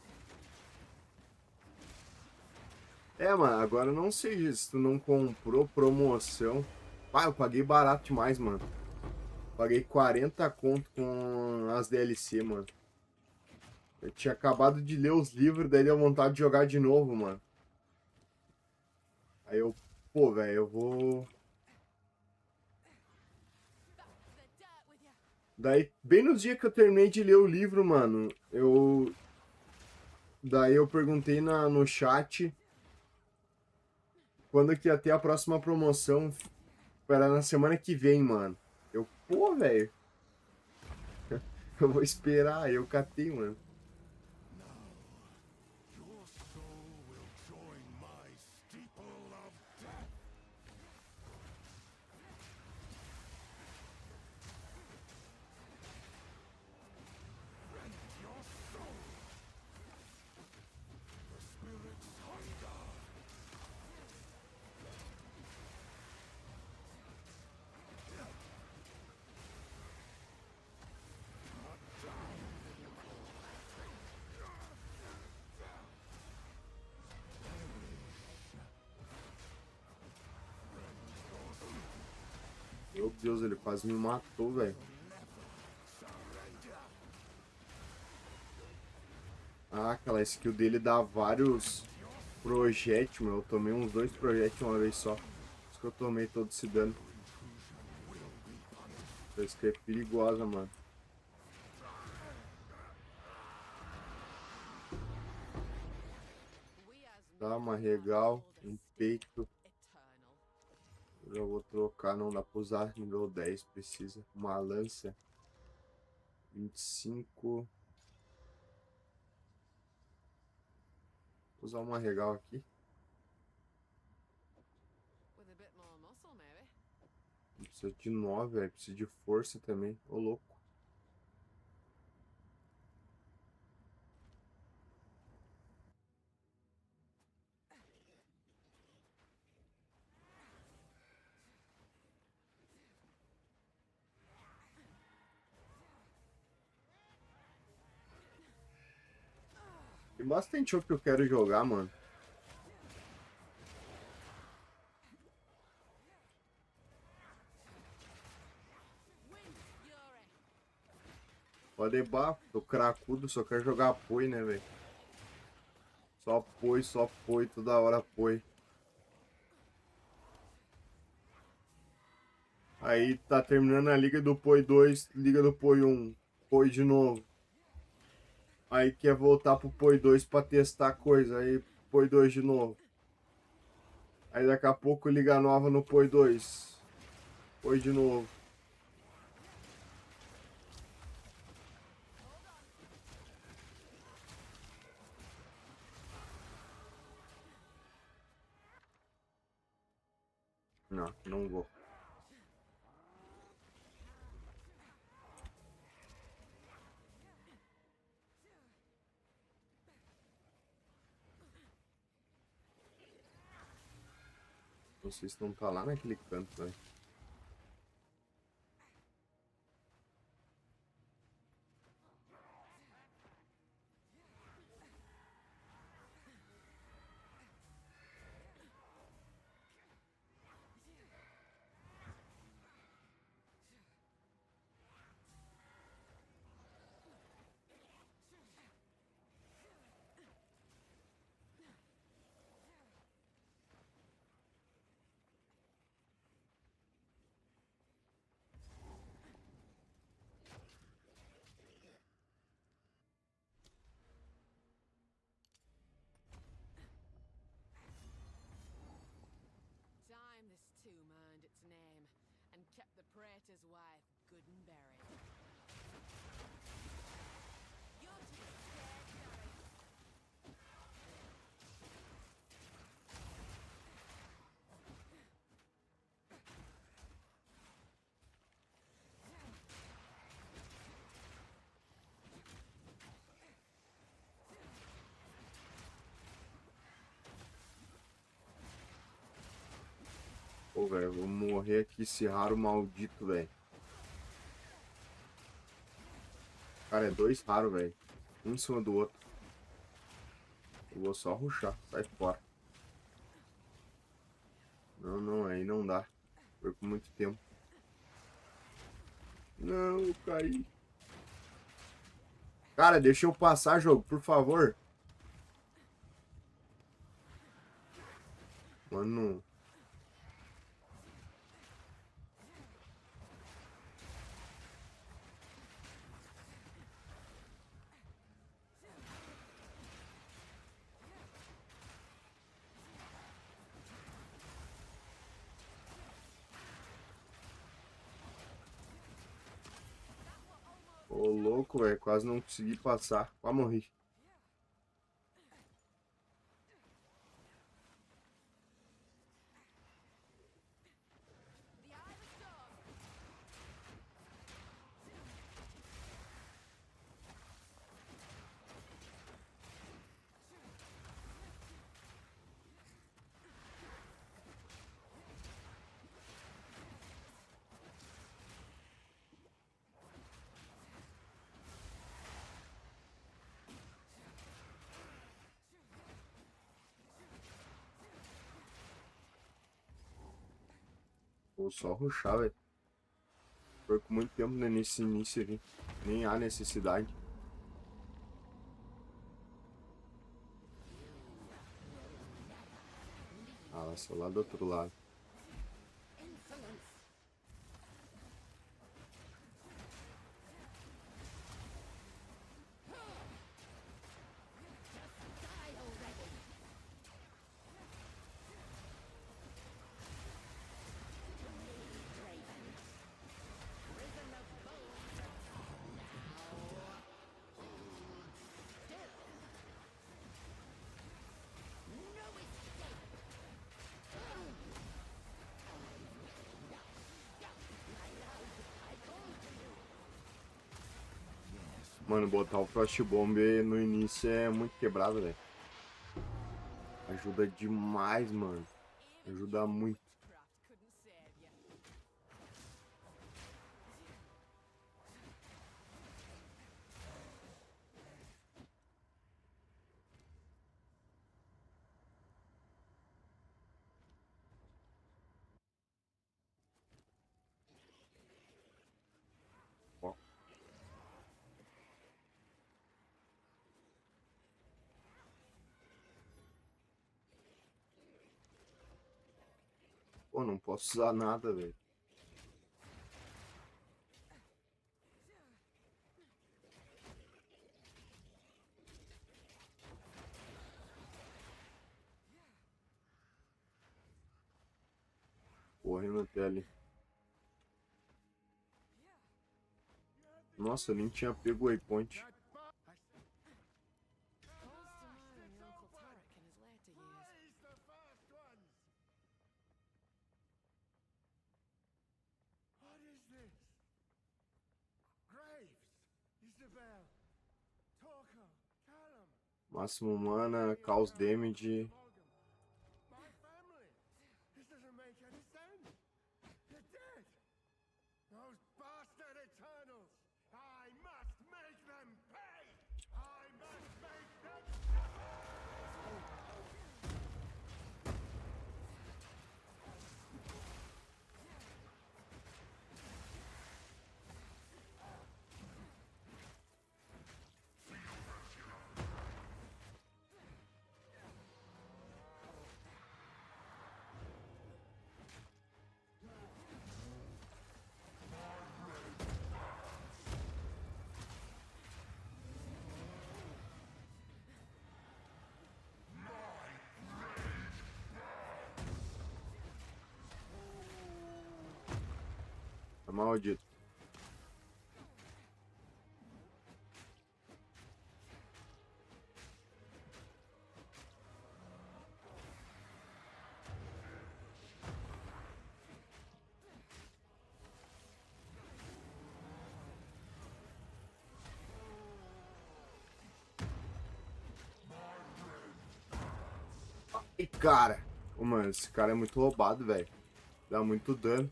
B: É, mano, agora eu não sei se tu não comprou promoção. Ah, eu paguei barato demais, mano. Paguei 40 conto com as DLC, mano. Eu tinha acabado de ler os livros, daí deu vontade de jogar de novo, mano. Aí eu, pô, velho, eu vou... Daí, bem no dia que eu terminei de ler o livro, mano, eu... Daí eu perguntei no chat quando que ia ter a próxima promoção. Era na semana que vem, mano. Eu, pô, velho. Eu vou esperar. Aí eu catei, mano. Deus, ele quase me matou, velho. Ah, aquela skill dele dá vários projéteis, meu. Eu tomei uns 2 projéteis uma vez só. Por isso que eu tomei todo esse dano. Essa skill é perigosa, mano. Dá uma regal, um peito. Eu já vou trocar, não dá pra usar. Nível 10 precisa. Uma lança. 25. Vou usar uma regal aqui. Precisa de 9, velho. Precisa de força também. Ô, louco. Tem bastante jogo que eu quero jogar, mano. Pode bar, tô cracudo, só quero jogar apoio, né, velho? Só apoio, toda hora apoio. Aí tá terminando a Liga do Poi 2, Liga do Poi 1, Poi de novo. Aí quer voltar pro Poi 2 pra testar coisa, aí Poi 2 de novo. Aí daqui a pouco Liga Nova no Poi 2. Poi de novo. Não, não vou. Não sei se não tá lá naquele canto, velho. Pô, velho, eu vou morrer aqui esse raro maldito, velho. Cara, é 2 raros, velho. Um em cima do outro. Eu vou só rushar, sai fora. Não, não, aí não dá. Perco muito tempo. Não, eu caí. Cara, deixa eu passar, jogo, por favor. Mano. Ô, louco, velho. Quase não consegui passar. Quase morri. Vou só rushar, velho. Perco muito tempo nesse início aqui. Nem há necessidade. Ah, lá, só lá do outro lado. Mano, botar o Frost Bomb no início é muito quebrado, velho. Ajuda demais, mano. Ajuda muito. Ó. Pô, não posso usar nada, velho. Correndo até ali. Nossa, eu nem tinha pego o waypoint. Máximo mana, Chaos Damage. Tá maldito. Ai, cara. Ô, mano, esse cara é muito roubado, velho. Dá muito dano.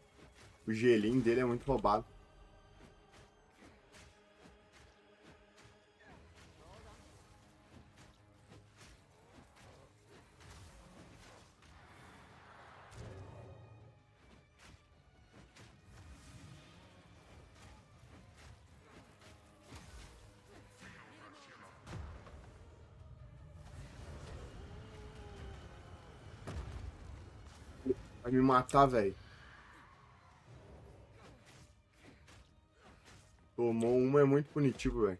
B: O gelinho dele é muito roubado. Vai me matar, velho. Tomou uma, é muito punitivo, velho.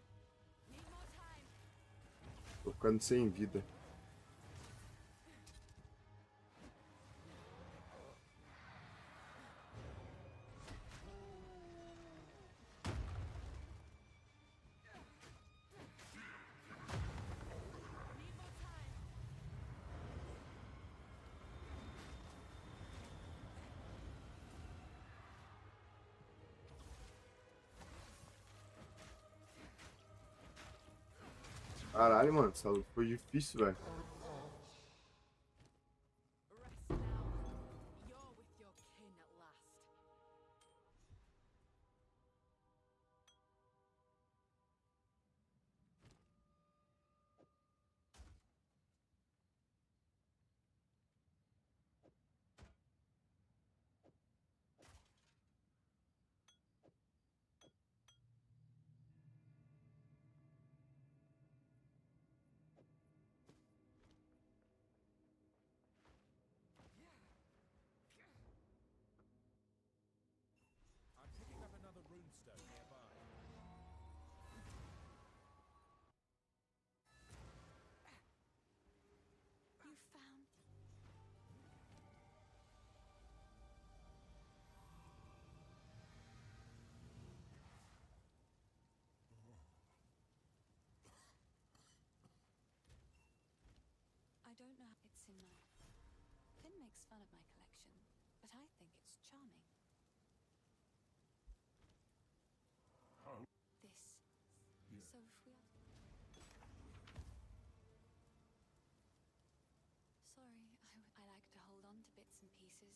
B: Tô ficando sem vida. Caralho, mano, essa luta foi difícil, velho.
K: makes fun of my collection, but I think it's charming. This. So if we are... Sorry, I like to hold on to bits and pieces.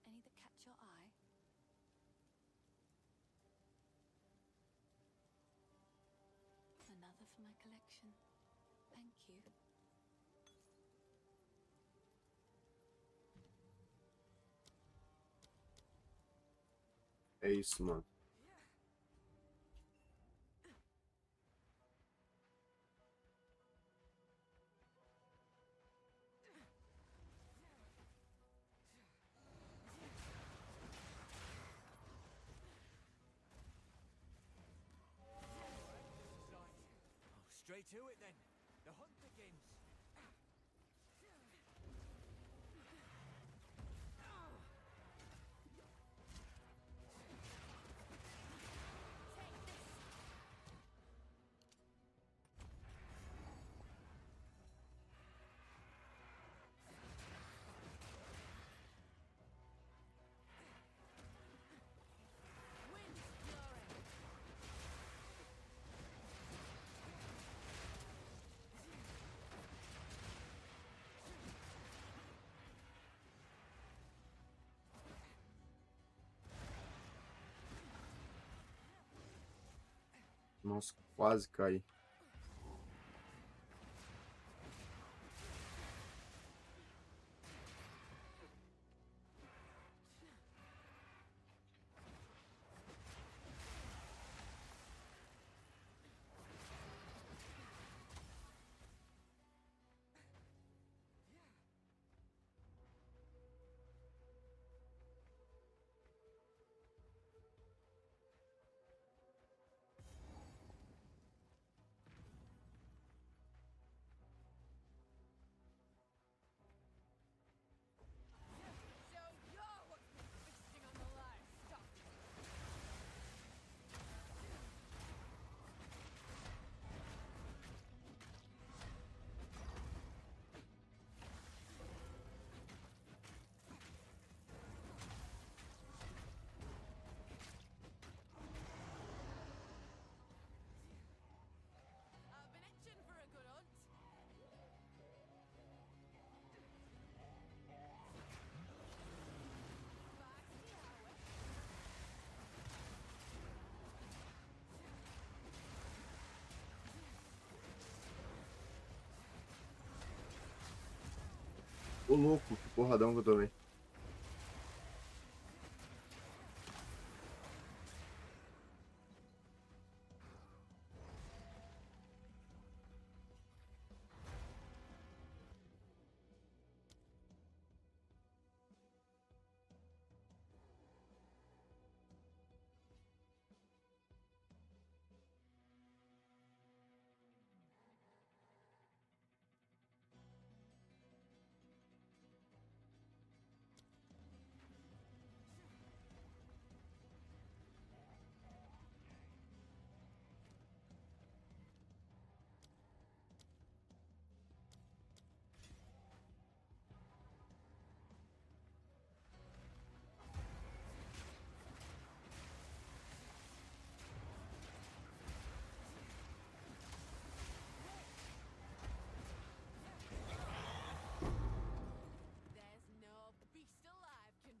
K: Any that catch your eye? Another for my collection. Thank you.
B: É isso, mano.
I: Straight to it then. The hunt begins.
B: Nossa, quase caí. Ô louco, que porradão que eu tomei.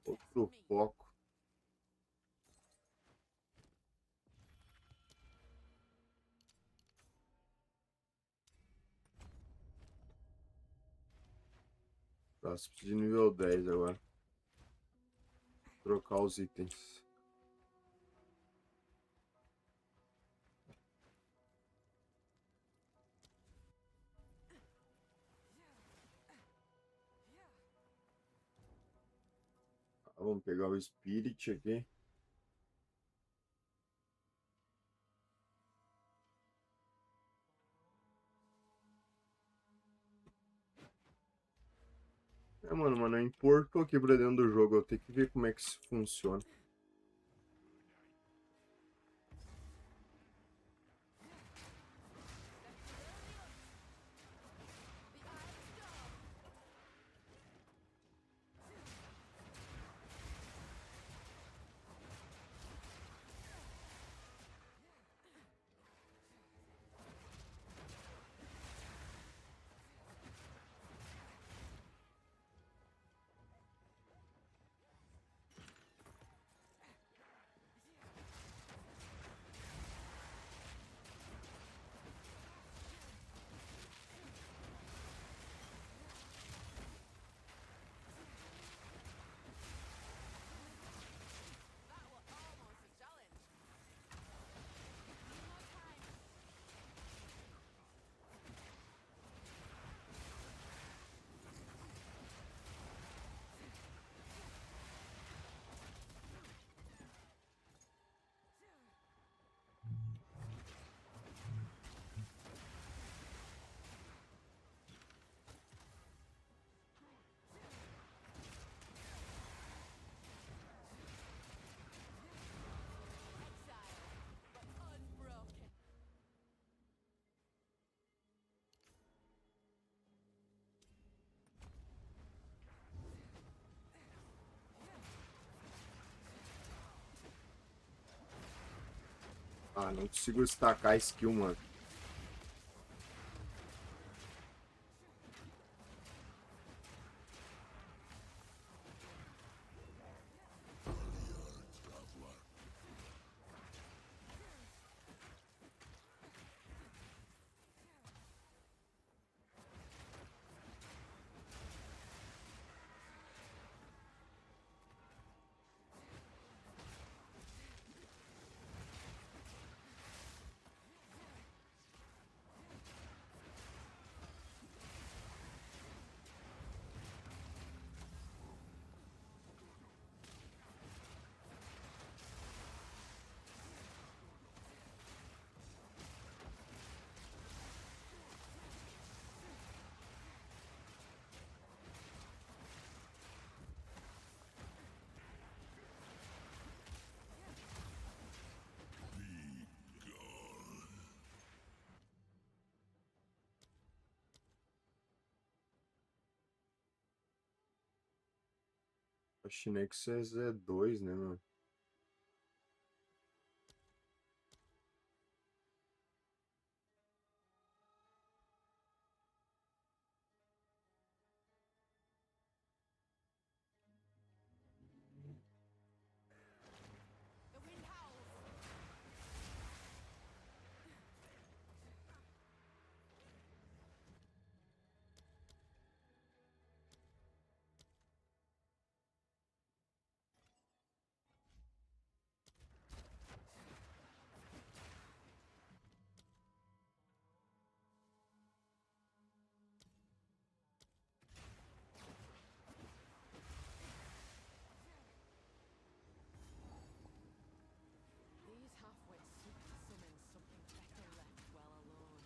B: Outro foco. Próximo de nível 10 agora. Trocar os itens. Vamos pegar o Spirit aqui. Mano, eu importo aqui pra dentro do jogo. Eu tenho que ver como é que isso funciona. Ah, não consigo destacar a skill, mano. A Shinex é Z2, né, mano?
I: These halfwits seek to summon something better left well alone.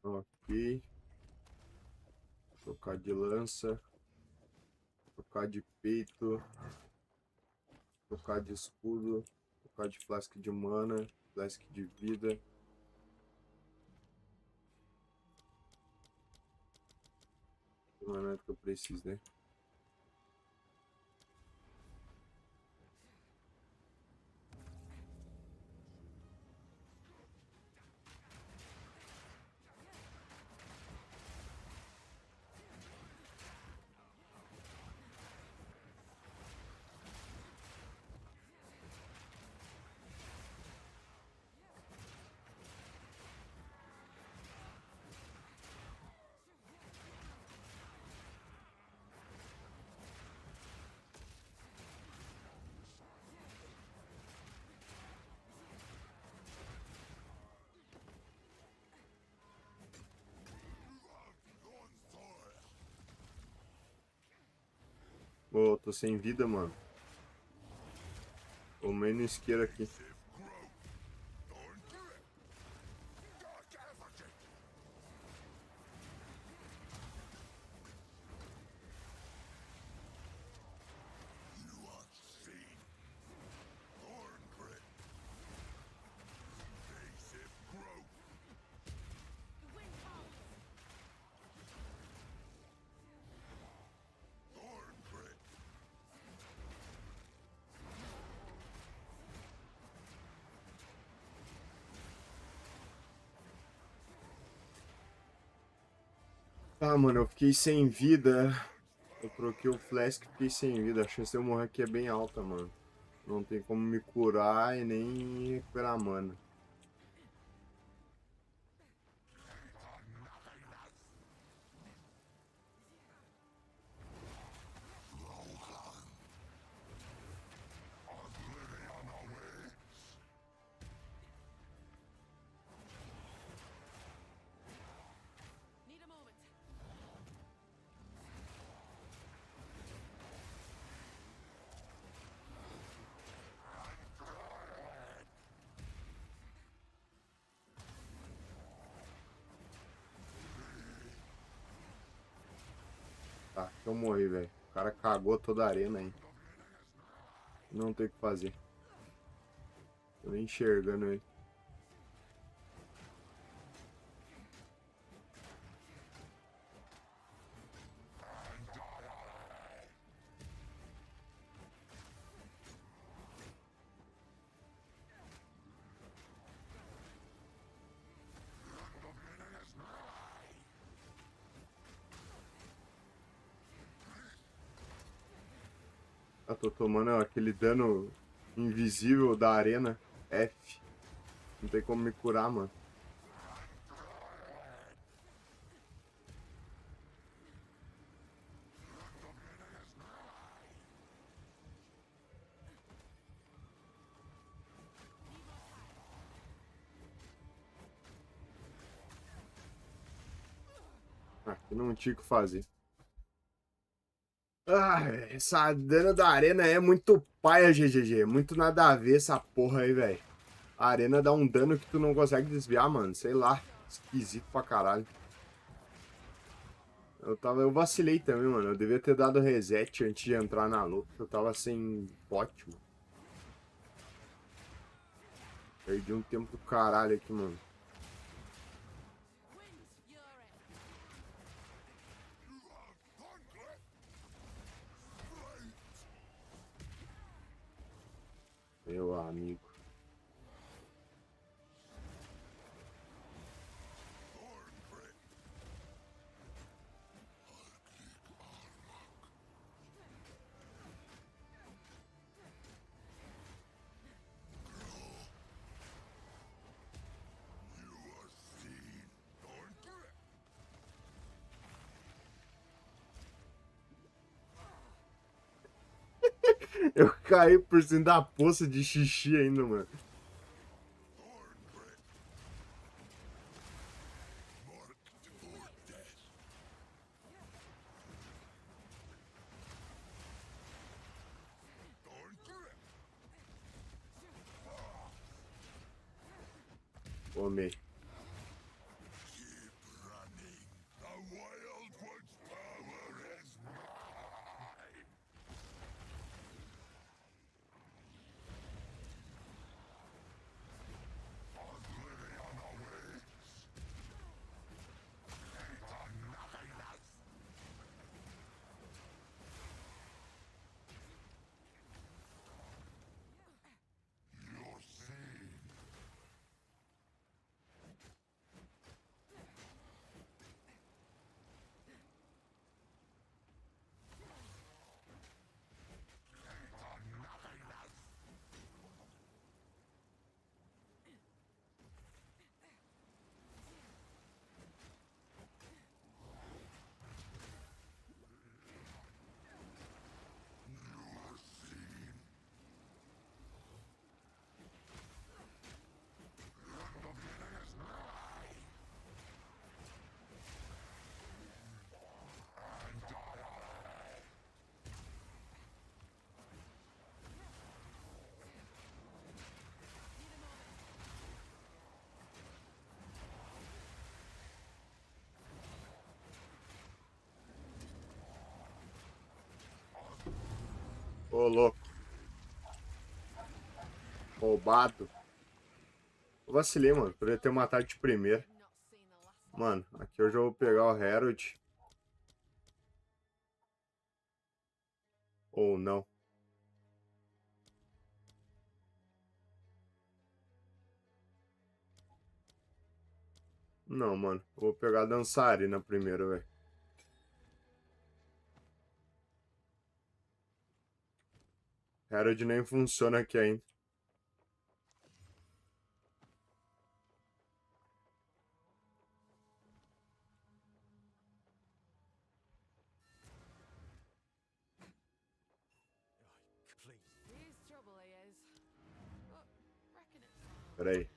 B: Ok. Trocar de lança. Trocar de peito. Trocar de escudo. Trocar de flask de mana. Flask de vida. Não é nada que eu preciso, né? Pô, tô sem vida, mano. Tomei no isqueiro aqui. Ah, mano, eu fiquei sem vida. Eu troquei o flask e fiquei sem vida. A chance de eu morrer aqui é bem alta, mano. Não tem como me curar e nem recuperar mana. Tá, eu morri, velho. O cara cagou toda a arena aí. Não tem o que fazer. Tô nem enxergando ele. Eu tô tomando aquele dano invisível da arena. F. Não tem como me curar, mano. Aqui não tinha o que fazer. Ah, essa dano da arena é muito paia, GGG. Muito nada a ver essa porra aí, velho. A arena dá um dano que tu não consegue desviar, mano. Sei lá. Esquisito pra caralho. Eu vacilei também, mano. Eu devia ter dado reset antes de entrar na luta. Eu tava sem pote, mano. Perdi um tempo do caralho aqui, mano. Meu amigo. Eu caí por cima da poça de xixi ainda, mano. Tomei. Ô, louco. Roubado. Eu vacilei, mano. Poderia ter matado de primeira. Mano, aqui eu já vou pegar o Herald. Ou não. Não, mano. Eu vou pegar a dançarina primeiro, velho. Herald nem funciona aqui ainda. Pera aí.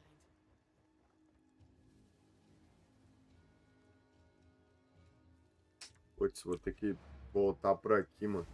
B: Putz, vou ter que voltar por aqui, mano.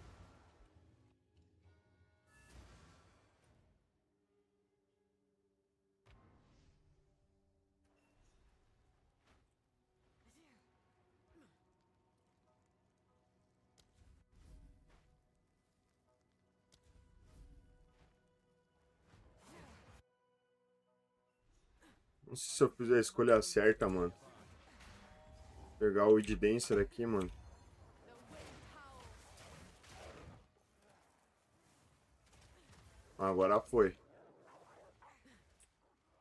B: Não sei se eu fiz a escolha certa, mano. Vou pegar o Weed Dancer aqui, mano. Agora foi.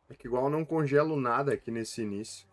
B: É que igual eu não congelo nada aqui nesse início.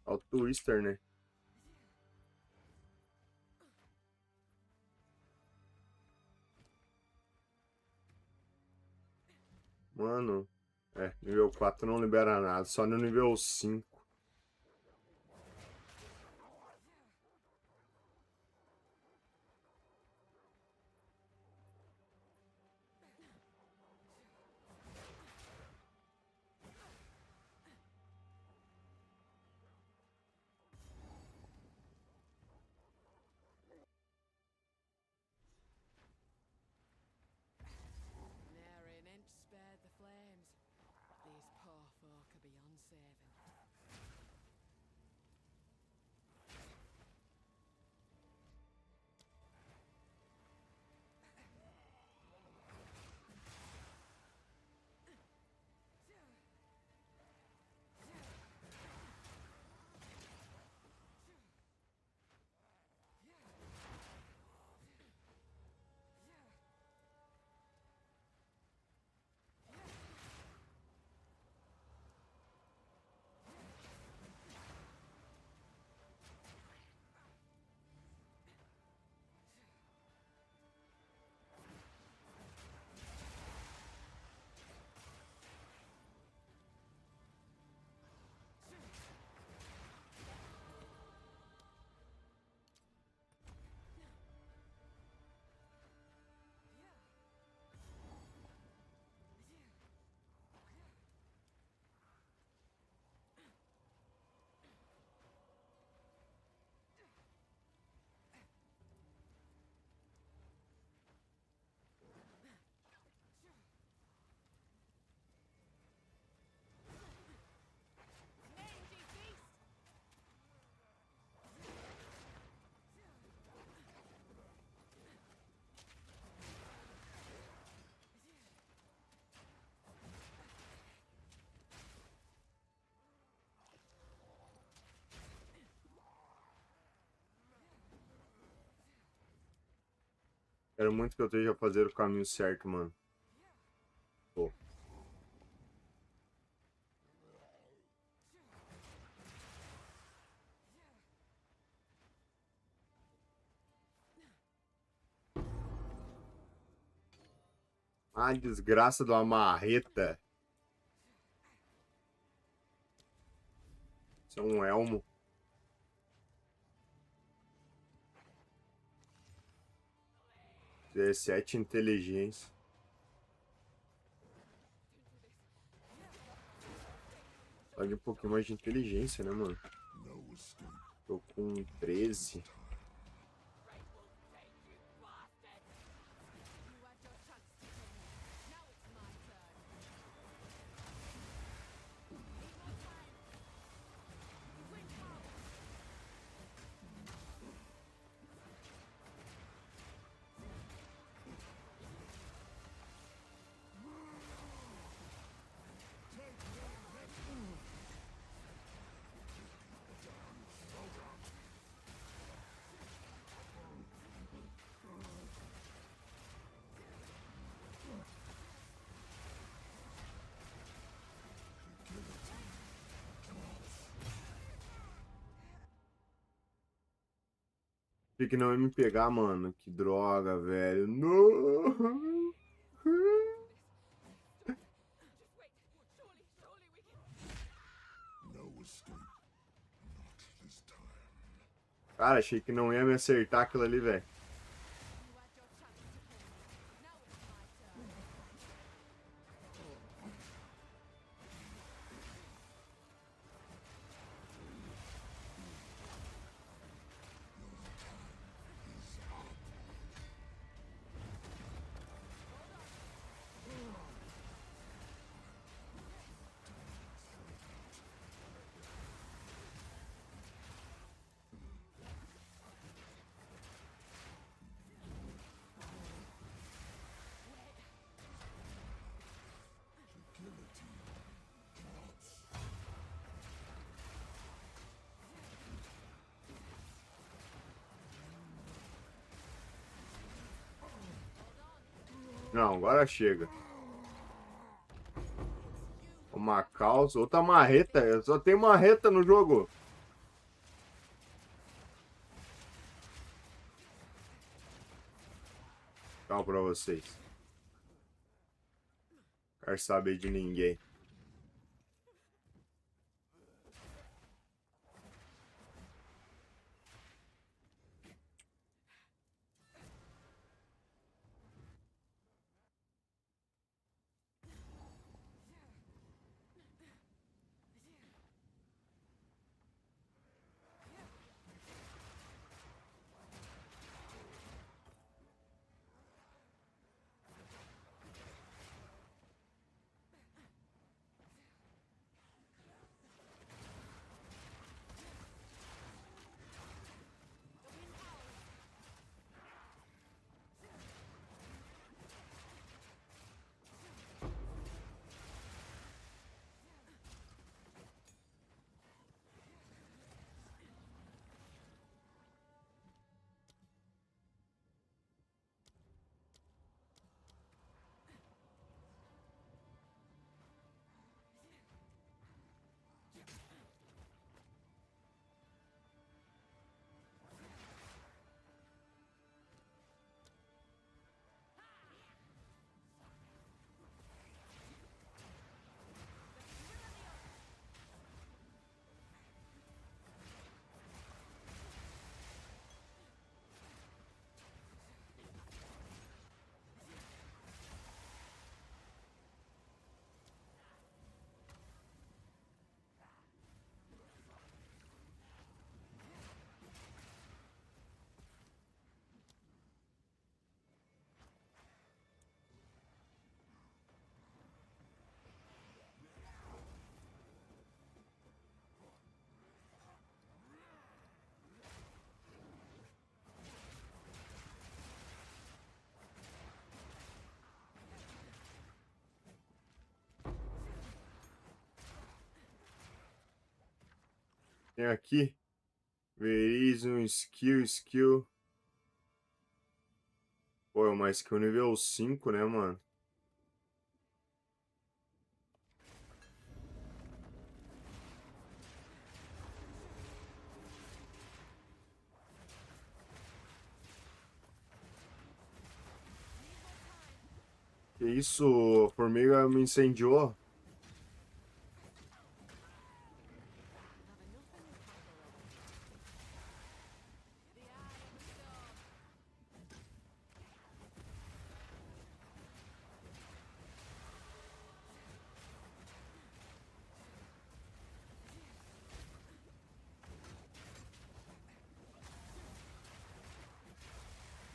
B: Ó, o Twister, né? Mano, nível 4 não libera nada, só no nível 5. Quero muito que eu esteja fazendo o caminho certo, mano. Pô. Ah, desgraça de uma marreta. Isso é um elmo. Dezessete inteligência. Só de um pouquinho mais de inteligência, né, mano? Tô com 13. Tem que não ia me pegar, mano. Que droga, velho. Não! Cara, achei que não ia me acertar aquilo ali, velho. Não, agora chega. Uma calça, outra marreta. Eu só tenho marreta no jogo. Tchau pra vocês. Quero saber de ninguém. Tem aqui. Veris um skill. Pô, é uma skill nível 5, né, mano? Que isso? A formiga me incendiou.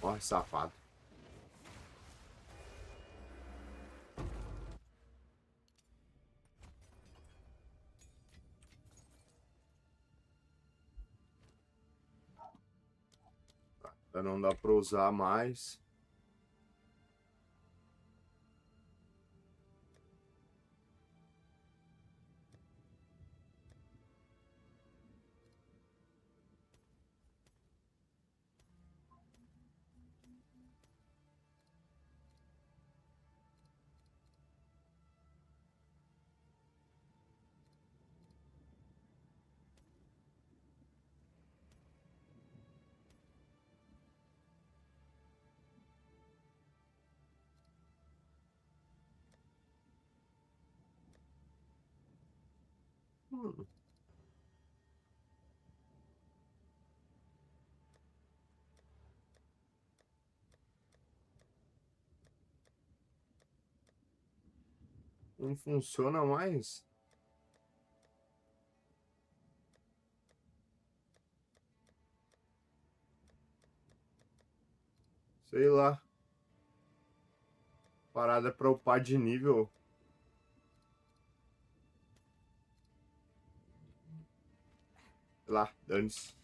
B: Ó, safado. Não dá pra usar mais. Não funciona mais. Sei lá. Parada pra upar de nível. Sei lá, dane-se.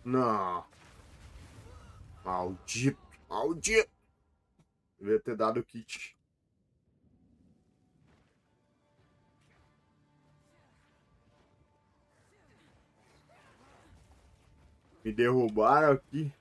B: Não. Maldito. Maldito. Devia ter dado o kit. Me derrubaram aqui.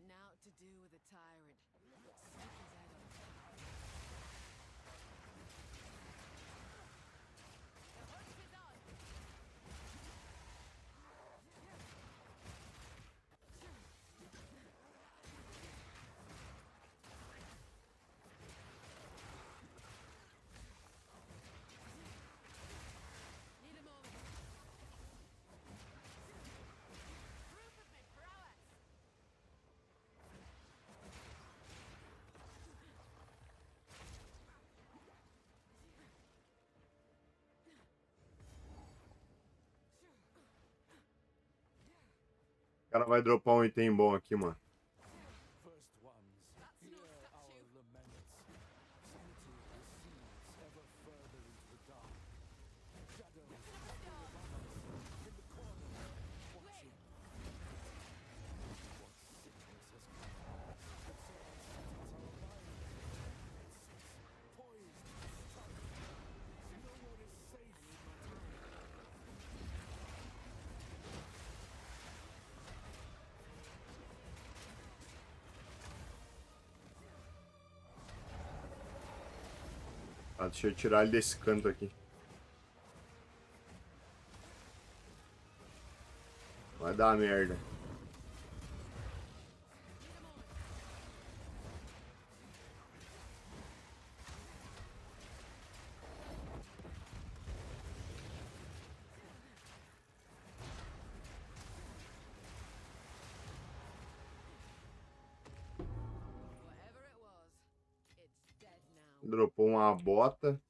L: Now to do with a tyrant.
B: O cara vai dropar um item bom aqui, mano. Ah, deixa eu tirar ele desse canto aqui. Vai dar merda. Dropou uma bota.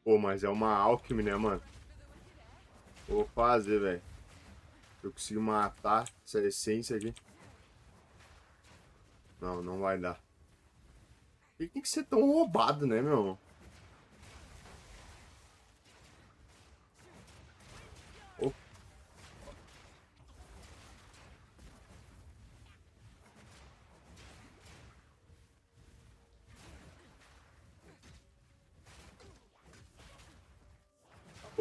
B: Pô, mas é uma alchemy, né, mano? Vou fazer, velho. Eu consigo matar essa essência aqui. Não, não vai dar. Por que tem que ser tão roubado, né, meu? Oh.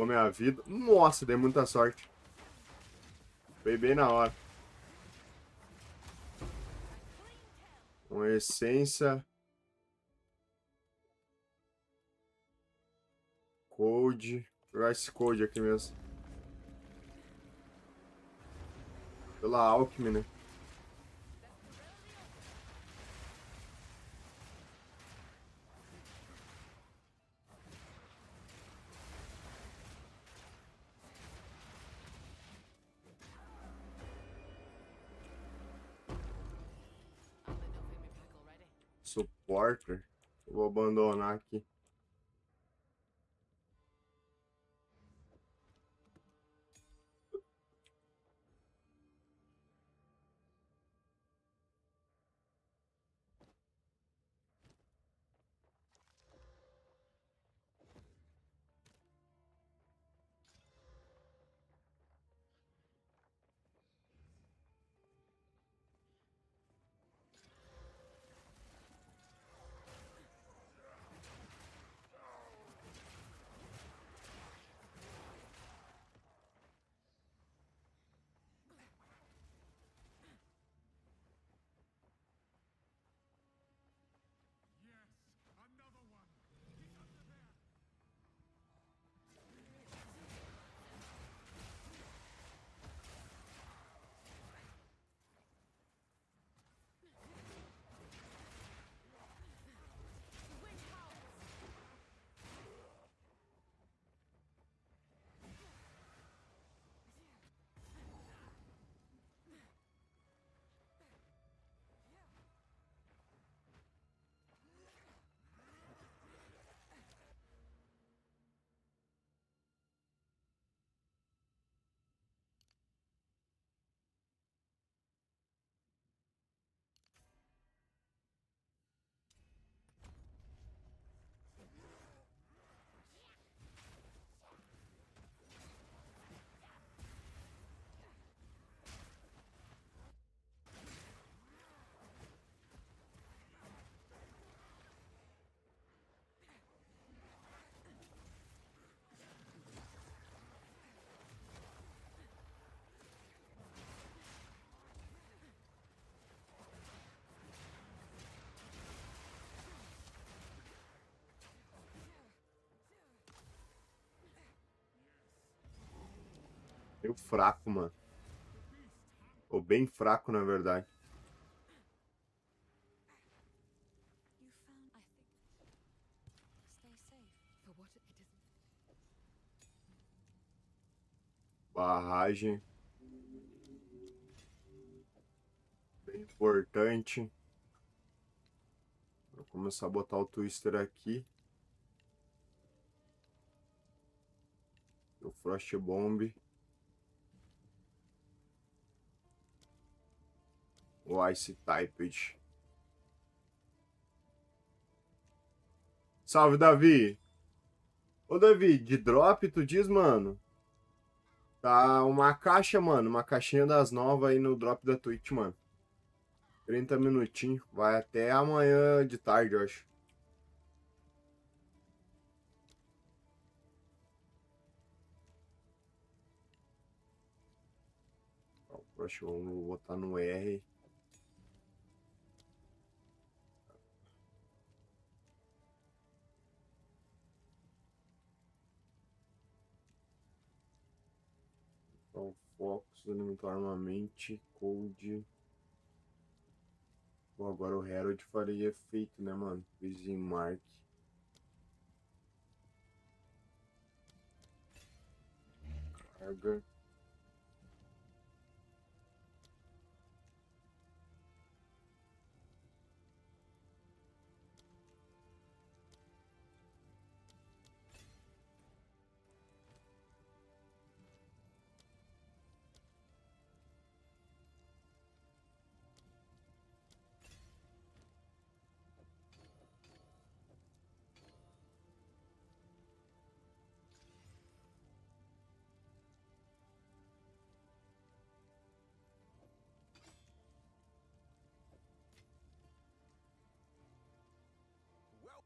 B: Acabou minha vida. Nossa, dei muita sorte. Foi bem na hora. Uma essência. Code. Vou jogar esse code aqui mesmo. Pela alchemy, né? Supporter. Eu vou abandonar aqui. Meio fraco, mano. Ou bem fraco, na verdade. Barragem. Bem importante. Vou começar a botar o twister aqui. O Frost Bomb. O Ice Typed. Salve, Davi. Ô, Davi, de drop, tu diz, mano? Tá uma caixa, mano. Uma caixinha das novas aí no drop da Twitch, mano. 30 minutinhos. Vai até amanhã de tarde, eu acho. O próximo vou botar no R. Então, Fox, alimentar armamente, Code. Pô, agora o Herald faria efeito, né, mano? Vizinho Mark. Carga.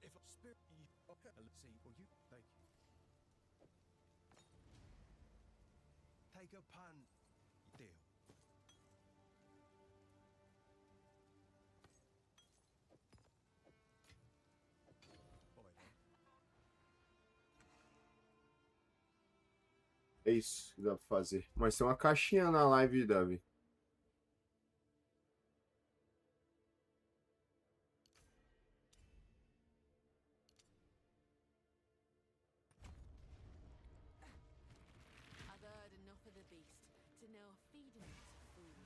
D: If a spirit, okay, let's see. Well, you thank you. Take a pun. Deal.
B: É isso que dá pra fazer. Mas tem uma caixinha na live, Davi.
K: I've heard enough of the beast to know feeding it fools.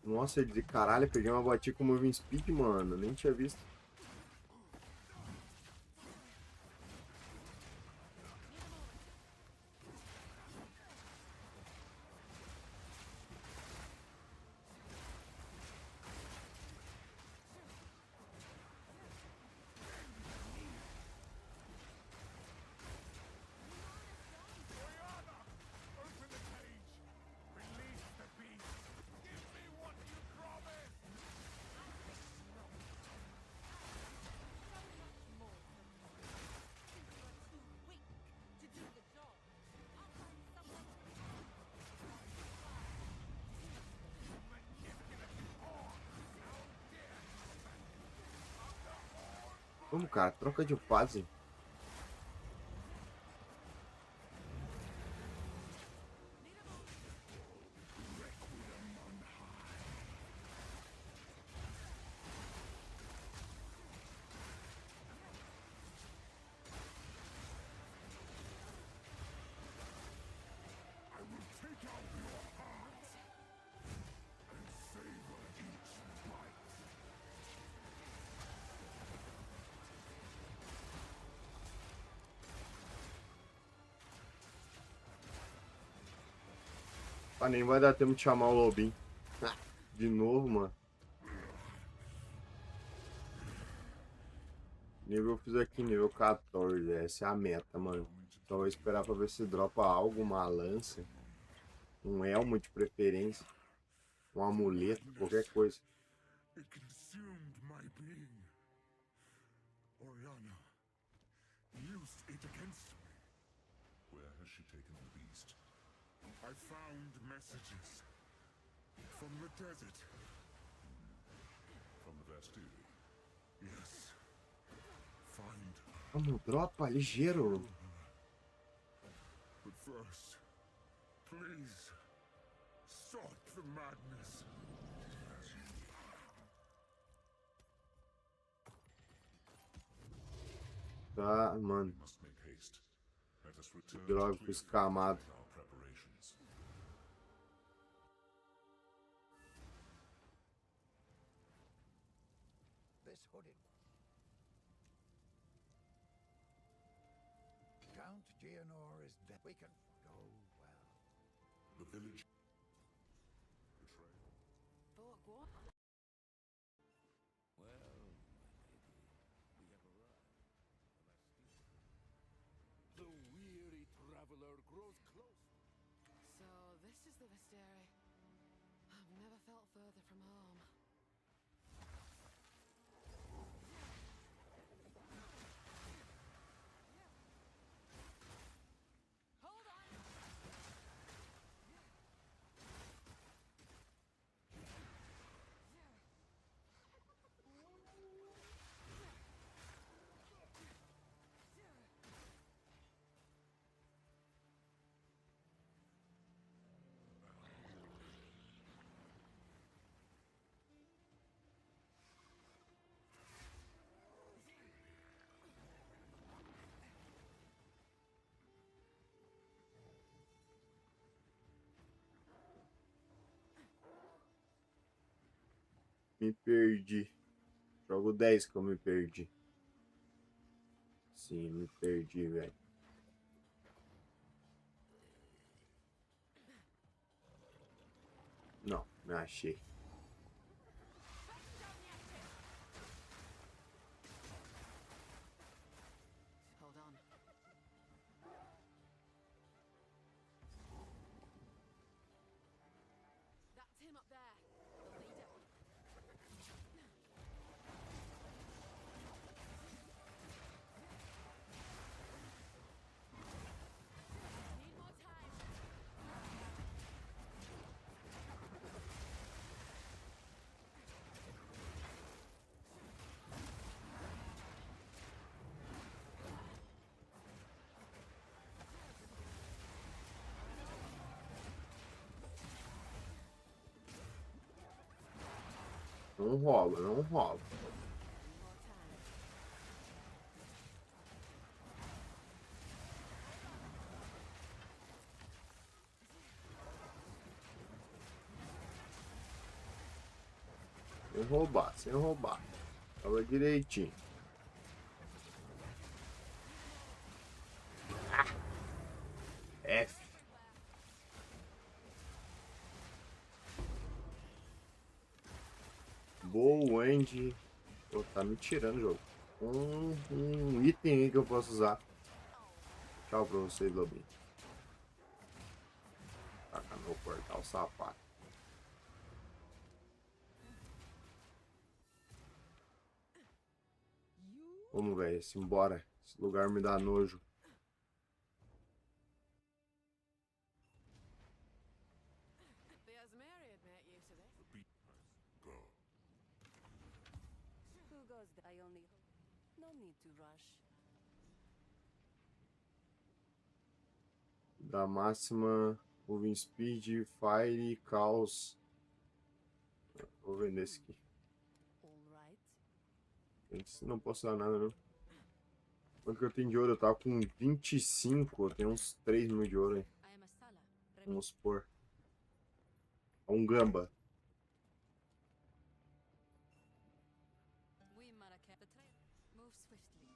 B: Nossa, ele de caralho, peguei uma botinha com moving speed, mano. Nem tinha visto. Vamos, cara, troca de fase. Ah, nem vai dar tempo de chamar o Lobinho. De novo, mano. Nível eu fiz aqui, nível 14. Essa é a meta, mano. Então vou esperar pra ver se dropa algo, uma lança, um elmo de preferência, um amuleto, qualquer coisa.
D: It consumed my being. Oriana used it against me. Where has she taken the beast? I found messages from the desert. From the Bastille. Yes. Find.
B: Vamos, dropa, ligeiro.
D: But first, please, stop the madness.
B: Tá, mano.
D: Must make haste. Let us return
B: Droga,
D: to
B: fui escamado.
D: our preparations.
J: This hooded. Count Geonor is dead. We can go well.
D: The village. Betray.
I: Fuck, what?
J: Well, my lady, we have arrived.
D: The weary traveler grows close.
I: So, this is the Visteri. I've never felt further from home. Hold on!
B: Me perdi. Jogo 10 que eu me perdi. Sim, me perdi, velho. Não, me achei.
I: Hold on. That's him up there. The leader. Need more time.
B: Não rola, não rola.
I: More time.
B: Sem roubar, sem roubar. Tava direitinho. F. Boa, Andy. Pô, tá me tirando o jogo. Um item aí que eu posso usar. Tchau pra vocês, lobinho. Taca meu portal sapato. Vamos, velho. Simbora. Esse lugar me dá nojo.
I: The Asmeri'd make use of this.
D: Go.
L: Who goes there? I only... No need to rush.
B: Da máxima. Moving Speed, Fire, Caos. Vou vender esse aqui.
L: All right.
B: Esse não posso dar nada, não. Quanto que eu tenho de ouro? Eu tava com 25. Eu tenho uns 3 mil de ouro aí.
L: I am a Sala.
B: Vamos supor. Um gamba.
L: We Marrakech. The train. Move swiftly.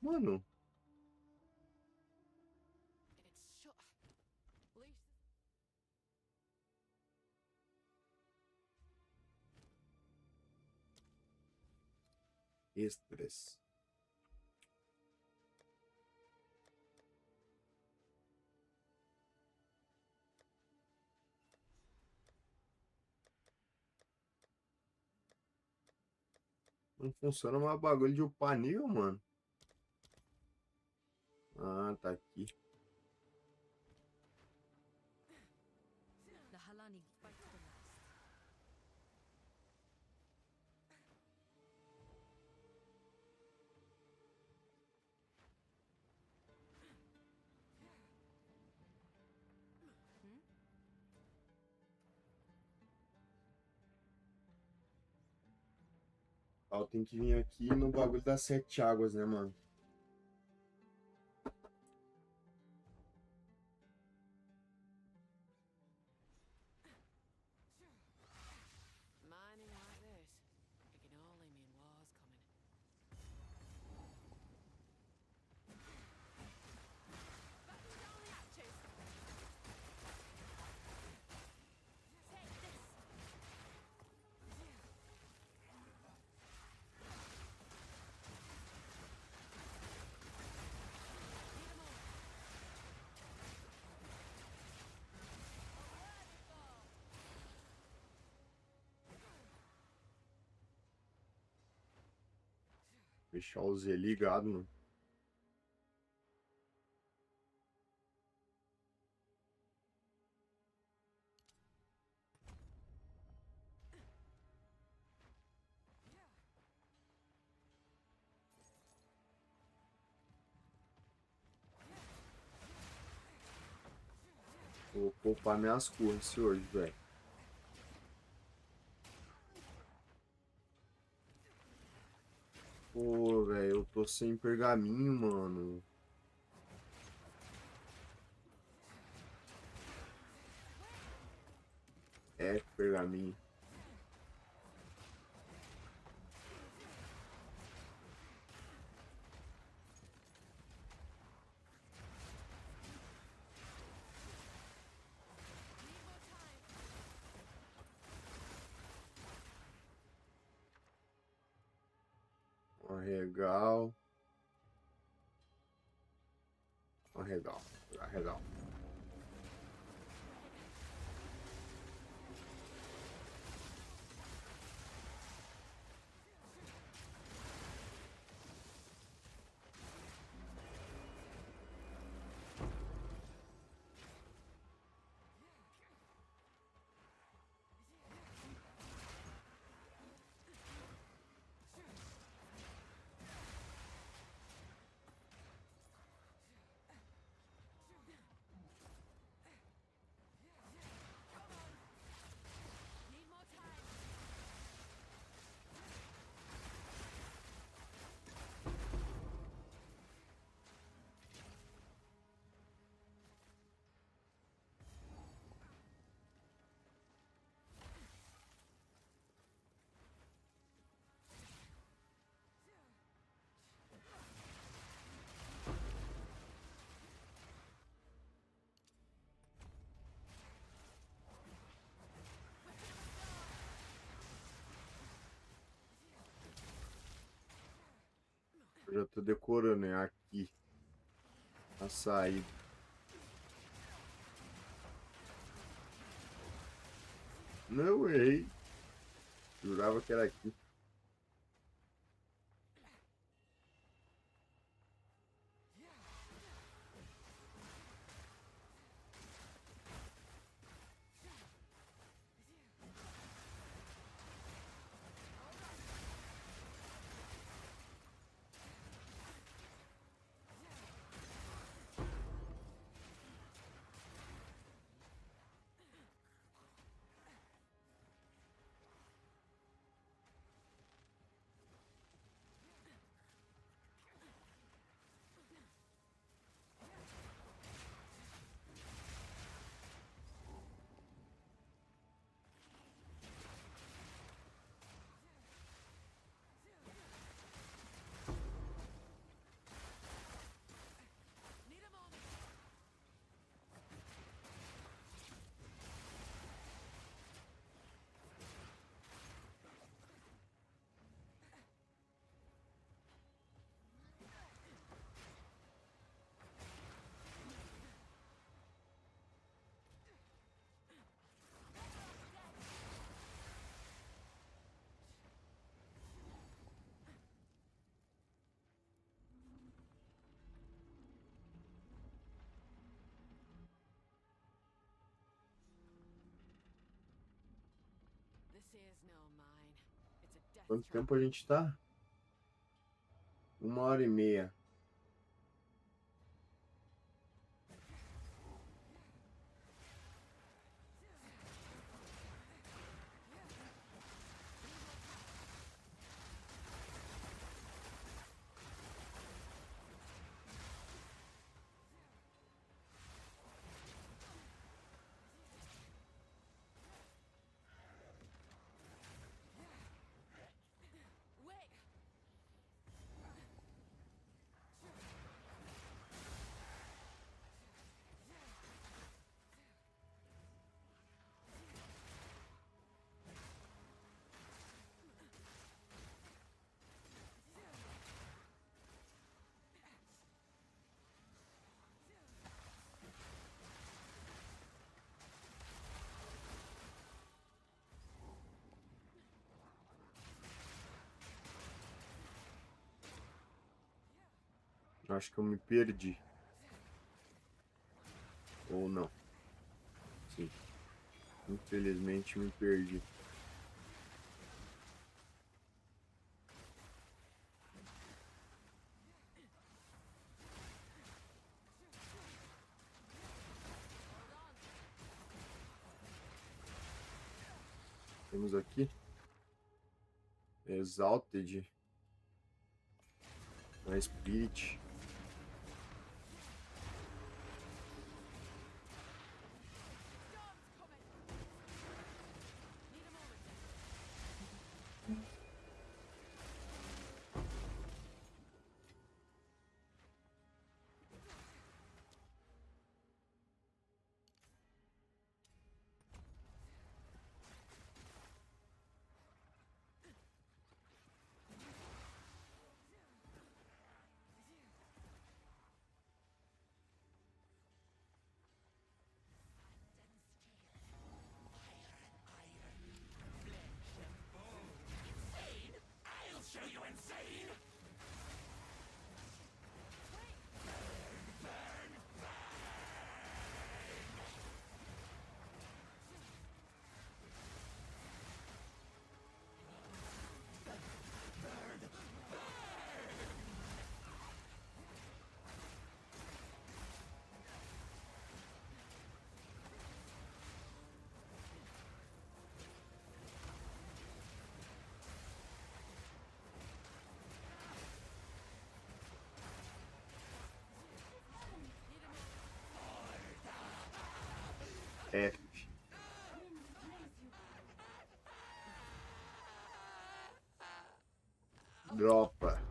B: Mano.
I: It's shut. Least.
B: Extras. Não funciona mais bagulho de upar nível, mano. Ah, tá aqui.
L: The Halani fight to the last.
B: Ó, tem que vir aqui no bagulho das 7 águas, né, mano?
I: Mining like this, it can only mean war's coming. Batten down the hatches. Take this.
B: Deixar o Z ligado, mano. Vou poupar minhas cores hoje, velho. Pô, velho, eu tô sem pergaminho, mano. É, pergaminho. Arregal. Arregal. Arregal.
I: Need more time.
B: Eu já tô decorando, né? Aqui. A saída. Não errei. Jurava que era aqui. Quanto tempo a gente tá? 1h30. Acho que eu me perdi. Ou não. Sim. Infelizmente me perdi. Temos aqui Exalted, a Spirit. F. Dropa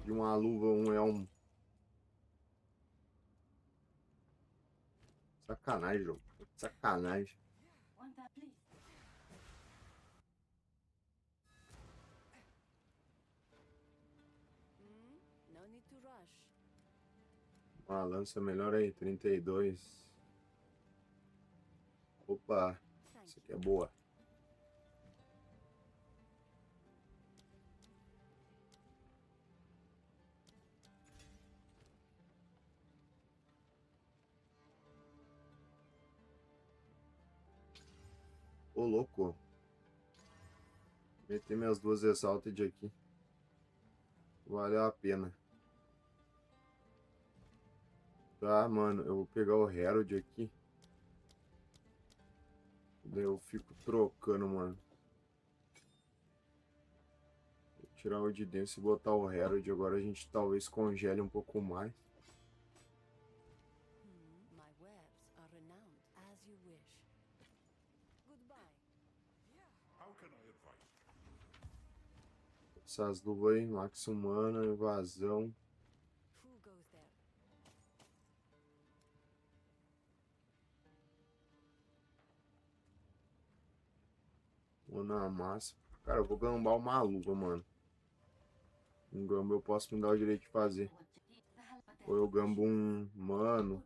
B: de uma luva, um elmo. Sacanagem, jogo. Sacanagem.
L: No need to rush.
B: Uma lança melhor aí, 32. Opa, essa aqui é boa. Ô, louco. Meter minhas duas Exalted aqui. Valeu a pena. Tá, mano, eu vou pegar o Herald aqui. Daí eu fico trocando, mano. Vou tirar o de dentro e botar o Herald. Agora a gente talvez congele um pouco mais.
L: My webs are renowned as you wish. Goodbye.
D: How can I advise?
B: Essas luvas aí, Max Humana, Evasão.
L: Who goes there?
B: Vou na massa. Cara, eu vou gambar uma luva, mano. Um gambo eu posso me dar o direito de fazer. Ou eu gambo um mano.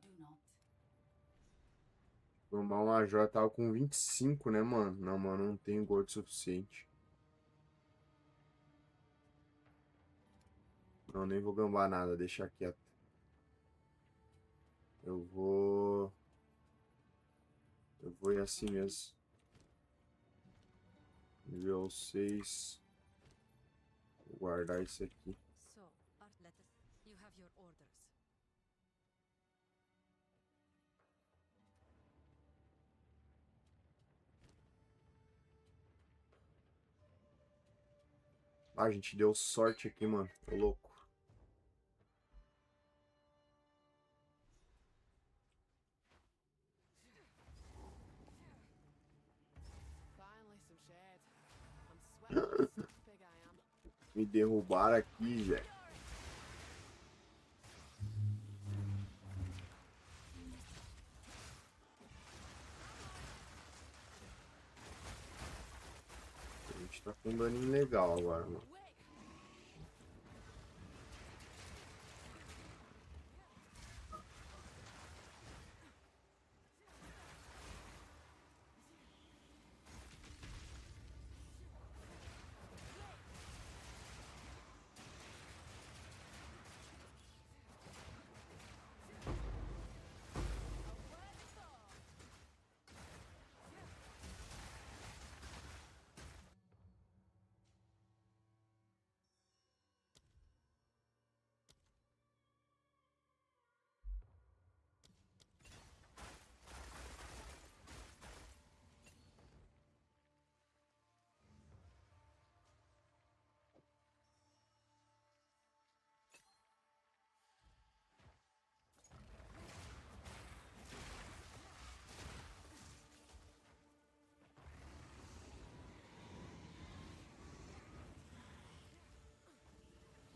B: Gambar uma joia, tava com 25, né, mano? Não, mano, não tenho gold suficiente. Não, nem vou gambar nada, deixa quieto. Eu vou ir assim mesmo. Nível 6. Vou guardar isso aqui.
L: So, Artletus, you have your orders.
B: Ah, a gente deu sorte aqui, mano. Tô louco.
I: Finally some shade. I'm sweating like a stuffed pig, I am.
B: Me derrubaram aqui, velho. A gente tá com um daninho legal agora, mano.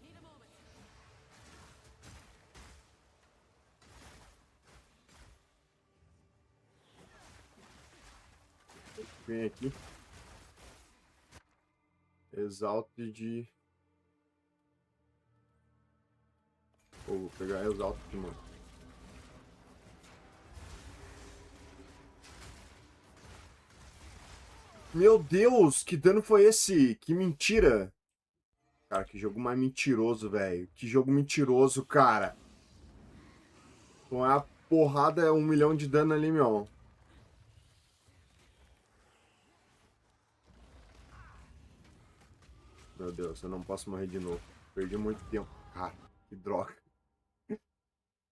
I: Need a moment.
B: Vem aqui. Exalte de... Oh, vou pegar exalto aqui, mano. Meu Deus, que dano foi esse? Que mentira. Cara, que jogo mais mentiroso, velho. Que jogo mentiroso, cara. Com a porrada é 1 milhão de dano ali, meu. Meu Deus, eu não posso morrer de novo. Perdi muito tempo. Cara, que droga.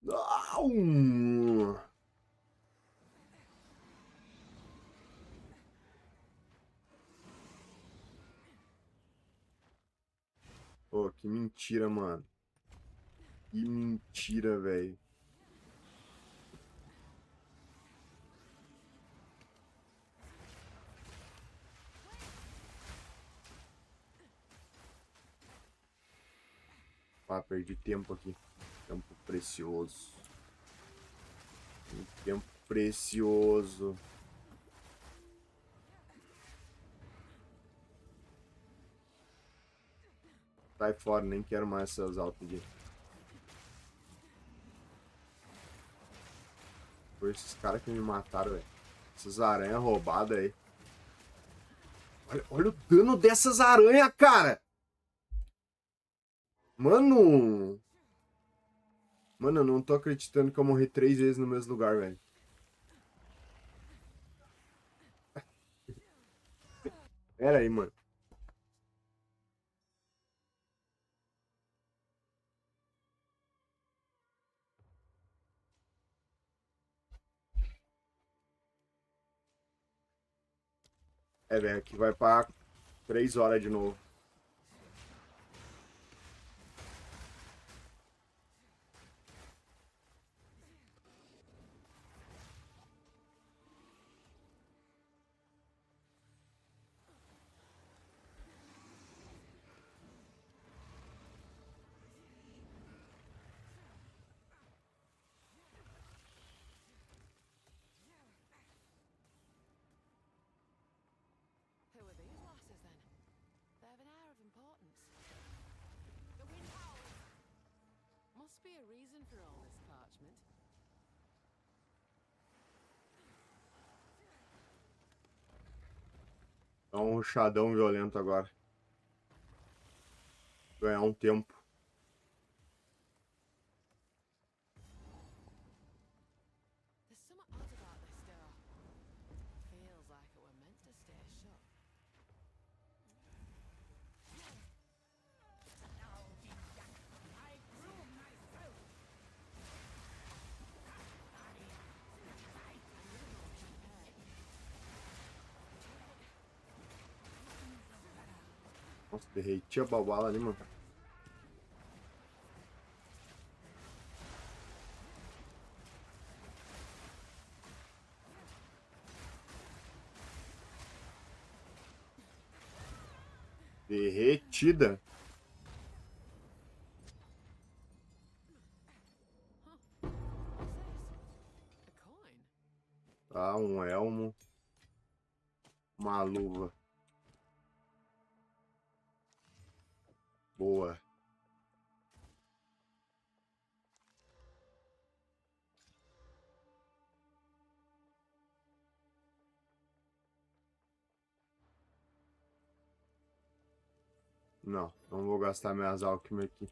B: Não! Oh, que mentira, mano. Que mentira, velho. Ah, perdi tempo aqui. Tempo precioso. Tempo precioso. Sai fora, nem quero mais essas altas aqui. Foi esses caras que me mataram, velho. Essas aranhas roubadas aí. Olha o dano dessas aranhas, cara! Mano! Mano, eu não tô acreditando que eu morri 3 vezes no mesmo lugar, velho. Pera aí, mano. É, velho, aqui vai pra 3 horas de novo.
I: Who are these lasses then? They have an air of importance. The wind howls. Must be a reason for all this parchment.
B: Dá um rushadão violento agora. Ganhar um tempo.
I: There's something odd about this door. Feels like it were meant to stay shut.
B: Nossa, derreti a babala ali, mano. Derretida. Tá, um elmo. Uma luva. Boa. Não, não vou gastar minhas alquimia aqui.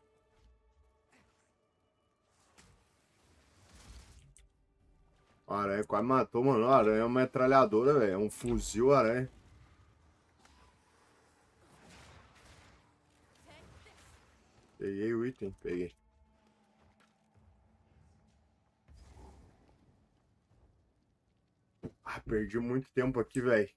B: A aranha quase matou, mano. A aranha é uma metralhadora, velho. É um fuzil aranha. Peguei o item, peguei. Ah, perdi muito tempo aqui, velho.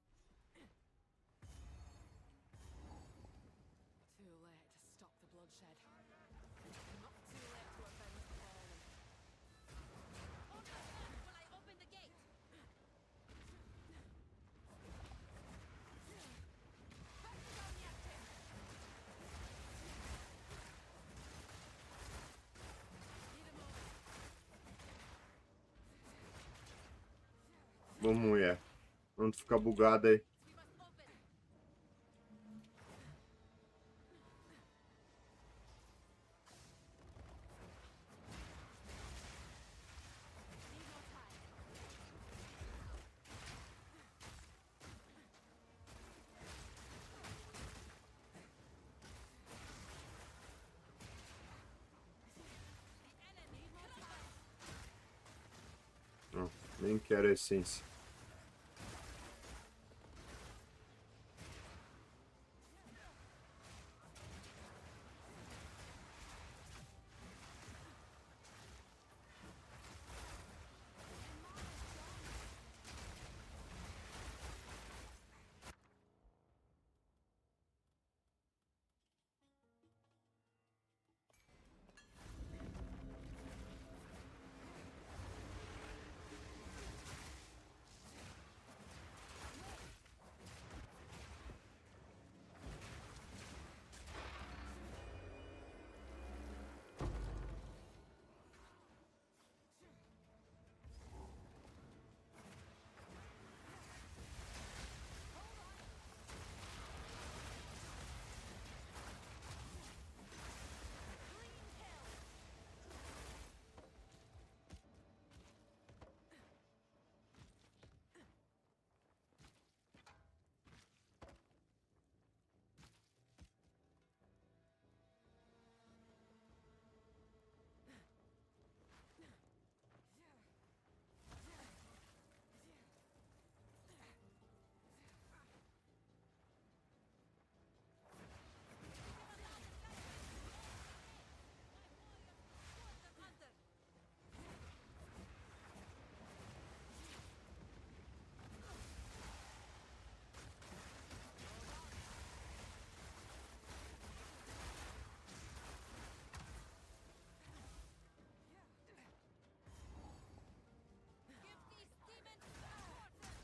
B: Vamos, mulher. Não ficar bugado aí. Não, nem quero a essência.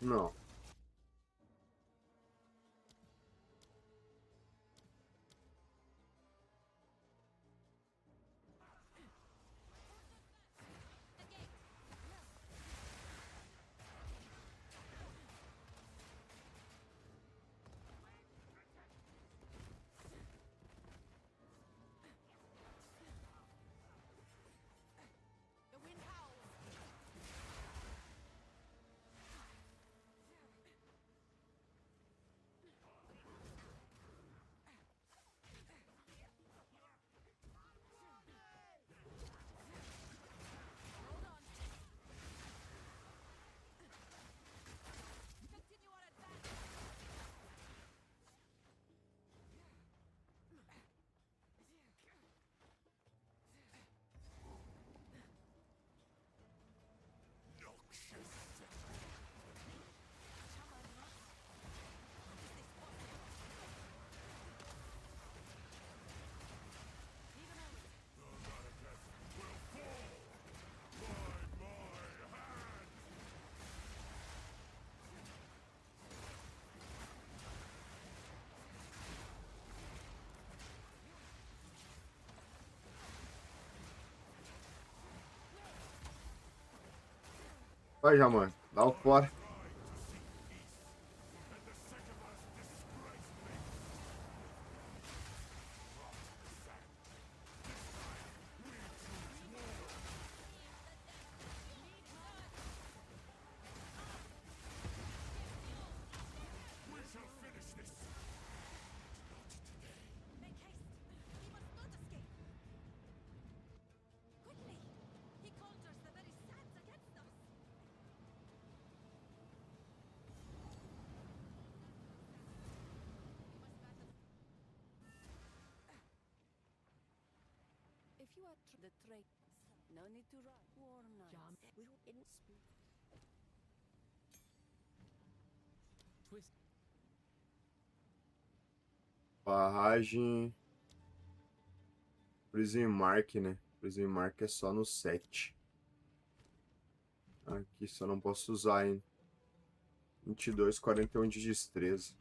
B: Não. Vai já, mano. Dá o fora.
L: If you are the trait, no need to run. War night. We will in speed.
I: Twist.
B: Barragem. Prison Mark, né? Prison Mark é só no 7. Aqui só não posso usar ainda. 22, 41 de destreza.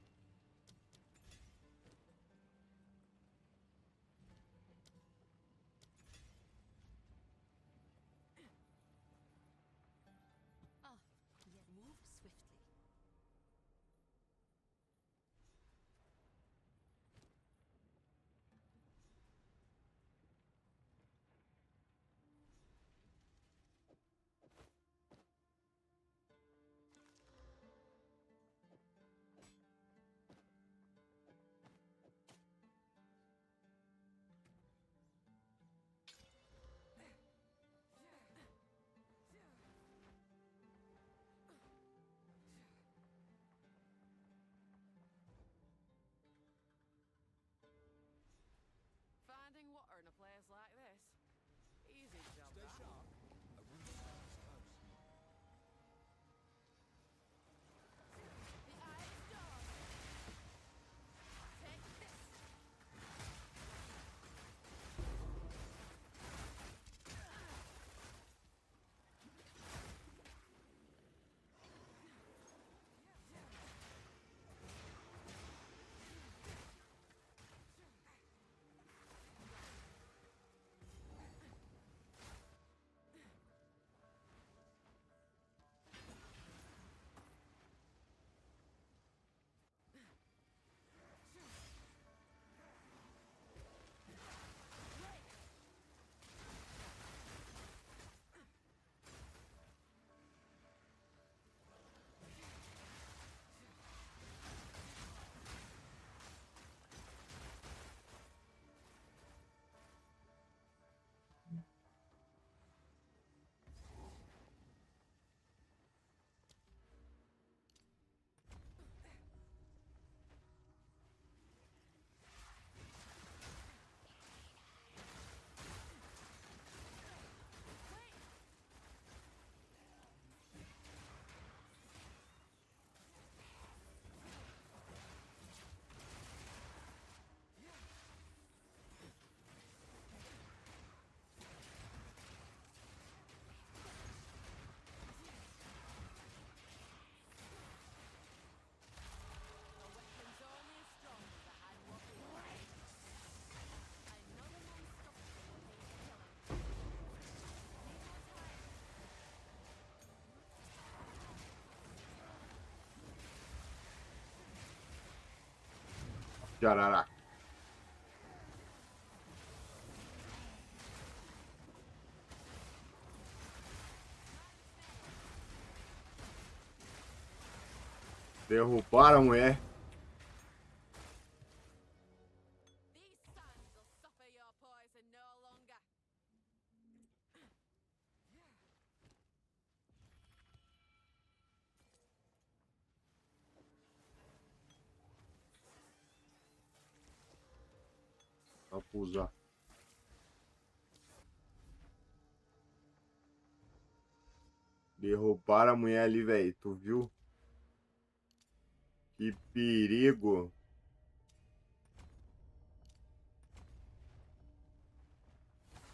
L: Move swiftly.
I: Finding water in a place like this. Easy job,
J: Stay
I: that.
J: sharp. A route is close.
I: The eye is done. Take this.
B: Jararaca. Derrubaram a mulher.
I: These sands will suffer your poison no longer.
B: Só pra usar. Derrubaram a mulher ali, velho. Tu viu? Que perigo.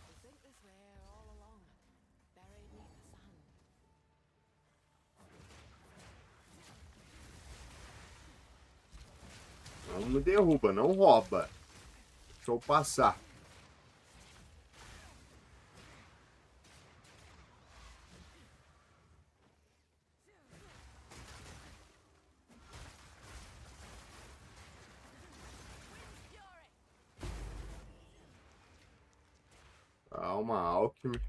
I: We think this way all along, buried neath the sand.
B: Não me derruba, não rouba. Deixa eu passar. uma alquimia.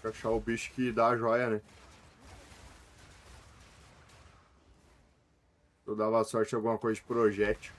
B: Pra achar o bicho que dá a joia, né? Eu dava sorte em alguma coisa de projétil.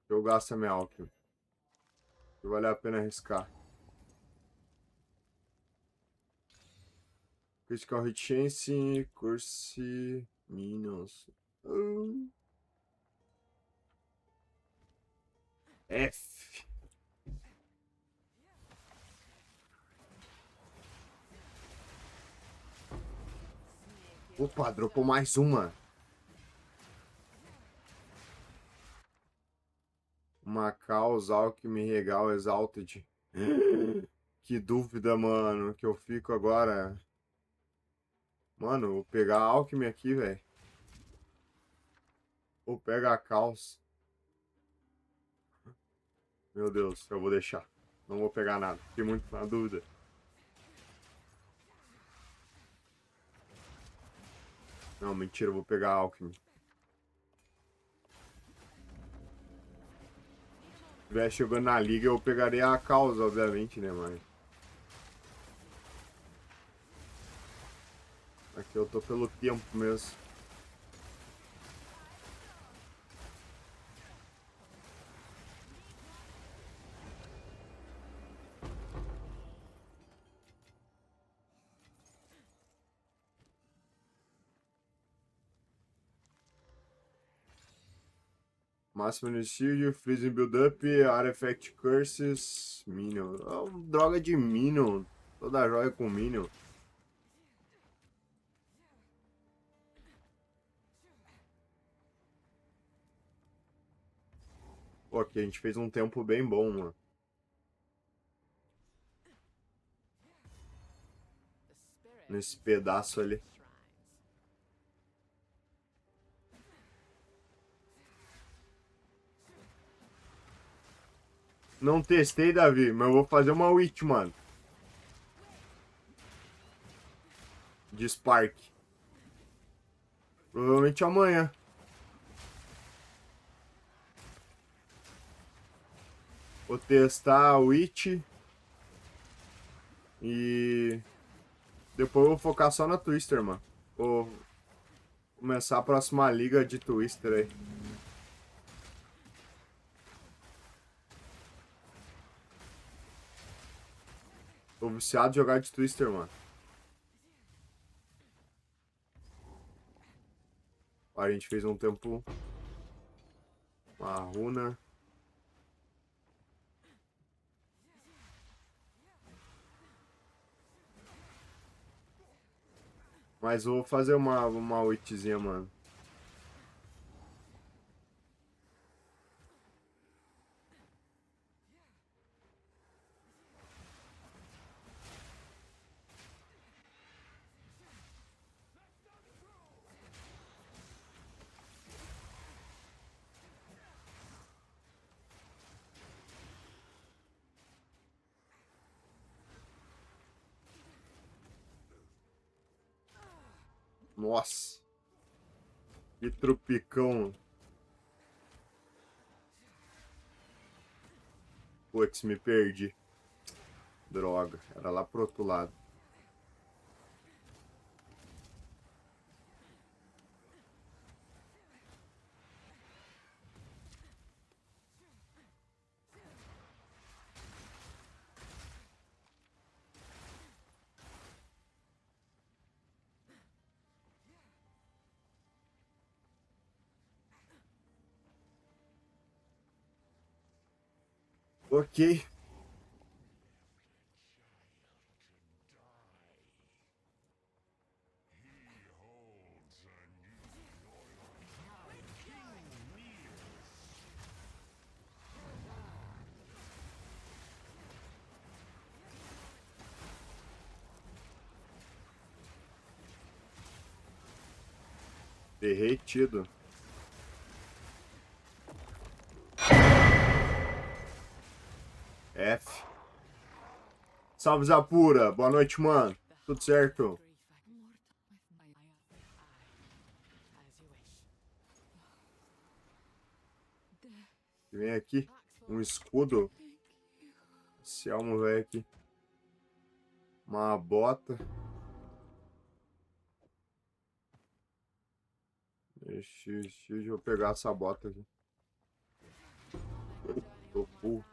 B: Eu gasto a minha alquimia. Vale a pena arriscar. Critical Hit Chance, Curse, Minions. F. Opa, dropou mais uma. Uma Caos, Alchemy, Regal, Exalted. Que dúvida, mano, que eu fico agora. Mano, vou pegar a Alchemy aqui, velho. Ou pega a Caos. Meu Deus, eu vou deixar. Não vou pegar nada. Fiquei muito na dúvida. Não, mentira, eu vou pegar a Alchemy. Se estiver chegando na liga, eu pegaria a Caos, obviamente, né, mano? Aqui eu tô pelo tempo mesmo. Máximo no shield, freezing build-up, artifact curses, minion. Oh, droga de minion. Toda joia com minion. Pô, aqui a gente fez um tempo bem bom, mano. Nesse pedaço ali. Não testei, Davi, mas eu vou fazer uma witch, mano. De Spark. Provavelmente amanhã. Vou testar a witch. E... depois eu vou focar só na Twister, mano. Vou começar a próxima liga de Twister aí. Tô viciado em jogar de Twister, mano. A gente fez um tempo... uma runa. Mas vou fazer uma witchzinha, mano. Nossa. Que tropicão. Putz, me perdi. Droga, era lá pro outro lado. Ok. Derretido. F. Salve, Zapura. Boa noite, mano. Tudo certo? Vem aqui. Um escudo. Esse almo velho aqui. Uma bota. Deixa eu pegar essa bota aqui. Tô full.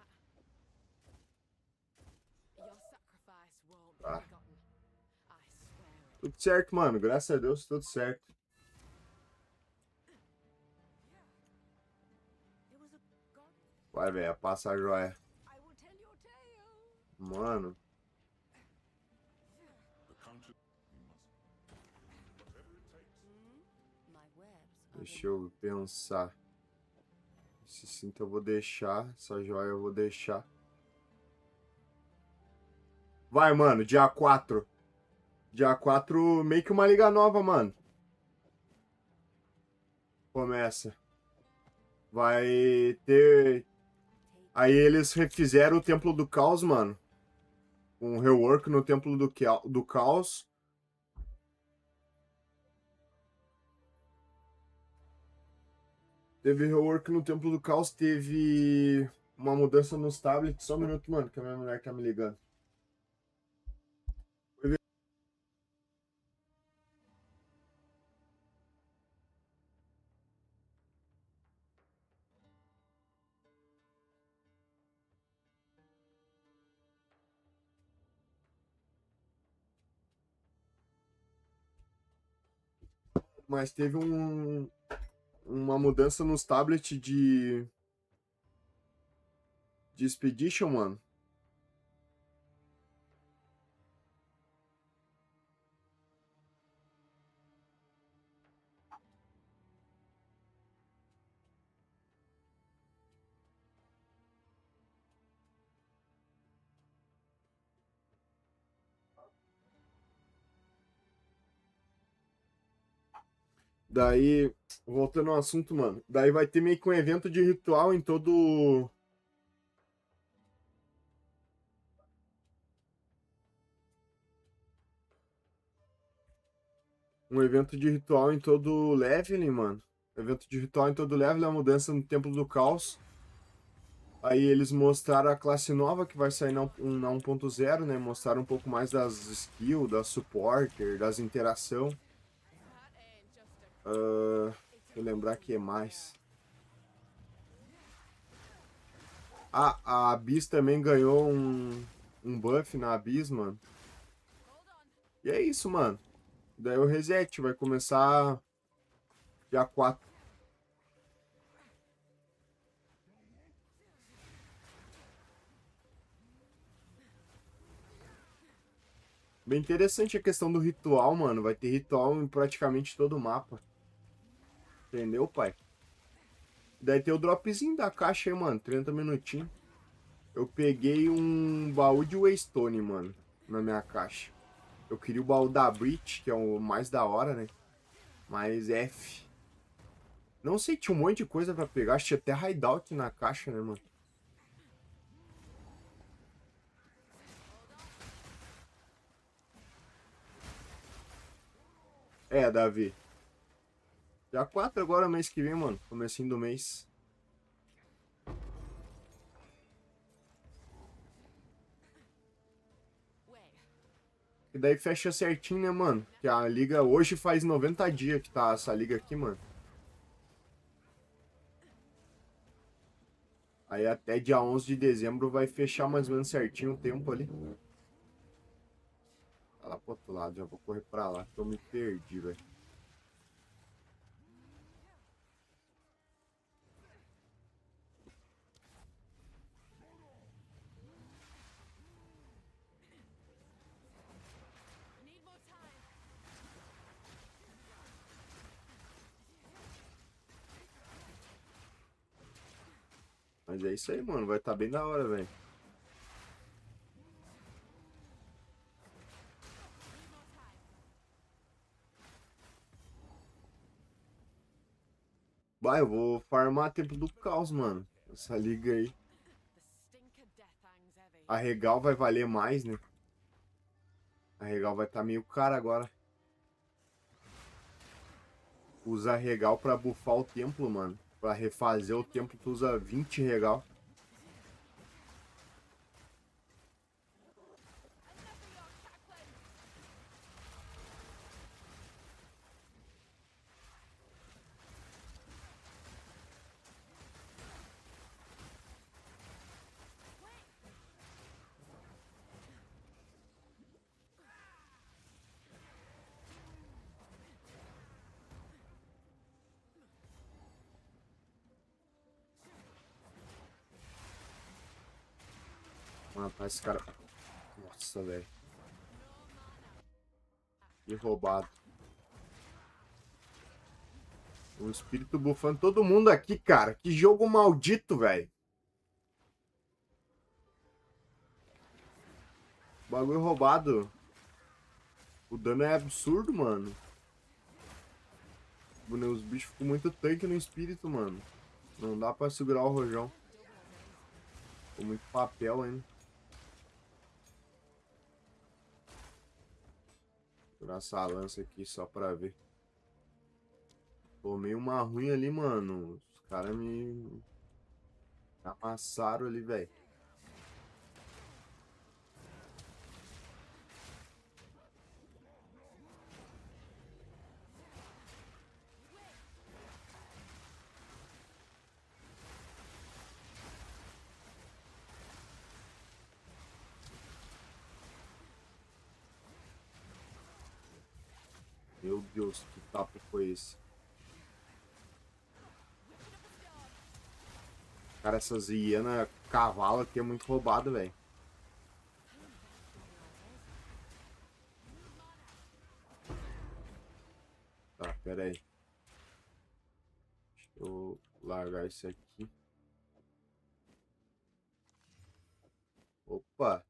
B: Tá. Tudo certo, mano. Graças a Deus, tudo certo. Vai, velho. Passa a joia. Mano. Deixa eu pensar. Esse cinto eu vou deixar. Essa joia eu vou deixar. Vai, mano. Dia 4. Dia 4, meio que uma liga nova, mano. Começa. Vai ter... Aí eles refizeram o Templo do Caos, mano. Um rework no Templo do Caos. Teve rework no Templo do Caos. Teve uma mudança nos tablets. Só um minuto, mano, que a minha mulher tá me ligando. Mas teve uma mudança nos tablets de Expedition, mano. Daí, voltando ao assunto, mano. Daí vai ter meio que um evento de ritual em todo... Um evento de ritual em todo leveling, mano. Evento de ritual em todo level, a mudança no Templo do Caos. Aí eles mostraram a classe nova que vai sair na 1.0, né? Mostraram um pouco mais das skills, das supporter, das interação. Deixa eu lembrar que é mais. A Abyss também ganhou um buff na Abyss, mano. E é isso, mano. Daí o reset vai começar dia 4. Bem interessante a questão do ritual, mano. Vai ter ritual em praticamente todo o mapa. Entendeu, pai? Daí tem o dropzinho da caixa aí, mano. 30 minutinhos. Eu peguei um baú de Waystone, mano. Na minha caixa. Eu queria o baú da Breach, que é o mais da hora, né? Mas F. Não sei, tinha um monte de coisa pra pegar. Tinha até hideout na caixa, né, mano? É, Davi. Dia 4 agora, mês que vem, mano. Comecinho do mês. E daí fecha certinho, né, mano? Que a liga hoje faz 90 dias que tá essa liga aqui, mano. Aí até dia 11 de dezembro vai fechar mais ou menos certinho o tempo ali. Tá lá pro outro lado, já vou correr pra lá, que eu me perdi, velho. Mas é isso aí, mano. Vai estar bem da hora, velho. Vai, eu vou farmar tempo do caos, mano. Essa liga aí. A regal vai valer mais, né? A regal vai estar meio cara agora. Usa regal pra buffar o templo, mano. Pra refazer o templo, tu usa 20 regal. Matar esse cara. Nossa, velho. Que roubado. O espírito bufando todo mundo aqui, cara. Que jogo maldito, velho. Bagulho roubado. O dano é absurdo, mano. Os bichos ficam muito tanque no espírito, mano. Não dá pra segurar o rojão. Ficou muito papel ainda. Vou tirar essa lança aqui só pra ver. Tomei uma ruim ali, mano. Os caras me amassaram ali, velho. Meu Deus, que tapa foi esse? Cara, essas hienas cavalo aqui é muito roubado, velho. Tá, pera aí. Deixa eu largar isso aqui. Opa!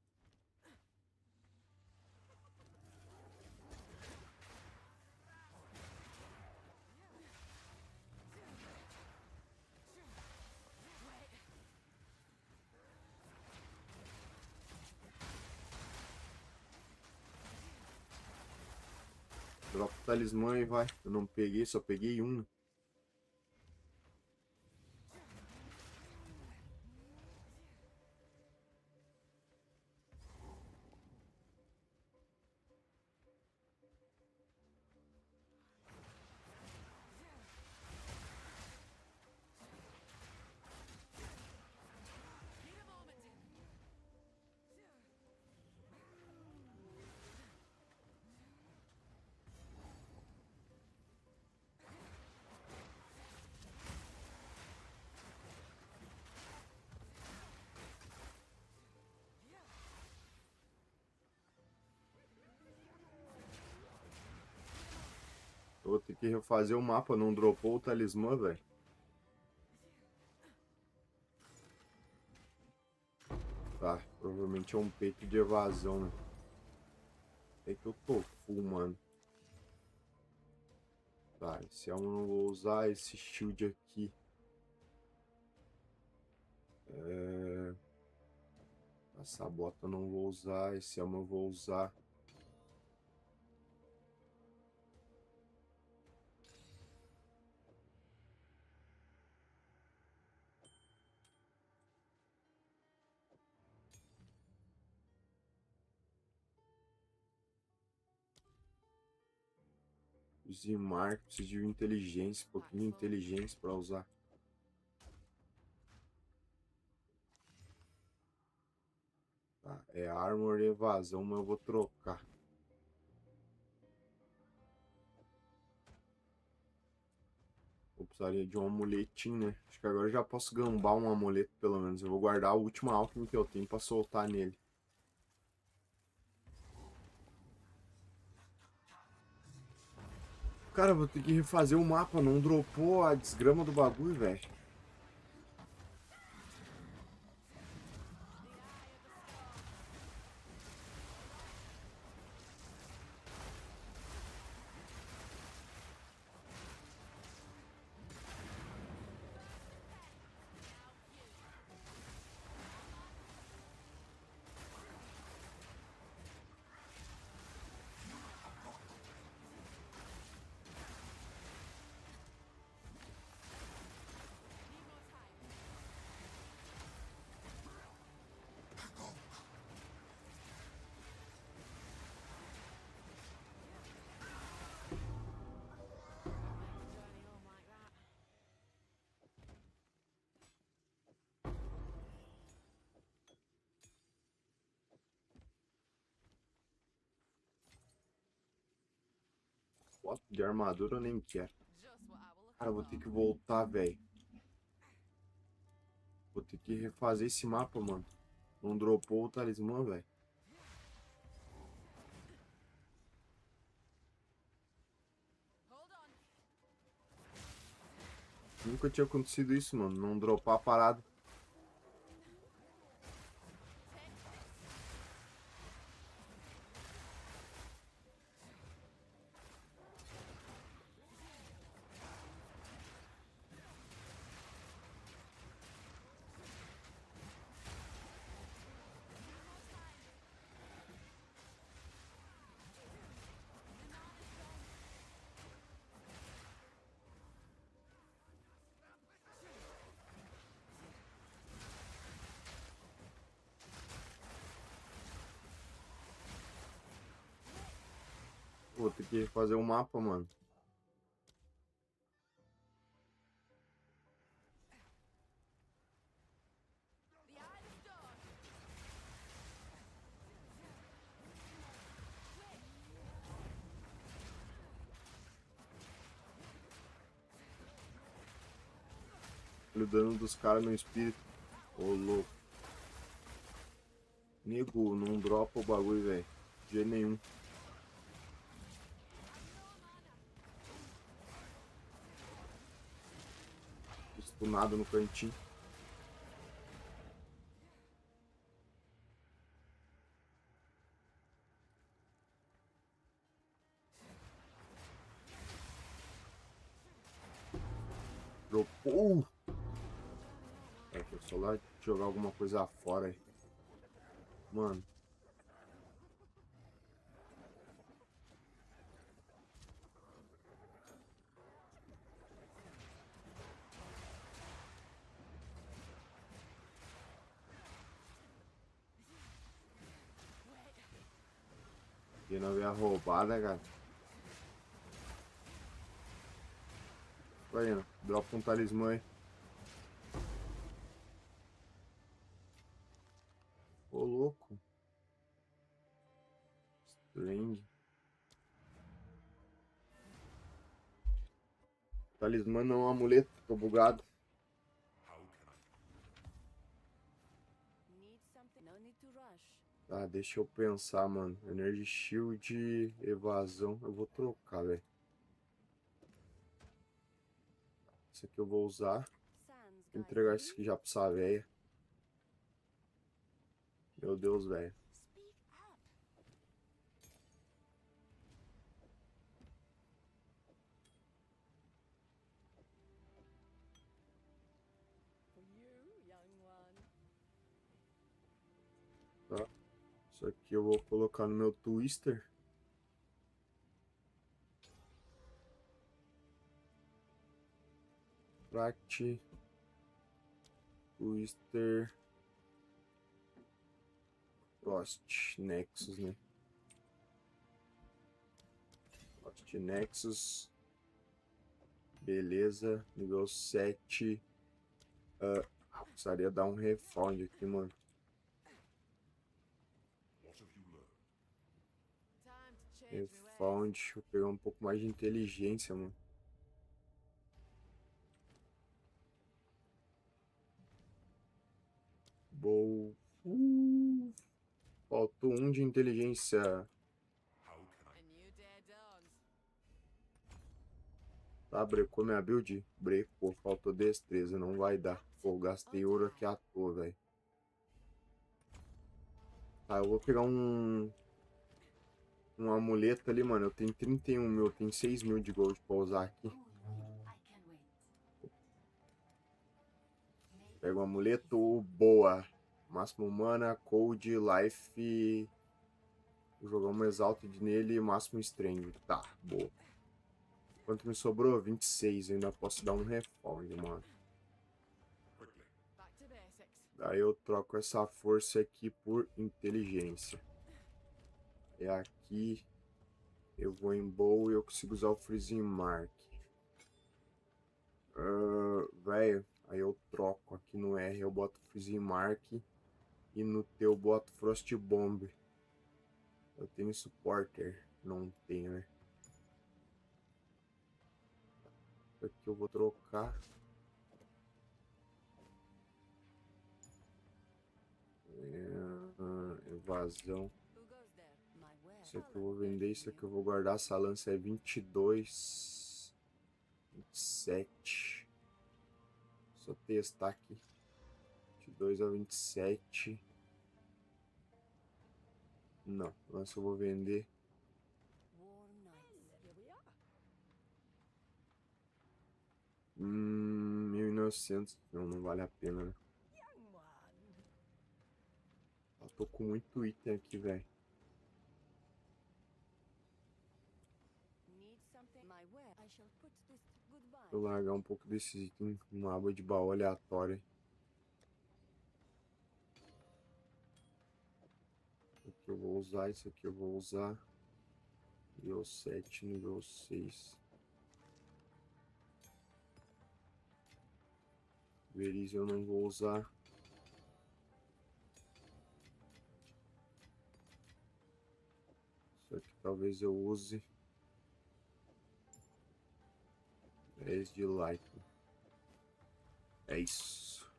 B: Dropa o talismã e vai. Eu não peguei, só peguei um. Eu vou ter que refazer o mapa, não dropou o talismã, velho. Tá, provavelmente é um peito de evasão, né? É que eu tô full, mano. Tá, esse eu não vou usar, esse shield aqui. Essa bota eu não vou usar, esse eu não vou usar. Zimar, preciso de inteligência, um pouquinho de inteligência pra usar. Tá, é armor e evasão, mas eu vou trocar. Eu precisaria de um amuletinho, né? Acho que agora eu já posso gambar um amuleto, pelo menos. Eu vou guardar a última alquimia que eu tenho pra soltar nele. Cara, vou ter que refazer o mapa. Não dropou a desgrama do bagulho, velho. Foto de armadura eu nem quero. Cara, eu vou ter que voltar, velho. Vou ter que refazer esse mapa, mano. Não dropou o talismã, velho. Nunca tinha acontecido isso, mano. Não dropar a parada. Vou ter que fazer um mapa, mano. Olha o dano dos caras no espírito. Ô, louco. Nego, não dropa o bagulho, velho. De jeito nenhum. Estunado no cantinho. Dropou! É, foi só lá jogar alguma coisa fora aí. Mano. Que não veio a roubada, cara. Vai indo. Dropa um talismã aí. Ô, louco. String. Talismã não é um amuleto. Tô bugado. Tá, deixa eu pensar, mano. Energy Shield, evasão. Eu vou trocar, velho. Esse aqui eu vou usar. Vou entregar isso aqui já pra essa véia. Meu Deus, velho. Tá. Isso aqui eu vou colocar no meu twister. Pract. Twister. Frost. Nexus, né? Pote de Nexus. Beleza, nível 7. Precisaria dar um refound aqui, mano. Refound, deixa eu pegar um pouco mais de inteligência, mano. Boa. Faltou 1 de inteligência. Tá, brecou minha build? Brecou, faltou destreza, não vai dar. Pô, gastei ouro aqui à toa, velho. Tá, eu vou pegar um amuleto ali, mano. Eu tenho 31 mil, tenho 6 mil de gold pra usar aqui. Pega o amuleto, boa. Máximo mana, cold, life. Vou jogar um exalted nele e máximo strength. Tá, boa. Quanto me sobrou? 26. Eu ainda posso dar um refound, mano. Daí eu troco essa força aqui por inteligência. É aqui. Eu vou em bow e eu consigo usar o freezing mark. Velho, aí eu troco. Aqui no R eu boto freezing mark. E no T eu boto frost bomb. Eu tenho supporter. Não tenho, né? Aqui eu vou trocar. Evasão. Isso aqui eu vou vender, isso aqui eu vou guardar. Essa lança é 22. 27. Só testar aqui. 22 a 27. Não, lança eu vou vender. 1900. Não, não vale a pena, né? Eu tô com muito item aqui, velho. Vou largar um pouco desses itens numa aba de baú aleatória. Isso aqui eu vou usar, isso aqui eu vou usar. Nível 7, nível 6. Veriz eu não vou usar. Isso aqui talvez eu use. 10 de light. É isso.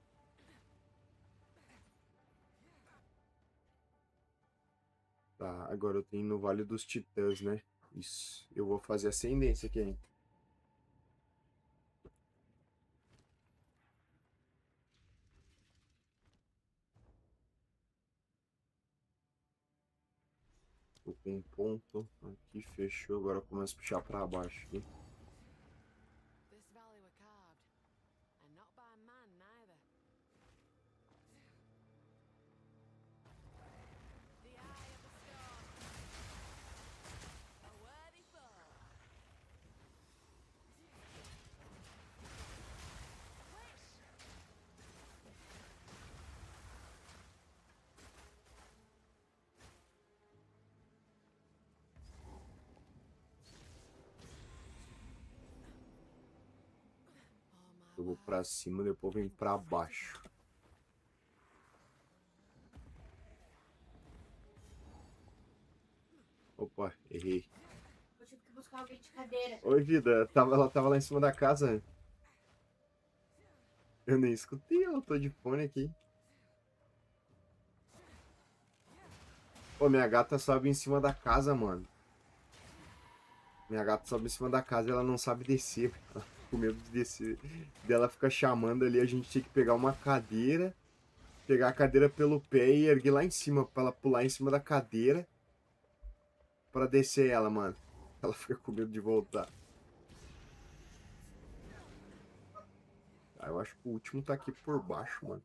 B: Tá, agora eu tenho no Vale dos Titãs, né? Isso. Eu vou fazer ascendência aqui, hein? Tô com um ponto. Aqui fechou. Agora eu começo a puxar pra baixo aqui. Eu vou pra cima, depois vem pra baixo. Opa, errei.
M: Eu tive que buscar alguém de cadeira.
B: Oi, vida. Ela tava lá em cima da casa. Eu nem escutei, ela tô de fone aqui. Pô, minha gata sobe em cima da casa, mano. Minha gata sobe em cima da casa e ela não sabe descer. Ela fica com medo de descer. Dela fica chamando ali, a gente tinha que pegar uma cadeira. Pegar a cadeira pelo pé e erguer lá em cima, pra ela pular em cima da cadeira. Pra descer ela, mano. Ela fica com medo de voltar. Ah, eu acho que o último tá aqui por baixo, mano.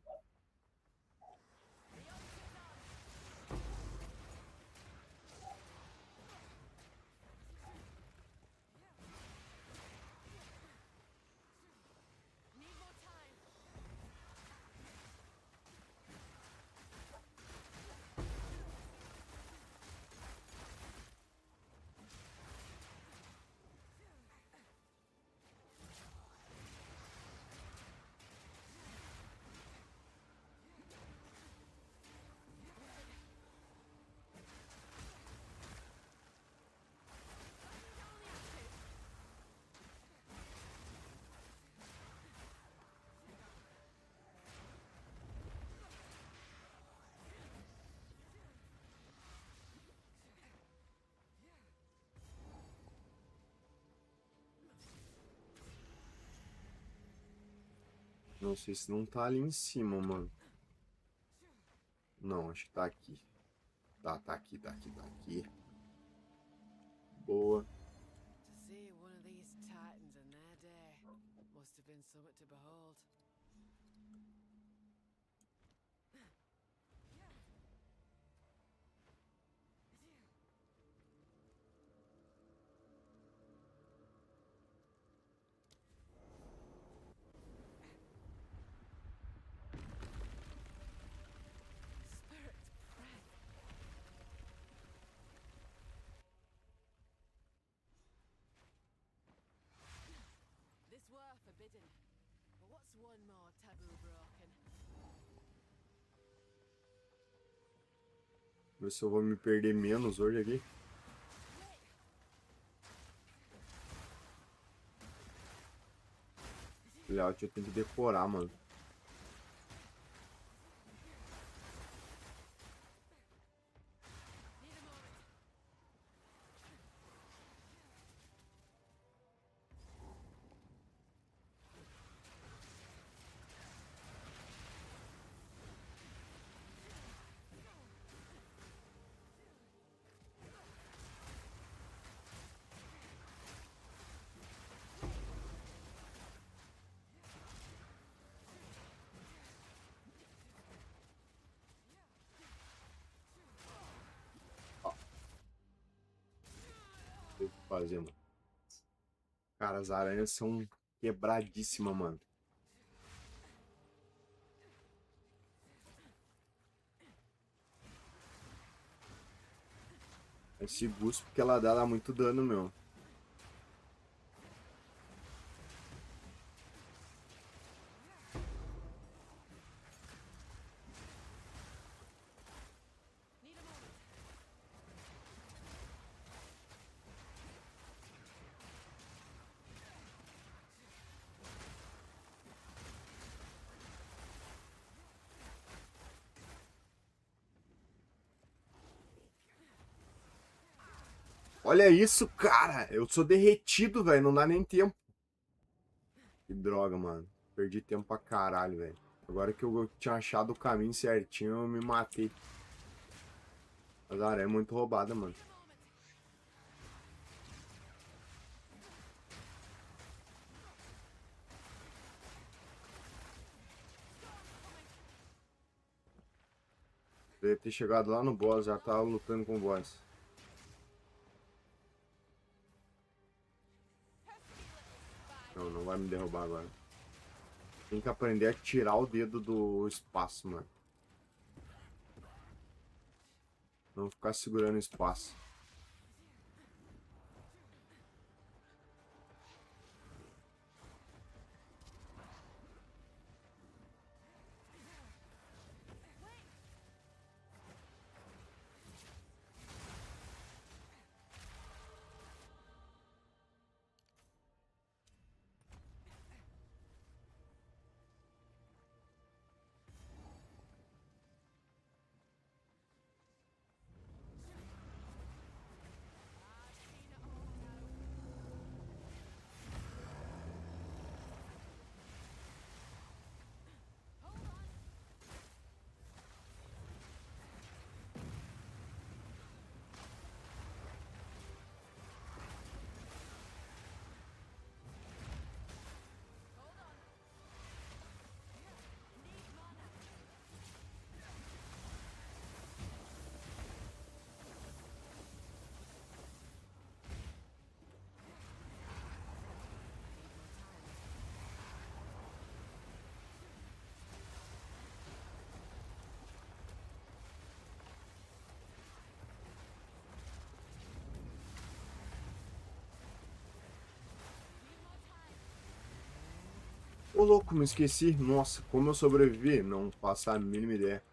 B: Não sei se não tá ali em cima, mano. Não, acho que tá aqui. Tá aqui, tá aqui, tá aqui. Boa.
I: To see one of these titans in their day must have been something to behold. This were forbidden, but what's one more taboo broken?
B: Ver se eu vou me perder menos hoje aqui. Layout eu tenho que decorar, mano. Tem que fazer, mano. Cara, as aranhas são quebradíssimas, mano. Esse guspo que ela dá muito dano, meu. Olha isso, cara! Eu sou derretido, velho. Não dá nem tempo. Que droga, mano. Perdi tempo pra caralho, velho. Agora que eu tinha achado o caminho certinho, eu me matei. Mas a aranha é muito roubada, mano. Deve ter chegado lá no boss, já tava lutando com o boss. Não, não vai me derrubar agora. Tem que aprender a tirar o dedo do espaço, mano. Não ficar segurando o espaço. Ô louco, me esqueci. Nossa, como eu sobrevivi? Não faço a mínima ideia.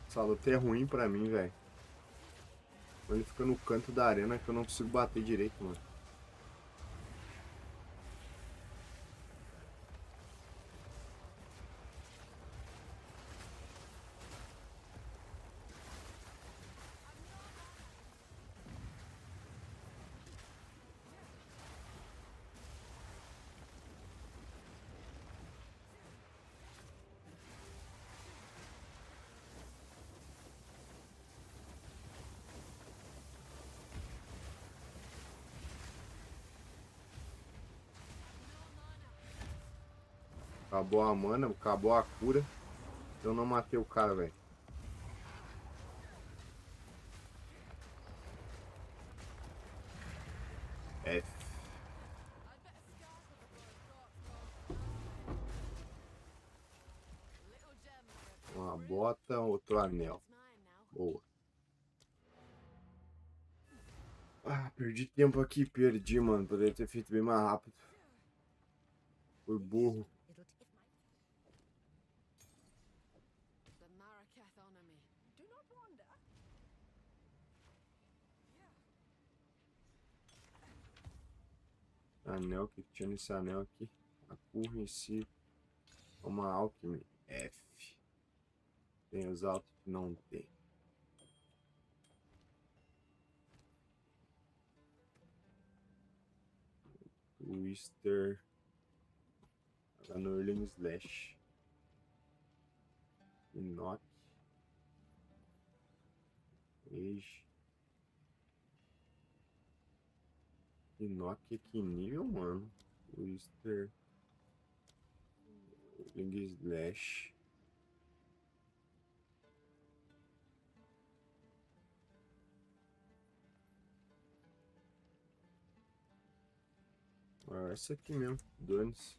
B: Essa luta é ruim pra mim, velho. Ele fica no canto da arena que eu não consigo bater direito, mano. Acabou a mana, acabou a cura. Eu não matei o cara, velho. F. Uma bota, outro anel. Boa. Ah, perdi tempo aqui, perdi, mano. Poderia ter feito bem mais rápido. Foi burro. Anel, que tinha nesse anel aqui? A curva em si. Uma alquimia. F. Tem os altos que não tem. Twister. Anurling Slash. Inoc. Age. Inoc que nível, mano? Twister. Anurling Slash. Ah, essa aqui mesmo. Dane-se.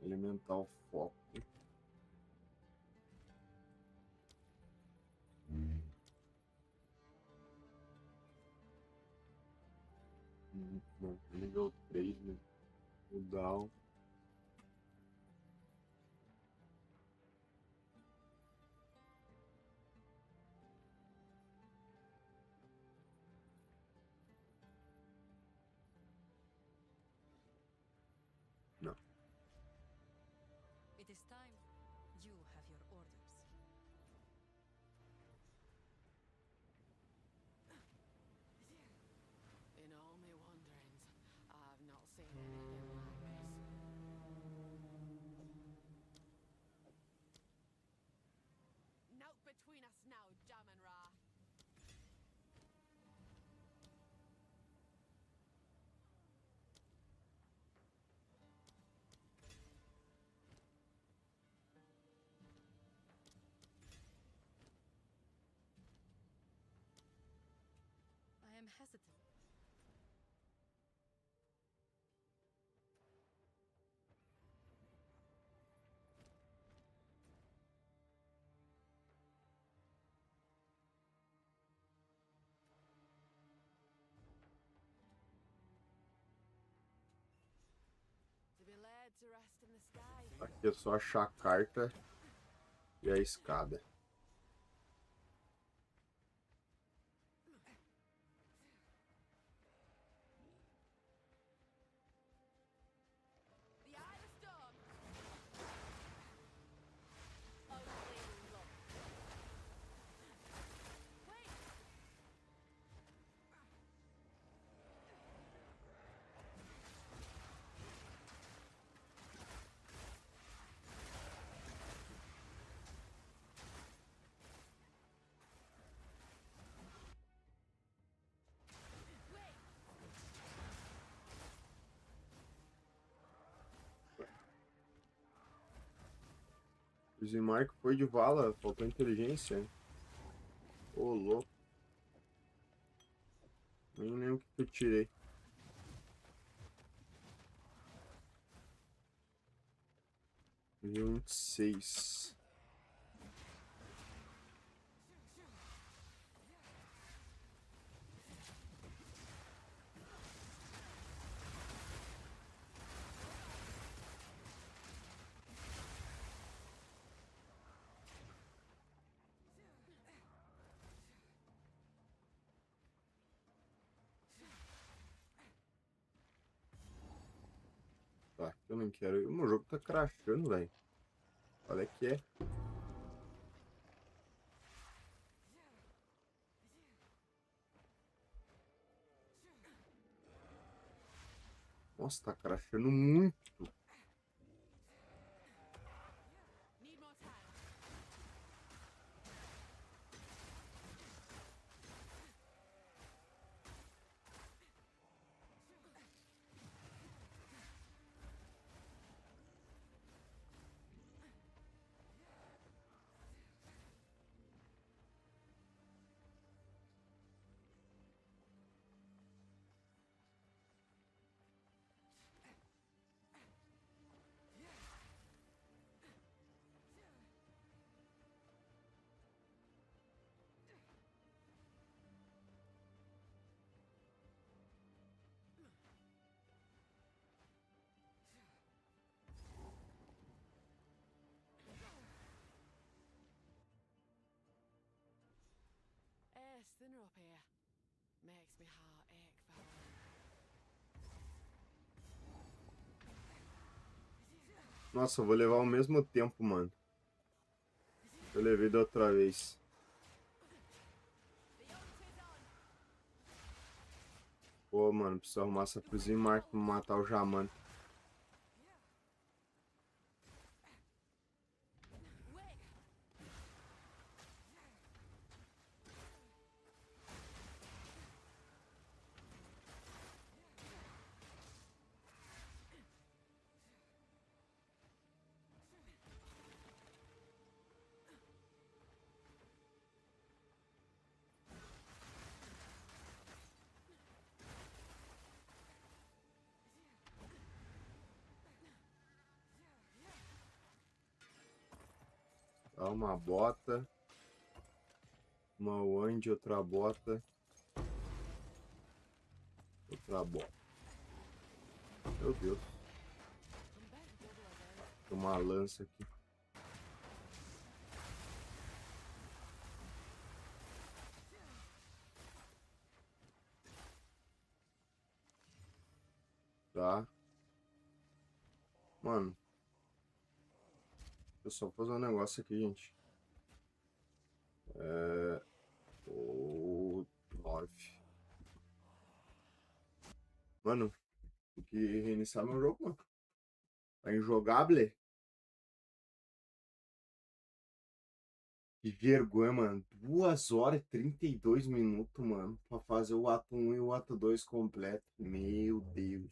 B: Elemental foco. Bom, nível 3, né? O down. Não.
L: It is time. You have your orders.
I: In all my wanderings, I've not seen anything like this. Note between us now, Jamin Ra.
L: I am hesitant.
I: To be led to rest in the sky.
B: Aqui é só achar a carta e a escada.
I: The Eye of Storm. Only look. Wait.
B: O Zimark foi de vala, faltou inteligência. Ô, louco. Nem lembro o que eu tirei. Nível 26. Tá, eu não quero. O meu jogo tá crashando, velho. Olha que é. Nossa, tá crashando muito.
I: Thinner up here. Makes me heart ache for
B: Nossa, eu vou levar ao mesmo tempo, mano. Eu levei da outra vez. Pô, mano, preciso arrumar essa cozinha e marca pra matar o Jamanta. Dá uma bota. Uma wand, outra bota. Outra bota. Meu Deus. Tem uma lança aqui. Tá. Mano. Deixa eu só fazer um negócio aqui, gente. O 9. Mano, tem que reiniciar meu jogo, mano. Tá injogável. Que vergonha, mano. 2 horas e 32 minutos, mano. Pra fazer o ato 1 e o ato 2 completo. Meu Deus.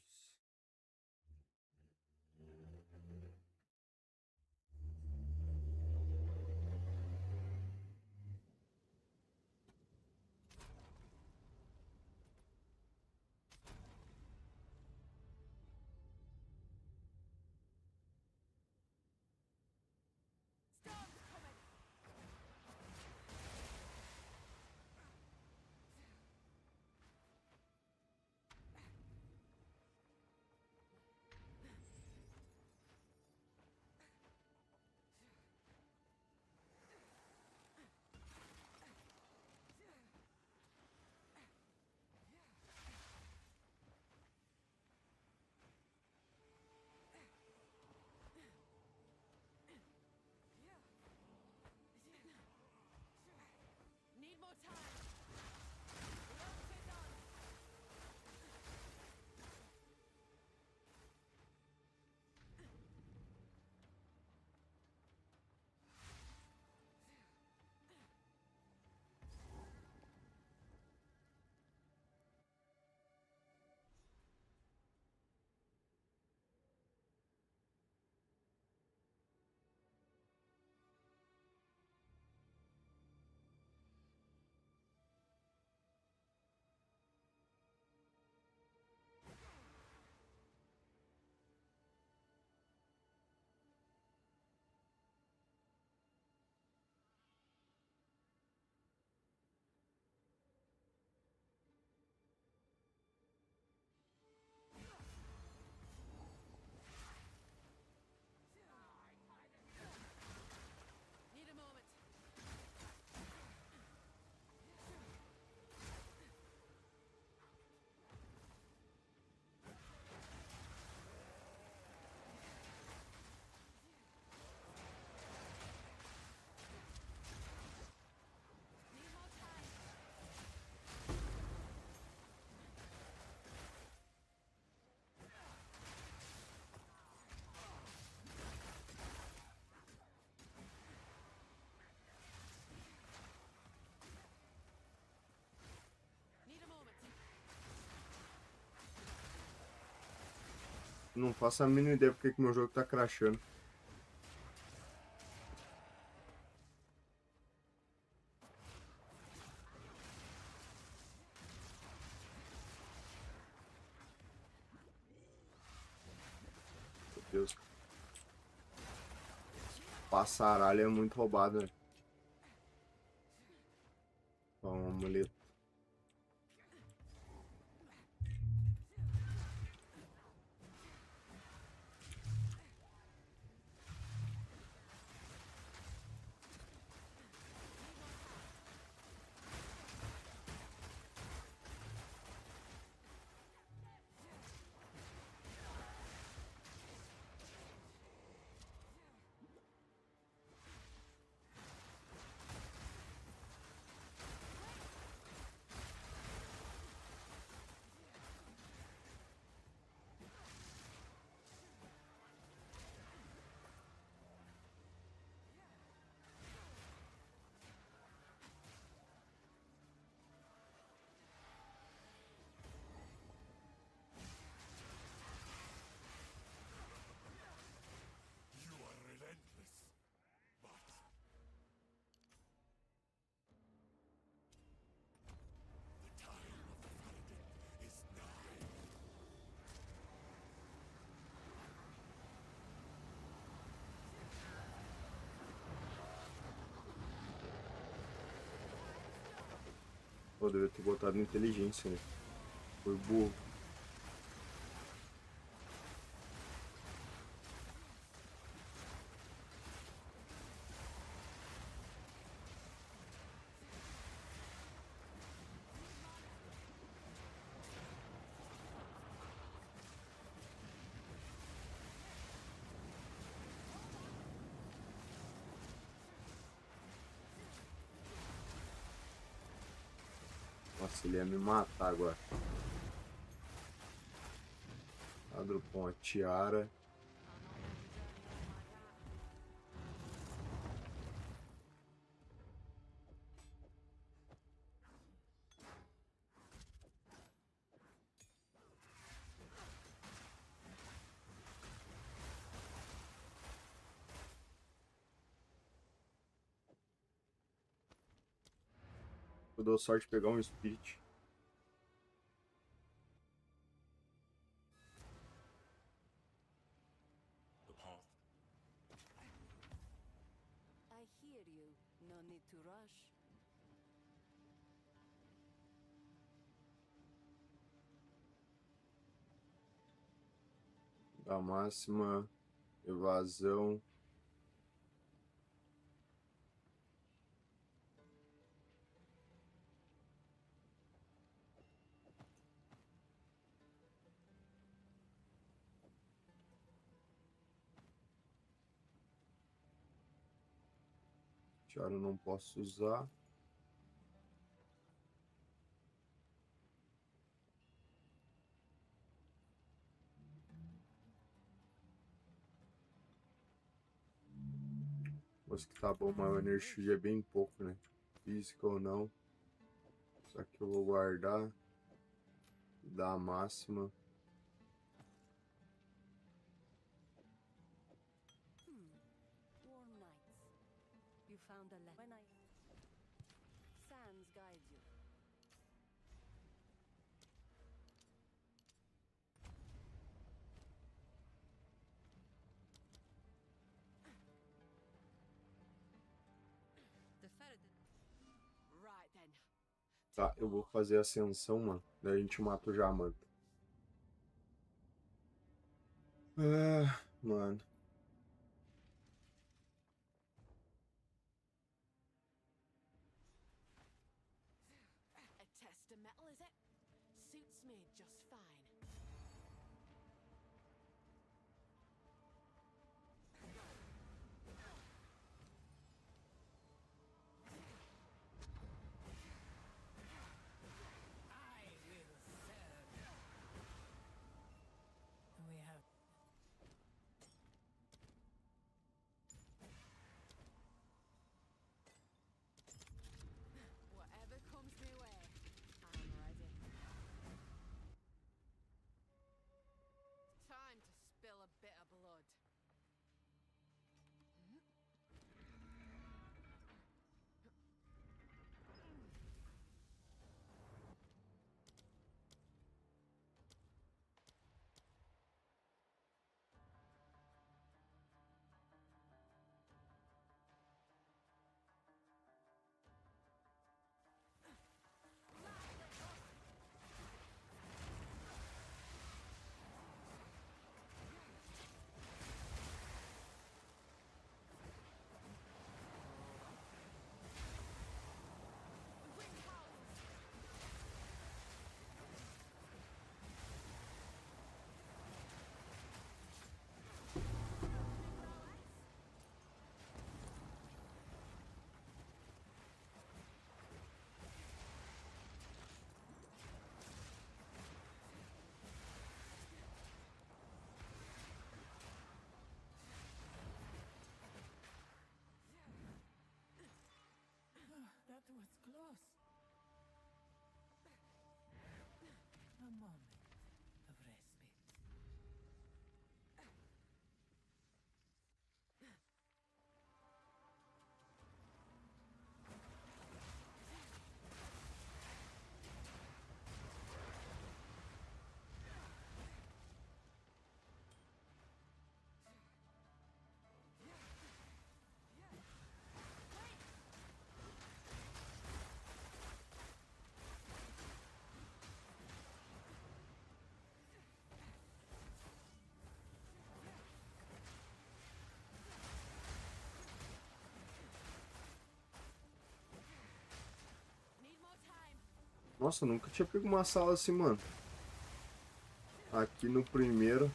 B: Não faço a mínima ideia porque que meu jogo tá crashando. Meu Deus. Passaralho é muito roubado, velho. Ó, um amuleto. Pô, devia ter botado inteligência, né? Foi burro. Nossa, ele ia me matar agora. Dropou uma tiara. Eu dou sorte de pegar um Spirit.
L: I hear you. No need to rush.
B: Da máxima. Evasão. Tiara eu não posso usar. Mas que tá bom, mas o energia é bem pouco, né? Física ou não. Só que eu vou guardar. Dar a máxima.
L: Warm nights. You found a when I sands guide you. Right then.
B: Tá, eu vou fazer a ascensão, mano. Daí a gente mata o Jamanta. Ah, mano.
I: A test of metal, is it? Suits me just fine.
L: We have
I: Whatever comes my way, I'm ready.
B: Nossa, eu nunca tinha pego uma sala assim, mano. Aqui no primeiro.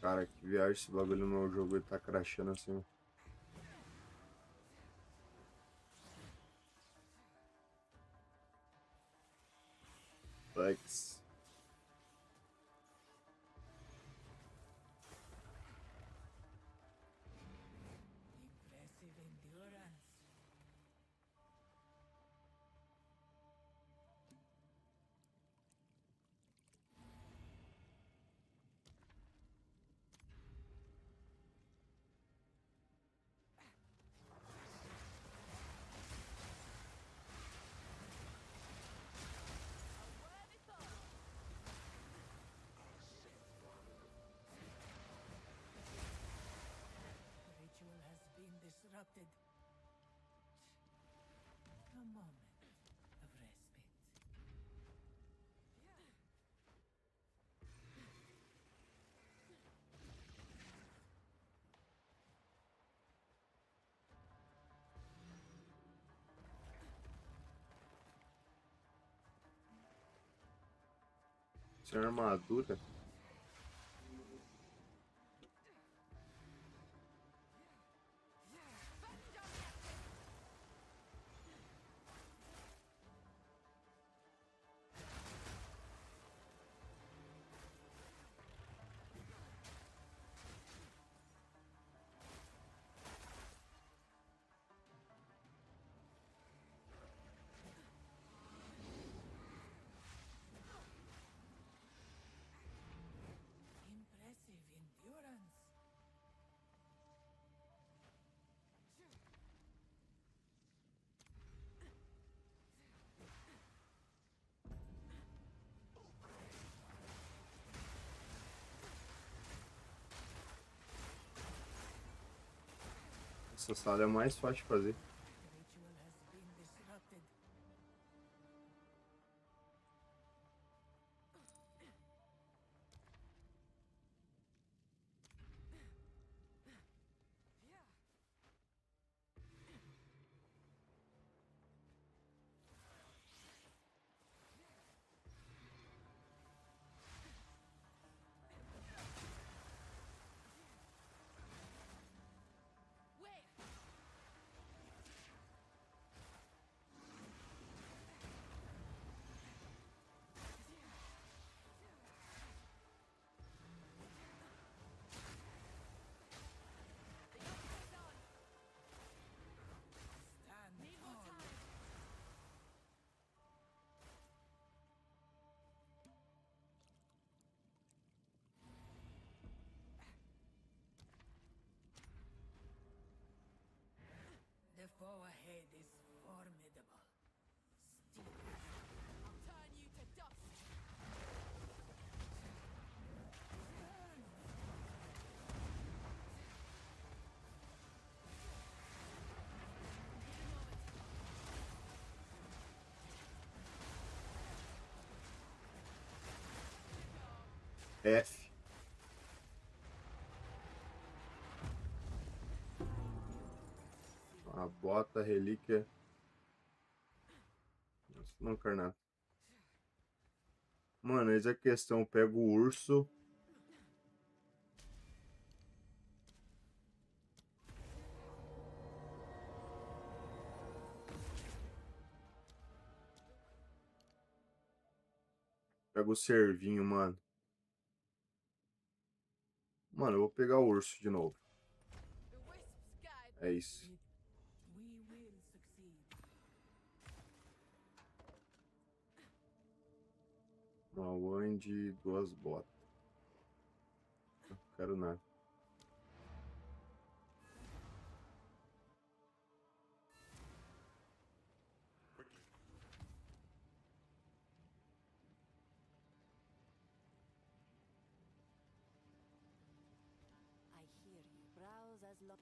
B: Cara, que viagem esse bagulho no meu jogo, ele tá crashando assim. Bugs.
J: Disrupted. A moment of respite.
B: Sem armadura.
J: Impressive endurance.
B: Essa sala é mais fácil de fazer.
J: Ritual has been disrupted. The foe ahead is formidable. Still,
I: I'll turn you to dust.
B: F. A bota, a relíquia. Nossa, não quero nada. Mano, eis a questão. Eu pego o urso. Pego o cervinho, mano. Mano, eu vou pegar o urso de novo. É isso.
J: we will succeed.
B: Uma wand e 2 botas. Não quero nada.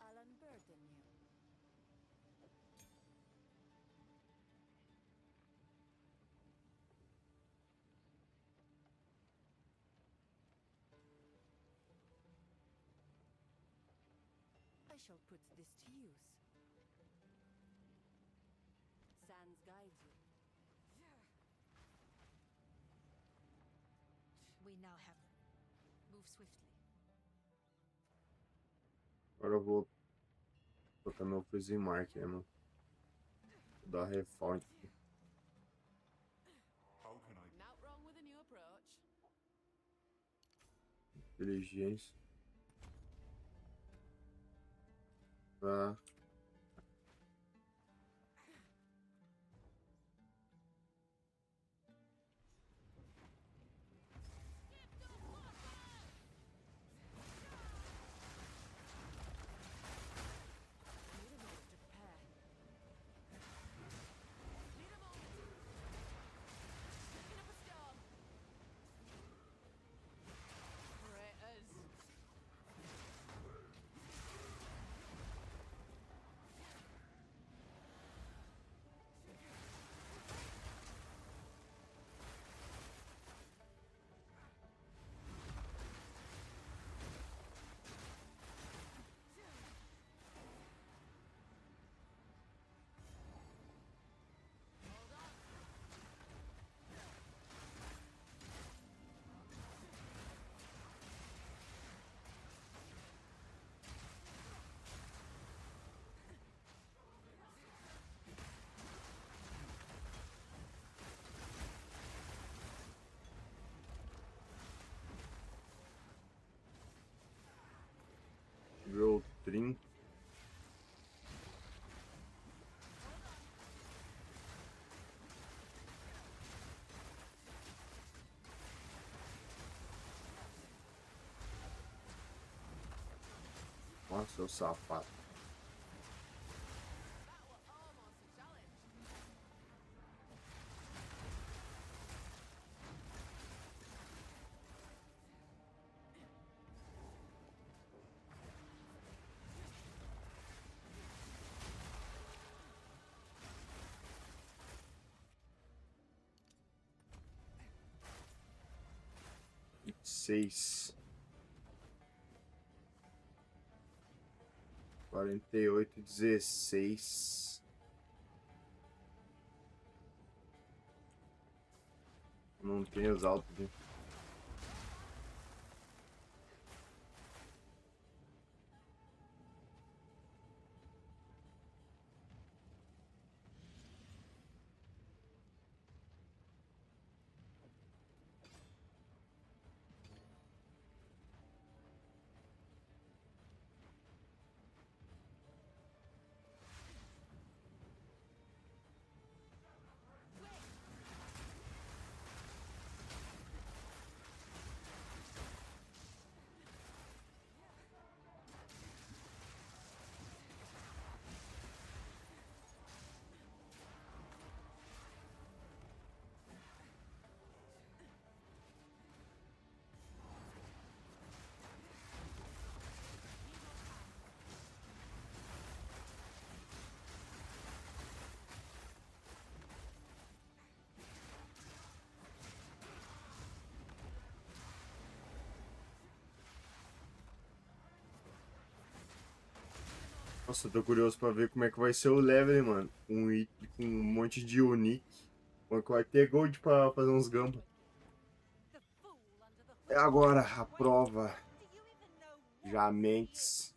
L: I'll unburden you. I shall put this to use. Sans guides you.
N: We now have. Move swiftly.
B: Agora eu vou botar meu freezing mark, né, mano? Vou dar refount aqui.
I: Not wrong with a new approach.
B: Inteligência. Tá. Roll 30. Nossa, seu safado. Seis. 48, 16. Não tem os altos, né? Nossa, eu tô curioso pra ver como é que vai ser o level, mano. Um item com um monte de unique. Como é que vai ter gold pra fazer uns gambas. É agora a prova. Jamentes.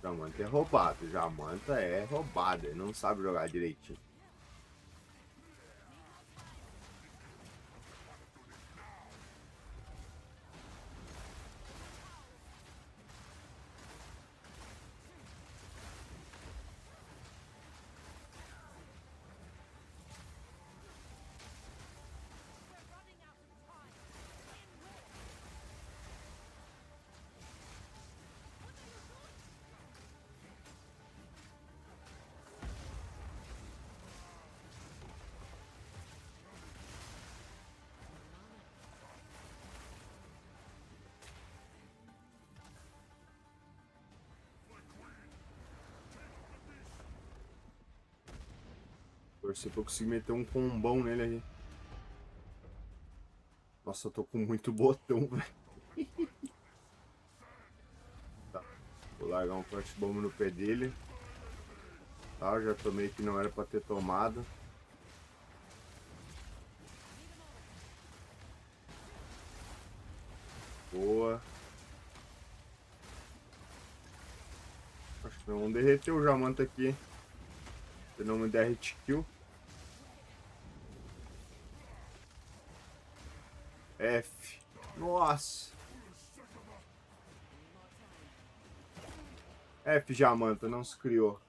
B: Jamanta é roubado. Jamanta é roubado. Ele não sabe jogar direitinho. Torcer pra eu conseguir meter um combão nele aí. Nossa, eu tô com muito botão, velho. Tá. Vou largar um forte bomba no pé dele. Tá, eu já tomei que não era pra ter tomado. Boa. Acho que vamos derreter o Jamanta aqui. Se não me der hit kill. F. Nossa. F, Jamanta, não se criou.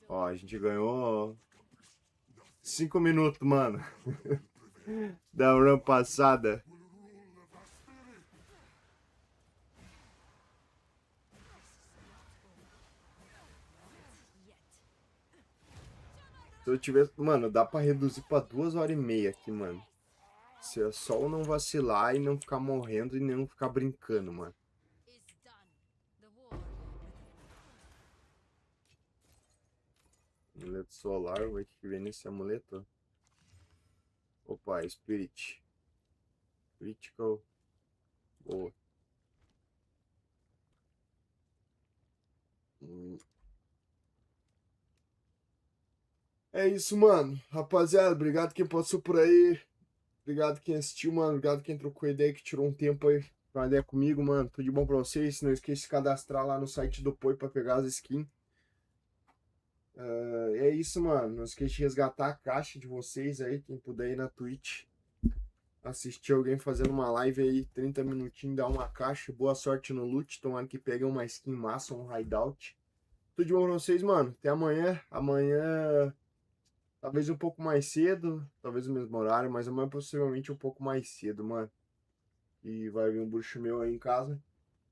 B: Ó, a gente ganhou 5 minutos, mano. Da run passada. Se eu tivesse... Mano, dá pra reduzir pra 2h30 aqui, mano. Se é só eu não vacilar e não ficar morrendo e não ficar brincando, mano. Amuleto solar, vai que vem nesse amuleto. Opa, Spirit. Critical. Boa. É isso, mano. Rapaziada, obrigado quem passou por aí. Obrigado quem assistiu, mano. Obrigado quem trocou ideia, que tirou um tempo aí pra ideia comigo, mano. Tudo de bom pra vocês. Não esqueça de se cadastrar lá no site do Poi pra pegar as skins. É isso, mano. Não esqueça de resgatar a caixa de vocês aí. Quem puder ir na Twitch assistir alguém fazendo uma live aí, 30 minutinhos, dar uma caixa. Boa sorte no loot. Tomara que peguem uma skin massa, um hideout. Tudo de bom pra vocês, mano. Até amanhã. Amanhã, talvez um pouco mais cedo. Talvez no mesmo horário, mas amanhã possivelmente um pouco mais cedo, mano. E vai vir um bruxo meu aí em casa.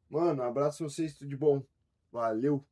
B: Mano, abraço a vocês. Tudo de bom. Valeu.